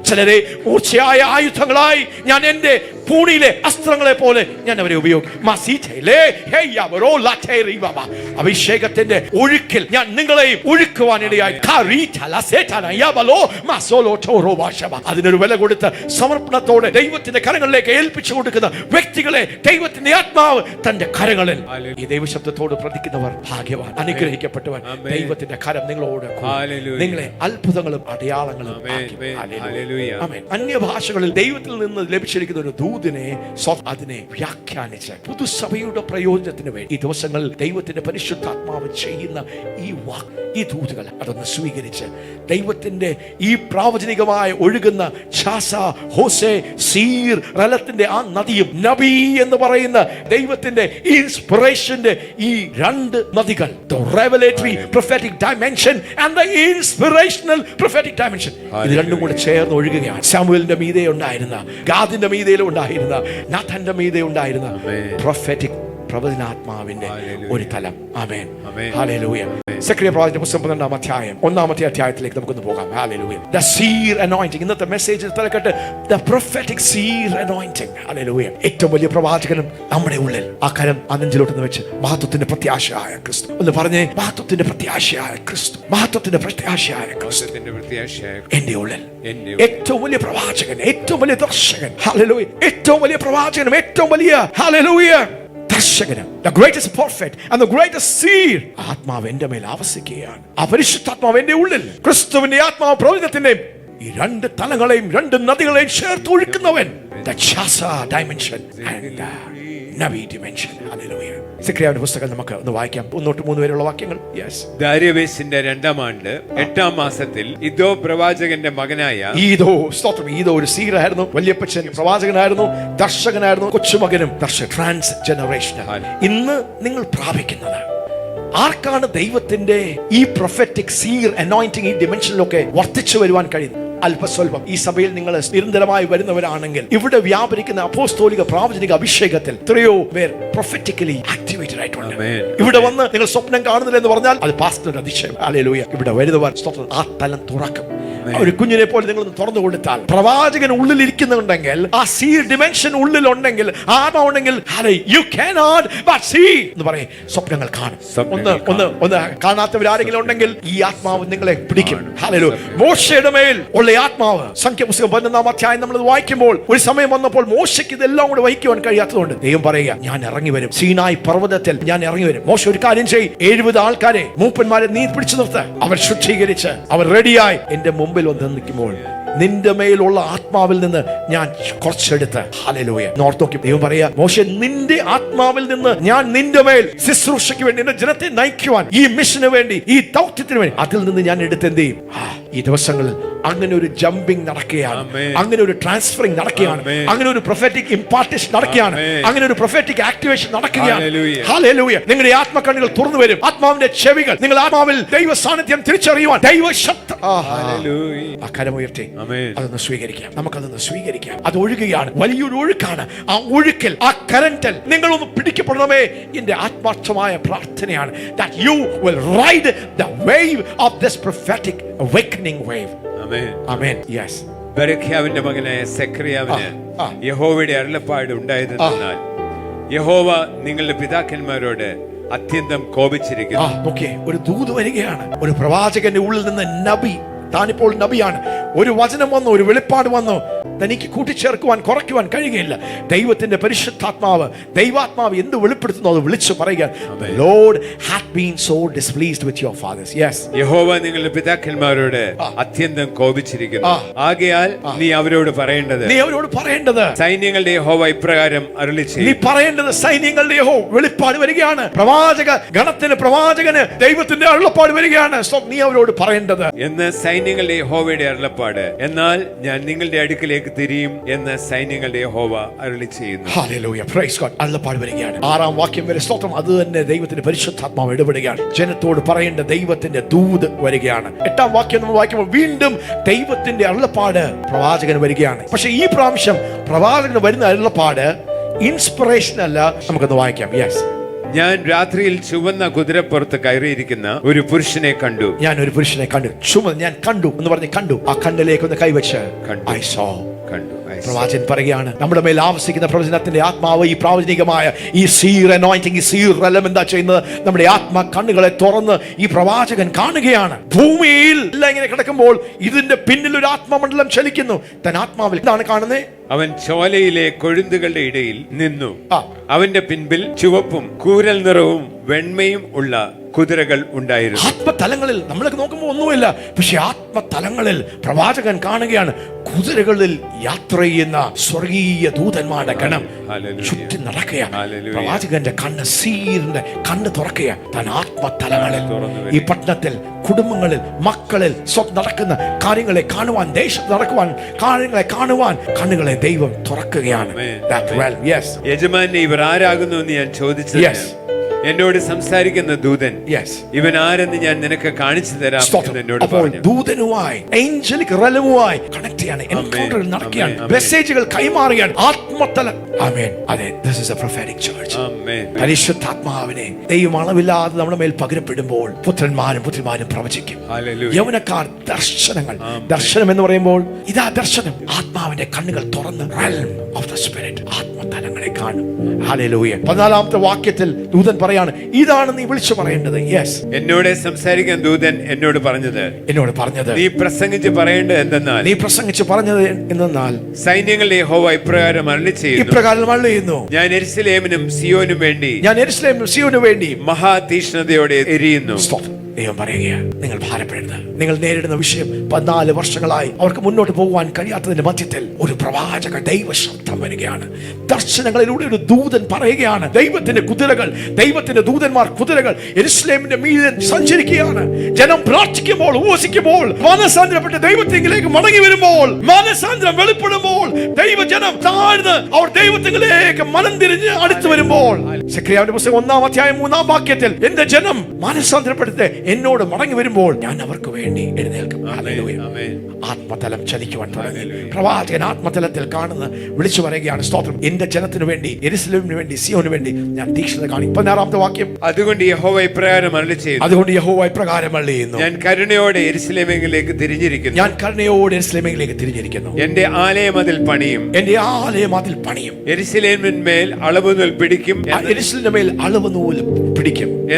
[SPEAKER 1] ചിലരെ മൂർച്ചയായ ആയുധങ്ങളായി ഞാൻ എന്റെ പൂണിയിലെ അസ്ത്രങ്ങളെ പോലെ ഞാൻ അവരെ ഉപയോഗിക്കും. അഭിഷേകത്തിന്റെ ഒഴുക്കിൽ ഞാൻ നിങ്ങളെയും ഒഴുക്കുവാനിടയായി. അതിനൊരു വില കൊടുത്ത് സമർപ്പണത്തോടെ ദൈവത്തിന്റെ കരങ്ങളിലേക്ക് ഏൽപ്പിച്ചു കൊടുക്കുന്ന വ്യക്തികളെ ദൈവത്തിന്റെ ആത്മാവ് തന്റെ കരങ്ങളിൽ. ഈ ദൈവശബ്ദത്തോട് പ്രതിക്കുന്നവർ ഭാഗ്യവാൻ, അനുഗ്രഹിക്കപ്പെട്ടവർ. ദൈവത്തിന്റെ കരം നിങ്ങളോട്, നിങ്ങളെ അത്ഭുതങ്ങളും അടയാളങ്ങളും. അന്യഭാഷകളിൽ ദൈവത്തിൽ നിന്ന് ലഭിച്ചിരിക്കുന്ന ഒരു ദൂതിനെ അതിനെ വ്യാഖ്യാനിച്ച് പുതുസഭയുടെ പ്രയോജനത്തിന് വേണ്ടി ഈ ദിവസങ്ങളിൽ ദൈവത്തിന്റെ പരിശുദ്ധാത്മാവ് ചെയ്യുന്ന ഈ ദൂതുകൾ അതൊന്ന് സ്വീകരിച്ച് ദൈവത്തിന്റെ ഈ പ്രാവചനികമായ ഒഴുകുന്ന ഛാസ, ഹോസേ, സീർ, റലത്തിന്റെ ആ നദിയും നബി എന്ന് പറയുന്ന ദൈവത്തിന്റെ ഇൻസ്പിറേഷന്റെ ഈ രണ്ട് നദികൾ, the revelatory prophetic dimension and the inspirational prophetic dimension, ഇത് രണ്ടും കൂടെ ചേർന്ന് ഒഴുകുകയാണ്. സാമുവേലിന്റെ മീതെ ഉണ്ടായിരുന്ന, ഗാദിന്റെ മീതയിലും ഉണ്ടായിരുന്ന, നാഥാന്റെ മീതെ ഉണ്ടായിരുന്ന prophetic പ്രവചനാത്മാവിന്റെ ഒരു തലം. Amen hallelujah. സെക്രിയ പ്രവാചകന്റെ പുസ്തകം 12-ാം അധ്യായം 1-ാമത്തെ അധ്യായത്തിലേക്ക് നമുക്കൊന്ന് പോകാം. ഹല്ലേലൂയ. The seer anointing. ഇന്നത്തെ മെസ്സേജിൽ തലക്കെട്ട് the prophetic seer anointing. Hallelujah. ഏറ്റവും വലിയ പ്രവാചകനും നമ്മുടെ ഉള്ളിൽ ആ കരം ആ നെഞ്ചിലോട്ട് വെച്ച് മഹത്വത്തിന്റെ പ്രത്യാശയായ ക്രിസ്തു എന്ന് പറഞ്ഞേ. മഹത്വത്തിന്റെ പ്രത്യാശയായ ക്രിസ്തു, മഹത്വത്തിന്റെ പ്രത്യാശയായ ക്രിസ്തു എന്റെ ഉള്ളിൽ. ഏറ്റവും വലിയ പ്രവാചകൻ, ഏറ്റവും വലിയ ദർശകൻ, ഹല്ലേലൂയ, ഏറ്റവും വലിയ പ്രവാചകനും ഏറ്റവും വലിയ hallelujah ദർശകനും, the greatest prophet and the greatest seer, ആത്മാവ് എന്റെ മേൽ ആവസിക്കുകയാണ്. ആ പരിശുദ്ധാത്മാവ് എന്റെ ഉള്ളിൽ, ക്രിസ്തുവിന്റെ ആത്മാവ് പ്രവചനത്തിന്റെ ഈ രണ്ട് തലങ്ങളെയും രണ്ട് നദികളെയും ചേർത്ത് ഒഴുക്കുന്നവൻ. The Chasa dimension and the Navi dimension. Hallelujah. സെക്രിയാവിന്റെ പുസ്തകം നമുക്ക് ഒന്ന് വായിക്കാം. 1-3 വരെയുള്ള വാക്യങ്ങൾ.
[SPEAKER 2] ദാരിയവേസിന്റെ 2-ാം ആണ്ട് 8-ാം മാസത്തിൽ ഇദോ പ്രവാചകന്റെ മകനായ
[SPEAKER 1] ഈദോ ഒരു സീറായിരുന്നു, വല്യപ്പച്ചൻ പ്രവാചകനായിരുന്നു, ദർശകനായിരുന്നു, കൊച്ചുമകനും ട്രാൻസ് ജനറേഷണൽ. ഇന്ന് നിങ്ങൾ പ്രാപിക്കുന്നത് ആർക്കാണ് ദൈവത്തിന്റെ ഈ പ്രൊഫറ്റിക് സീർ അനോയിന്റിംഗ് ഈ ഡിമെൻഷനിലൊക്കെ വർദ്ധിച്ചു വരുവാൻ കഴിയുന്നത്? അല്പസ്വല്പം ഈ സഭയിൽ നിങ്ങൾ നിരന്തരമായി വരുന്നവരാണെങ്കിൽ ഇവിടെ വ്യാപരിക്കുന്ന അപ്പോസ്തോലിക പ്രാവചനിക അഭിഷേകത്തിൽ എത്രയോ പേർ പ്രൊഫറ്റിക്കലി ആക്ടിവേറ്റഡ് ആയിട്ടുണ്ട്. ഇവിടെ വന്ന് നിങ്ങൾ സ്വപ്നം കാണുന്നില്ല എന്ന് പറഞ്ഞാൽ അത് പാസ്റ്ററുടെ അതിശയം. ഹല്ലേലൂയ. ഇവിടെ വരുന്നവർ ആ തലം തുറക്കും. ഒരു കുഞ്ഞിനെ പോലെ നിങ്ങൾ തുറന്നു കൊടുത്താൽ പ്രവാചകൻ ഉള്ളിൽ ഇരിക്കുന്നുണ്ടെങ്കിൽ, ആ Seer dimension ഉള്ളിലുണ്ടെങ്കിൽ, ആത്മാവുണ്ടെങ്കിൽ you cannot but see എന്ന് പറയും. സ്വപ്നങ്ങൾ കാണും. ഒന്ന് കാണാത്തവരാരെങ്കിലും ഉണ്ടെങ്കിൽ ഈ ആത്മാവ് നിങ്ങളെ പിടിക്കും. ഹല്ലേലൂയ. മോശയുടെ മേൽ ഉള്ള ആത്മാവ് സംഖ്യാപുസ്തകം 11-ാം അധ്യായം നമ്മൾ വായിക്കുമ്പോൾ ഒരു സമയം വന്നപ്പോൾ മോശയ്ക്ക് ഇതെല്ലാം കൂടെ വഹിക്കുവാൻ കഴിയാത്തതുകൊണ്ട് ദൈവം പറയുക, ഞാൻ ഇറങ്ങി വരും, സീനായി പർവ്വതത്തിൽ ഞാൻ ഇറങ്ങി വരും. മോശ ഒരു കാര്യം ചെയ്യും, 70 ആൾക്കാരെ മൂപ്പന്മാരെ നീ പിടിച്ചു നിർത്ത്. അവർ ശുദ്ധീകരിച്ച് അവർ റെഡിയായി എന്റെ മുമ്പിൽ വന്ന് നിൽക്കുമ്പോൾ നിന്റെ മേലുള്ള ആത്മാവിൽ നിന്ന് ഞാൻ കുറച്ചെടുത്ത് ഹല്ലേലൂയ നോർത്തോക്കി ദൈവം പറയാ, മോശെ നിന്റെ ആത്മാവിൽ നിന്ന് ഞാൻ നിന്റെ മേൽ ശുശ്രൂഷയ്ക്ക് വേണ്ടി, എന്റെ ജനത്തെ നയിക്കുവാൻ, ഈ മിഷന് വേണ്ടി, ഈ ദൗത്യത്തിന് വേണ്ടി അതിൽ നിന്ന് ഞാൻ എടുത്ത് എന്ത് ചെയ്യും? ഈ ദിവസങ്ങളിൽ അങ്ങനെ ഒരു ജമ്പിങ് നടക്കുകയാണ്, അങ്ങനെ ഒരു ട്രാൻസ്ഫറിങ് നടക്കുകയാണ്, അങ്ങനെ ഒരു പ്രൊഫറ്റിക് ഇംപാർട്ടേഷൻ നടക്കുകയാണ്, അങ്ങനെ ഒരു പ്രൊഫറ്റിക് ആക്ടിവേഷൻ നടക്കുകയാണ്. ഹല്ലേലൂയ. നിങ്ങളുടെ ആത്മകണ്ണുകൾ തുറന്നു വരും, ആത്മാവിന്റെ ചെവികൾ, നിങ്ങൾ ആത്മാവിൽ ദൈവ സാന്നിധ്യം തിരിച്ചറിയുവാൻ ദൈവ ശബ്ദം. ആ കരമുയർത്തി അതൊന്ന് സ്വീകരിക്കാം, നമുക്കതൊന്ന് സ്വീകരിക്കാം. അത് ഒഴുകുകയാണ്, വലിയൊരു ഒഴുക്കാണ്. ആ ഒഴുക്കിൽ, ആ കറന്റിൽ നിങ്ങളൊന്ന് പിടിക്കപ്പെടണമേ എന്റെ ആത്മാർത്ഥമായ പ്രാർത്ഥനയാണ്. that you will ride the wave of this prophetic awakening wave. Amen. Yes.
[SPEAKER 2] ബരഖ്യാവിന്റെ മകനായ സെക്രിയാവിന് യഹോവയുടെ അരുളപ്പാട് ഉണ്ടായതെന്നാൽ യഹോവ നിങ്ങളുടെ പിതാക്കന്മാരോട് അത്യന്തം കോപിച്ചിരിക്കുന്നു.
[SPEAKER 1] ഒരു ദൂത് വരികയാണ്, ഒരു പ്രവാചകന്റെ ഉള്ളിൽ നിന്ന് നബി, താനിപ്പോൾ നബിയാണ്. ഒരു വചനം വന്നു, ഒരു വെളിപ്പാട് വന്നു, തനിക്ക് കൂട്ടിച്ചേർക്കുവാൻ കുറയ്ക്കുവാൻ കഴിയുകയില്ല. ദൈവത്തിന്റെ പരിശുദ്ധാത്മാവ്, ദൈവാത്മാവ് എന്ത് വെളിപ്പെടുത്തുന്നു അത് വിളിച്ചു പറയുക. Lord had been so displeased with your fathers. Yes.
[SPEAKER 2] യഹോവ നിങ്ങളുടെ പിതാക്കന്മാരോട് അത്യന്തം കോപിച്ചിരിക്കുന്നു. ആകയാൽ നീ അവരോട് പറയേണ്ടത് സൈന്യങ്ങളുടെ യഹോവ ഇപ്രകാരം അരുളിച്ചെയ്യുന്നു.
[SPEAKER 1] നീ പറയേണ്ടത് സൈന്യങ്ങളുടെ യഹോവ, വെളിപ്പാട് വരികയാണ്. പ്രവാചകന് ദൈവത്തിന്റെ അരുളപ്പാട് വരികയാണ്. നീ അവരോട് പറയേണ്ടത്
[SPEAKER 2] എന്ന് സൈന്യങ്ങളുടെ യഹോവയുടെ അരുളപ്പാട്. എന്നാൽ ഞാൻ നിങ്ങളുടെ അടുക്കിലേക്ക് തിരിയും എന്ന് സൈന്യങ്ങളുടെ യഹോവ അരുളിച്ചെയ്യുന്നു.
[SPEAKER 1] ഹല്ലേലൂയ. Praise God. അരുളപ്പാട് വരികയാണ്. 6-ാം വാക്യം വരെ സ്തോത്രം. അത് തന്നെ ദൈവത്തിന്റെ പരിശുദ്ധാത്മാവ് ഇടപെടുകയാണ്. ജനത്തോട് പറയേണ്ട ദൈവത്തിന്റെ ദൂത് വരികയാണ്. 8-ാം വാക്യം നമ്മൾ വായിക്കുമ്പോൾ വീണ്ടും ദൈവത്തിന്റെ അരുളപ്പാട് പ്രവാചകന് വരികയാണ്. പക്ഷെ ഈ പ്രാവശ്യം പ്രവാചകന് വരുന്ന അരുളപ്പാട് ഇൻസ്പിറേഷൻ അല്ല. നമുക്കൊന്ന് വായിക്കാം. യെസ്.
[SPEAKER 2] ഞാൻ രാത്രിയിൽ ചുവന്ന കുതിരപ്പുറത്ത് കയറിയിരിക്കുന്ന ഒരു പുരുഷനെ കണ്ടു.
[SPEAKER 1] ഞാൻ ഒരു പുരുഷനെ കണ്ടു. ഞാൻ കണ്ടു എന്ന് പറഞ്ഞ് കണ്ടു. ആ കണ്ണിലേക്ക് ഒന്ന് കൈവച്ച് I saw. പ്രവാചകൻ പറയുകയാണ്, നമ്മുടെ മേൽ ആവസിക്കുന്ന പ്രവചനത്തിന്റെ ആത്മാവ്, ഈ പ്രാവചനികമായ ഈ സീർ അനോയിന്റിംഗ്, ഈ സീർ റലം എന്താ ചെയ്യുന്നത്? നമ്മുടെ ആത്മ കണ്ണുകളെ തുറന്ന് ഈ പ്രവാചകൻ കാണുകയാണ്. ഭൂമിയിൽ എല്ലാം ഇങ്ങനെ കിടക്കുമ്പോൾ ഇതിന്റെ പിന്നിൽ ഒരു ആത്മമണ്ഡലം ചലിക്കുന്നു. തൻ ആത്മാവിൽ എന്താണ് കാണുന്നത്?
[SPEAKER 2] അവൻ ചോലയിലെ കൊഴുന്തുകളുടെ ഇടയിൽ നിന്നു. അവന്റെ പിൻപിൽ ചുവപ്പും കൂരൽ നിറവും വെണ്മയും ഉള്ള കുതിരകൾ ഉണ്ടായിരുന്നു.
[SPEAKER 1] ആത്മതലങ്ങളിൽ നമ്മളൊക്കെ നോക്കുമ്പോൾ ഒന്നുമില്ല, പക്ഷെ ആത്മതലങ്ങളിൽ പ്രവാചകൻ കാണുകയാണ് കുതിരകളിൽ യാത്ര ചെയ്യുന്ന സ്വർഗീയ ദൂതന്മാരുടെ ഗണം ചുറ്റി നടക്കുക. പ്രവാചകന്റെ കണ്ണ്, സീറിന്റെ കണ്ണ് തുറക്കുക. താൻ ആത്മതലങ്ങളിൽ ഈ പട്ടണത്തിൽ, കുടുംബങ്ങളിൽ, മക്കളിൽ നടക്കുന്ന കാര്യങ്ങളെ കാണുവാൻ, ദേശത്ത് നടക്കുവാൻ കാര്യങ്ങളെ കാണുവാൻ കണ്ണുകളെ ദൈവം തുറക്കുകയാണ്.
[SPEAKER 2] യജമാനെ, ഇവർ ആരാകുന്നു എന്ന് ഞാൻ ചോദിച്ചു. എന്നോട് സംസാരിക്കുന്ന ദൂതൻ, ഇവൻ ആരെന്ന് ഞാൻ നിനക്ക് കാണിച്ചു തരാം എന്നോട് പറഞ്ഞു.
[SPEAKER 1] ദൂതനുമായി, ഏഞ്ചലിക് റലവുമായി കണക്ട് ചെയ്യാണ്, എൻകൗണ്ടർ നടക്കുകയാണ്, മെസ്സേജുകൾ കൈമാറുകയാണ്. ആത്മതലം. ആമേൻ. അതെ, this is a prophetic church.
[SPEAKER 2] ആമേൻ.
[SPEAKER 1] പരിശുദ്ധാത്മാവിനെ ദൈവം അളവില്ലാതെ നമ്മുടെ മേൽ പകരപ്പെടുമ്പോൾ പുത്രന്മാരും പ്രവചിക്കും. യൗവനക്കാർ ദർശനങ്ങൾ. ദർശനം എന്ന് പറയുമ്പോൾ ഇതാ ദർശനം. ആത്മാവിന്റെ കണ്ണുകൾ തുറന്ന് realm of the spirit, ആത്മതലങ്ങളെ കാണും. ഹല്ലേലൂയ. 14-ാമത്തെ വാക്യത്തിൽ ദൂതൻ പറയാണ്, ഇതാണ് നീ വിളിച്ചു പറയേണ്ടത്. യെസ്.
[SPEAKER 2] എന്നോട് സംസാരിക്കാൻ ദൂതൻ എന്നോട് പറഞ്ഞത് നീ പ്രസംഗിച്ച് പറയേണ്ടത് എന്തെന്നാൽ സൈന്യങ്ങളുടെ യഹോവ ഇപ്രകാരം അരുളിച്ചെയ്യുന്നു. ഞാൻ യെരൂശലേമിനും സിയോനും വേണ്ടി മഹാതീക്ഷ്ണതയോടെ എരിയുന്നു.
[SPEAKER 1] ദൈവം പറയുകയാണ്, നിങ്ങൾ ഭാരപ്പെടരുത്. നിങ്ങൾ നേരിടുന്ന വിഷയം 14 വർഷങ്ങളായി അവർക്ക് മുന്നോട്ട് പോകുവാൻ കഴിയാത്തതിന്റെ മധ്യത്തിൽ ഒരു പ്രവാചക ദൈവ ശബ്ദം വരികയാണ്. ദർശനങ്ങളിലൂടെ ഒരു ദൂതൻ പറയുകയാണ്, ദൈവത്തിന്റെ കുതിരകൾ, ദൈവത്തിന്റെ ദൂതന്മാർ കുതിരകൾ യെരൂശലേമിന്റെ മീതെ സഞ്ചരിക്കുകയാണ്. ജനം പ്രാർത്ഥിക്കുമ്പോൾ, ഉപവസിക്കുമ്പോൾ, മാനസാന്തരപ്പെട്ട് ദൈവത്തിലേക്ക് മടങ്ങി വരുമ്പോൾ, മാനസാന്തരം വെളിപ്പെടുമ്പോൾ, ദൈവജനം താഴ്ന്ന് അവർ ദൈവത്തിലേക്ക് മനം തിരിഞ്ഞ് അടുത്തു വരുമ്പോൾ, സെക്രിയാവിന്റെ പുസ്തകം 1-ാം അധ്യായം 3-ാം വാക്യത്തിൽ, എന്റെ ജനം മാനസാന്തരപ്പെടുത്ത് എന്നോട് മടങ്ങി വരുമ്പോൾ ഞാൻ അവർക്ക് വേണ്ടി എഴുന്നേൽക്കും. ആത്മതലം ചലിക്കുവാൻ തുടങ്ങി. പ്രവാചകൻ ആത്മതലത്തിൽ കാണുന്ന വിളിച്ചു പറയുകയാണ്, സ്തോത്രം, എന്റെ ജനത്തിനു വേണ്ടി, യെരൂശലേമിനു വേണ്ടി, സിയോനു വേണ്ടി ഞാൻ തീക്ഷ്ണത കാണിക്കും. 16-ാമത്തെ വാക്യം.
[SPEAKER 2] അതുകൊണ്ട് യഹോവ ഇപ്രകാരം അരുളിച്ചെയ്യുന്നു. ഞാൻ കരുണയോടെ യെരൂശലേമിലേക്ക് തിരിഞ്ഞിരിക്കുന്നു. എന്റെ ആലയം അതിൽ പണിയും. യെരൂശലേമിന്മേൽ അളവുനൂൽ പിടിക്കും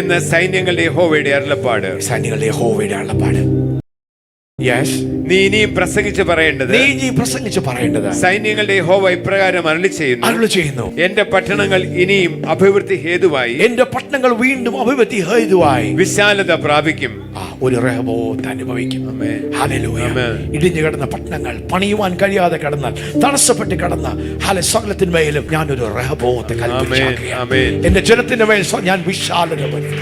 [SPEAKER 2] എന്ന് സൈന്യങ്ങളുടെ യഹോവയുടെ അരുളപ്പാട്. നീ ഇനിയും പ്രസംഗിച്ച് പറയേണ്ടത് സൈന്യങ്ങളുടെ യഹോവ ഇപ്രകാരം അരുളിച്ചെയ്യുന്നു. എന്റെ പട്ടണങ്ങൾ ഇനിയും അഭിവൃദ്ധി ഹേതുവായി,
[SPEAKER 1] എന്റെ പട്ടണങ്ങൾ വീണ്ടും അഭിവൃദ്ധി ഹേതുവായി
[SPEAKER 2] വിശാലത പ്രാപിക്കും.
[SPEAKER 1] ഒരു റഹബോത്ത് അനുഭവിക്കും.
[SPEAKER 2] ആമേൻ.
[SPEAKER 1] ഹല്ലേലൂയ.
[SPEAKER 2] ആമേൻ.
[SPEAKER 1] ഇടിഞ്ഞു കിടന്ന പട്ടണങ്ങൾ, പണിയുവാൻ കഴിയാതെ കിടന്നാൽ, തടസ്സപ്പെട്ട് കിടന്ന സകലത്തിന്മേലും ഞാനൊരു റഹബോത്ത് കൽപ്പിക്കുകയാണ്.
[SPEAKER 2] ആമേൻ.
[SPEAKER 1] എന്റെ ജനത്തിന്റെ മേൽ ഞാൻ വിശാലത വരുത്തും,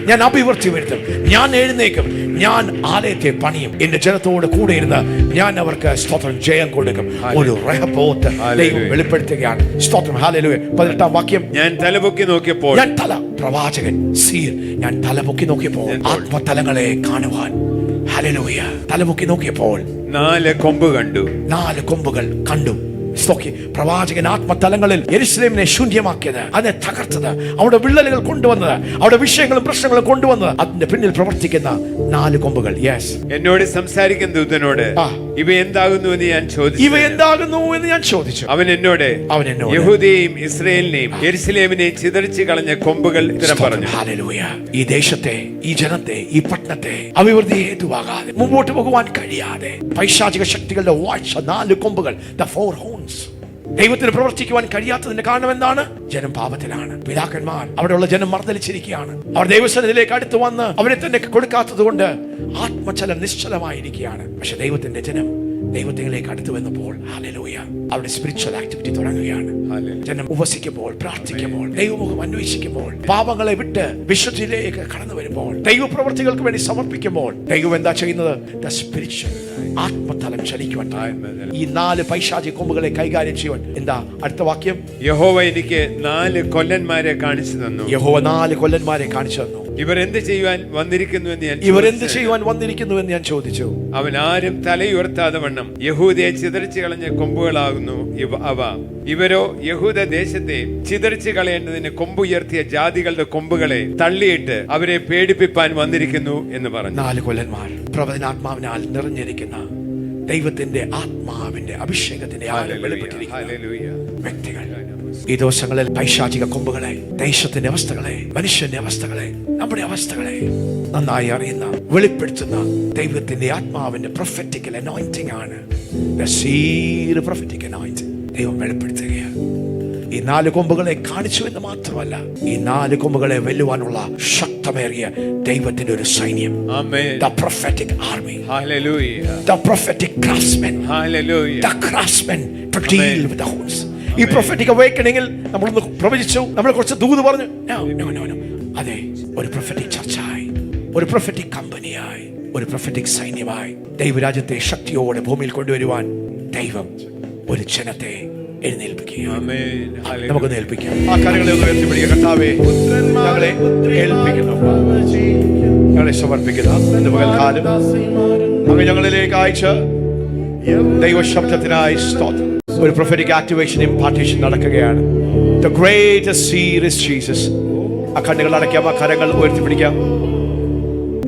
[SPEAKER 1] ഞാൻ അഭിവൃദ്ധി വരുത്തും, ഞാൻ എഴുന്നേക്കും, ഞാൻ ആലയത്തെ പണിയും, എന്റെ ജനത്തോട് കൂടെ ഇരുന്ന് ഞാൻ അവർക്ക് സ്തോത്രം ജയം കൊടുക്കും. ഒരു റഹബോത്ത് ദൈവം വെളിപ്പെടുത്തുകയാണ്. സ്തോത്രം. ഹല്ലേലൂയ. 18ാം വാക്യം.
[SPEAKER 2] ഞാൻ തലപൊക്കി നോക്കിയപ്പോൾ,
[SPEAKER 1] ഞാൻ പ്രവാചകൻ സീർ, ഞാൻ തലപൊക്കി നോക്കിയപ്പോൾ ആത്മതലങ്ങളെ കാണുവാൻ. ഹല്ലേലൂയ. തലപൊക്കി നോക്കിയപ്പോൾ
[SPEAKER 2] 4 കൊമ്പ് കണ്ടു.
[SPEAKER 1] 4 കൊമ്പുകൾ കണ്ടു. പ്രവാചകൻ ആത്മതലങ്ങളിൽ യെരൂശലേമിനെ ശൂന്യമാക്കിയത്, അതിനെ തകർത്തത്, അവിടെ വിള്ളലുകൾ കൊണ്ടുവന്നത്, അവിടെ വിഷയങ്ങളും പ്രശ്നങ്ങളും കൊണ്ടുവന്നത്, അതിന്റെ പിന്നിൽ പ്രവർത്തിക്കുന്ന 4 കൊമ്പുകൾ. യെസ്.
[SPEAKER 2] എന്നോട് സംസാരിക്കുന്ന ദൂതനോട് ഇവ എന്താകുന്നു എന്ന് ഞാൻ ചോദിച്ചു. അവൻ എന്നോട് യഹൂദയെയും ഇസ്രായേലിനെയും യെരൂശലേമിനെയും ചിതറിച്ച് കളഞ്ഞ കൊമ്പുകൾ ഇത്തരം പറഞ്ഞു.
[SPEAKER 1] ഹല്ലേലൂയ. ഈ ദേശത്തെ, ഈ ജനത്തെ, ഈ പട്ടണത്തെ അഭിവൃദ്ധി ഹേതുവാകാതെ, മുമ്പോട്ട് പോകുവാൻ കഴിയാതെ പൈശാചിക ശക്തികളുടെ വാഴ്ച, 4 കൊമ്പുകൾ, the 4 horns. ദൈവത്തിന് പ്രവർത്തിക്കുവാൻ കഴിയാത്തതിന്റെ കാരണം എന്താണ്? ജനം പാപത്തിലാണ്. പിതാക്കന്മാർ, അവിടെയുള്ള ജനം മർദ്ദലിച്ചിരിക്കുകയാണ്. അവർ ദൈവസന്നിധിയിലേക്ക് അടുത്ത് വന്ന് അവരെ തന്നെ കൊടുക്കാത്തത് കൊണ്ട് ആത്മചലം നിശ്ചലമായിരിക്കുകയാണ്. പക്ഷെ ദൈവത്തിന്റെ ജനം ദൈവത്തിലേക്ക് അടുത്ത് വന്നപ്പോൾ, ഹല്ലേലൂയ, അവിടെ സ്പിരിച്വൽ ആക്ടിവിറ്റി തുടങ്ങുകയാണ്. ജനം ഉപസിക്കുമ്പോൾ, പ്രാർത്ഥിക്കുമ്പോൾ, ദൈവമുഖം അന്വേഷിക്കുമ്പോൾ, പാപങ്ങളെ വിട്ട് വിശുദ്ധിയിലേക്ക് കടന്നു വരുമ്പോൾ, ദൈവപ്രവർത്തികൾക്ക് വേണ്ടി സമർപ്പിക്കുമ്പോൾ, ദൈവം എന്താ ചെയ്യുന്നത്? ദ സ്പിരിച്വൽ ആത്മതലം ചലിക്കുവാൻ. ഈ 4 പൈശാചിക കൊമ്പുകളെ കൈകാര്യം ചെയ്യുവാൻ എന്താ അടുത്ത വാക്യം?
[SPEAKER 2] യഹോവ എനിക്ക് 4 കൊല്ലന്മാരെ കാണിച്ചു തന്നു.
[SPEAKER 1] യഹോവ 4 കൊല്ലന്മാരെ കാണിച്ചു തന്നു.
[SPEAKER 2] ഇവർ എന്ത് ചെയ്യുവാൻ വന്നിരിക്കുന്നു എന്ന് ഞാൻ ചോദിച്ചു. അവൻ ആരും തലയുയർത്താതെ വണ്ണം യഹൂദയെ ചിതറിച്ച് കളഞ്ഞ കൊമ്പുകളാകുന്നു അവ. ഇവരോ യഹൂദ ദേശത്തെ ചിതറിച്ച് കളയേണ്ടതിന് കൊമ്പുയർത്തിയ ജാതികളുടെ കൊമ്പുകളെ തള്ളിയിട്ട് അവരെ പേടിപ്പിപ്പാൻ വന്നിരിക്കുന്നു എന്ന് പറഞ്ഞു.
[SPEAKER 1] 4 കൊല്ലന്മാർ പ്രവചനാത്മാവിനാൽ നിറഞ്ഞിരിക്കുന്ന ദൈവത്തിന്റെ ആത്മാവിന്റെ അഭിഷേകത്തിന്റെ വ്യക്തികൾ. ഈ ദിവസങ്ങളിൽ പൈശാചിക കൊമ്പുകളെ, ദേശത്തിന്റെ അവസ്ഥകളെ, മനുഷ്യന്റെ അവസ്ഥകളെ, നമ്മുടെ അവസ്ഥകളെ നന്നായി അറിയുന്ന, വെളിപ്പെടുത്തുന്ന ദൈവത്തിന്റെ ആത്മാവിന്റെ പ്രൊഫറ്റിക്കൽ അനോയിന്റിംഗ് ആണ്. പ്രൊഫറ്റിക് അനോയിന്റിംഗ് ദൈവം വെളിപ്പെടുത്തുകയാണ്. ഈ 4 കൊമ്പുകളെ കാണിച്ചു എന്ന് മാത്രമല്ല, ഈ 4 കൊമ്പുകളെ വെല്ലുവാനുള്ള ശക്തമേറിയ ദൈവത്തിന്റെ ഒരു സൈന്യം. The prophetic army.
[SPEAKER 2] Hallelujah.
[SPEAKER 1] The prophetic craftsmen.
[SPEAKER 2] Hallelujah.
[SPEAKER 1] The craftsmen to deal with the horns. ഈ prophetic awakeningil നമ്മളൊന്ന് പ്രവചിച്ചു, നമ്മൾ കുറച്ച് ദൂത് പറഞ്ഞു. No. അതെ, ഒരു prophetic ചർച്ചയായി, ഒരു prophetic കമ്പനിയായി, ഒരു prophetic സൈന്യമായി ദൈവരാജ്യത്തെ ശക്തിയോടെ ഭൂമിയിൽ കൊണ്ടുവരുവാൻ ദൈവം ഒരു ജനത്തെ എഴുന്നേൽപ്പിക്കുക. നമുക്ക് ഏൽപ്പിക്കാം. ആ കാര്യങ്ങളെ ഒന്ന് ഉയർത്തിപ്പിടിക്കുക. കർത്താവേ, ഞങ്ങളെ ഏൽപ്പിക്കുന്നു, ഞങ്ങളെ സമർപ്പിക്കുന്നു. ഇന്ന് പകൽക്കാലം അങ്ങ് ഞങ്ങളിലേക്ക് അയച്ച ദൈവശബ്ദത്തിനായി സ്തോത്രം. ഒരു പ്രൊഫറ്റിക് ആക്ടിവേഷൻ, ഇംപാർട്ടേഷൻ നടക്കുകയാണ്. The greatest seer is Jesus. ആ കണ്ണുകൾ അടയ്ക്കാം, ആ കരങ്ങൾ ഉയർത്തിപ്പിടിക്കാം.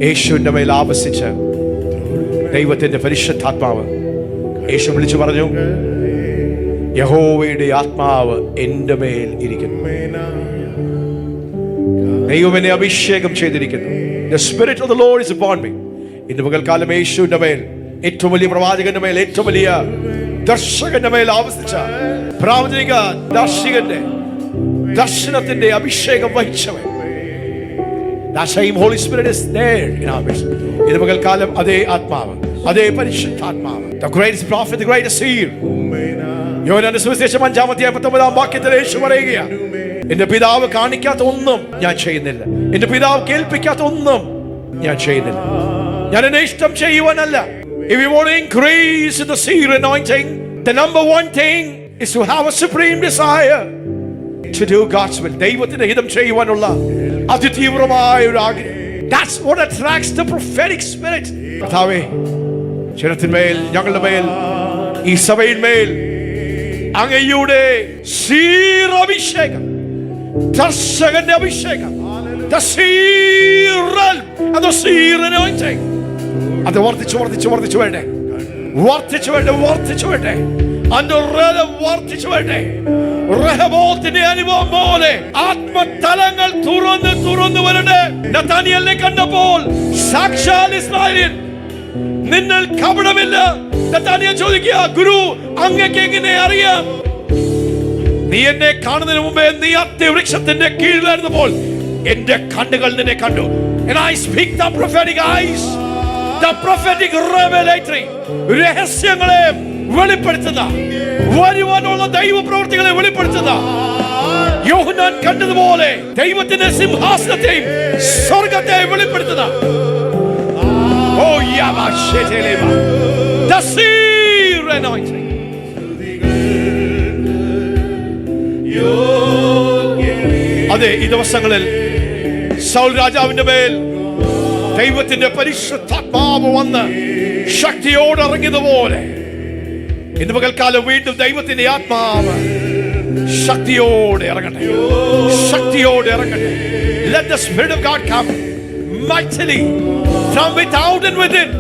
[SPEAKER 1] യേശുവിന്റെ മേൽ ആവസിച്ച് ദൈവത്തിന്റെ പരിശുദ്ധാത്മാവ്, യേശു വിളിച്ചു പറഞ്ഞു, യഹോവയുടെ ആത്മാവ് എന്റെ മേൽ ഇരിക്കുന്നു, ദൈവം എന്നെ അഭിഷേകം ചെയ്തിരിക്കുന്നു. The spirit of the Lord is upon me. ഇന്ന് പകൽക്കാലം യേശുവിന്റെ മേൽ, ഏറ്റവും വലിയ പ്രവാചകന്റെ മേൽ, ഏറ്റവും വലിയ ദർശകന്റെ മേൽ ആവസിച്ച പ്രവാചക ദർശകന്റെ ദർശനത്തിന്റെ അഭിഷേകം വഹിച്ചവൻ. That same Holy Spirit is there in our midst. ഇന്ന് പകൽക്കാലം അതേ ആത്മാവ്, അതേ പരിശുദ്ധാത്മാവ്, the greatest prophet, the greatest seer. യോഹന്നാന്റെ സുവിശേഷം 5-19 വാക്യത്തിൽ യേശു പറയുകയാണ്, എന്റെ പിതാവ് കാണിക്കാത്ത ഒന്നും ഞാൻ ചെയ്യുന്നില്ല, എന്റെ പിതാവ് കേൾപ്പിക്കാത്ത ഒന്നും ഞാൻ ചെയ്യുന്നില്ല. ഞാൻ എന്നെ ഇഷ്ടം ചെയ്യുവാനല്ല. If you want to increase in the seer anointing, the number one thing is to have a supreme desire to do God's will. ദൈവത്തിന്റെ ഹിതം ചെയ്യുവാനുള്ള അതിതീവ്രമായ ഒരു ആഗ്രഹം. That's what attracts the prophetic spirit. കർത്താവേ, ജനത്തിന്മേൽ, ഞങ്ങളുടെ മേൽ, ഈ സഭയിന്മേൽ അങ്ങയുടെ സീർ അഭിഷേകം, ദർശകന്റെ അഭിഷേകം, the seer realm and the seer anointing, അത് വർദ്ധിച്ചു വേണ്ടേ, വർദ്ധിച്ചു വേണ്ടേ, അതിന്റെ റലം വർദ്ധിച്ചു വേണ്ടേ. റഹബോത്തിന്റെ അനുഭവം പോലെ ആത്മതലങ്ങൾ തുറന്നു വരട്ടെ. നഥാനിയേലിനെ കണ്ടപ്പോൾ സാക്ഷാൽ ഇസ്രായേൽ, നിന്നിൽ കപടമില്ല. നഥാനിയേൽ ചോദിക്കുക, ഗുരു, അങ്ങക്ക് എങ്ങനെ അറിയാം? നീ എന്നെ കാണുന്നതിന് മുമ്പേ നീ അത്തിവൃക്ഷത്തിന്റെ കീഴിലായിരുന്നപ്പോൾ എന്റെ കണ്ണുകൾ നിന്നെ കണ്ടു. And I speak the prophetic eyes, the prophetic revelatory, രഹസ്യങ്ങളെ വെളിപ്പെടുത്തുന്ന, വരുവാനുള്ള ദൈവ പ്രവൃത്തികളെ വെളിപ്പെടുത്തുന്ന, യോഹന്നാൻ കണ്ടതുപോലെ ദൈവത്തിന്റെ സിംഹാസനത്തെയും സ്വർഗത്തെയും വെളിപ്പെടുത്തുന്ന, oh yabasheteleba, the seer anointing. അതെ, ഈ ദിവസങ്ങളിൽ സൗൽ രാജാവിന്റെ മേൽ ദൈവത്തിന്റെ പരിശുദ്ധാത്മാവ് വന്ന് ശക്തിയോടെ ഇറങ്ങിയതുപോലെ ഇന്ന് പകൽക്കാലം വീണ്ടും ദൈവത്തിന്റെ ആത്മാവ് ശക്തിയോടെ ഇറങ്ങട്ടെ, ശക്തിയോടെ ഇറങ്ങട്ടെ. Let the Spirit of God come mightily from without and within.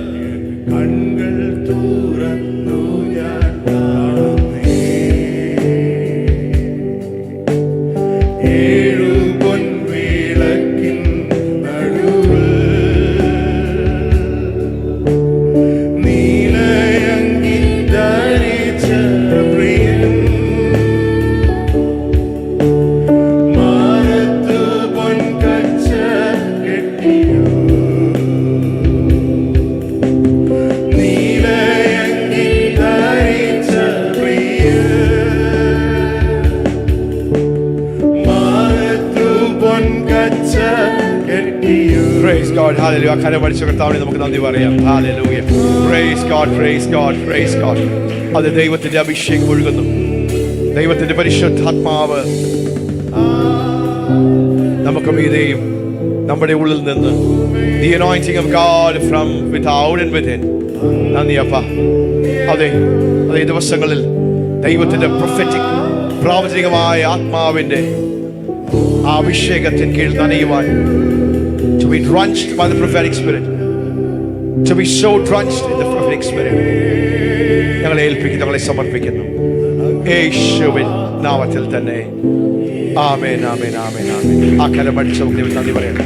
[SPEAKER 1] Praise God, hallelujah. കരം അടിച്ച് കർത്താവിനെ നമുക്ക് നന്ദി പറയാം. Hallelujah. Praise God, praise God, praise God. അത് ദൈവത്തിന്റെ അഭിഷേകം ഒഴുകുന്നു, ദൈവത്തിന്റെ പരിശുദ്ധാത്മാവ് നമുക്ക് മീതെയും നമ്മുടെ ഉള്ളിൽ നിന്ന്, the anointing of God from without and within. നന്ദി അപ്പ. അതെ, അതേ ദിവസങ്ങളിൽ ദൈവത്തിന്റെ prophetic പ്രാവചനികമായ ആത്മാവിന്റെ ആ അഭിഷേകത്തിന് കീഴിൽ നനയുവാൻ, to be drenched by the prophetic spirit, to be so drenched in the prophetic spirit. ഞങ്ങളെ ഏൽപ്പിക്കുന്നു, ഞങ്ങളെ സമർപ്പിക്കുന്നു യേശുവിൻ നാമത്തിൽ തന്നെ. ആമേൻ, ആമേൻ, ആമേൻ, ആമേൻ. ആ കരം അടിച്ച് നമുക്ക് നന്ദി പറയാം.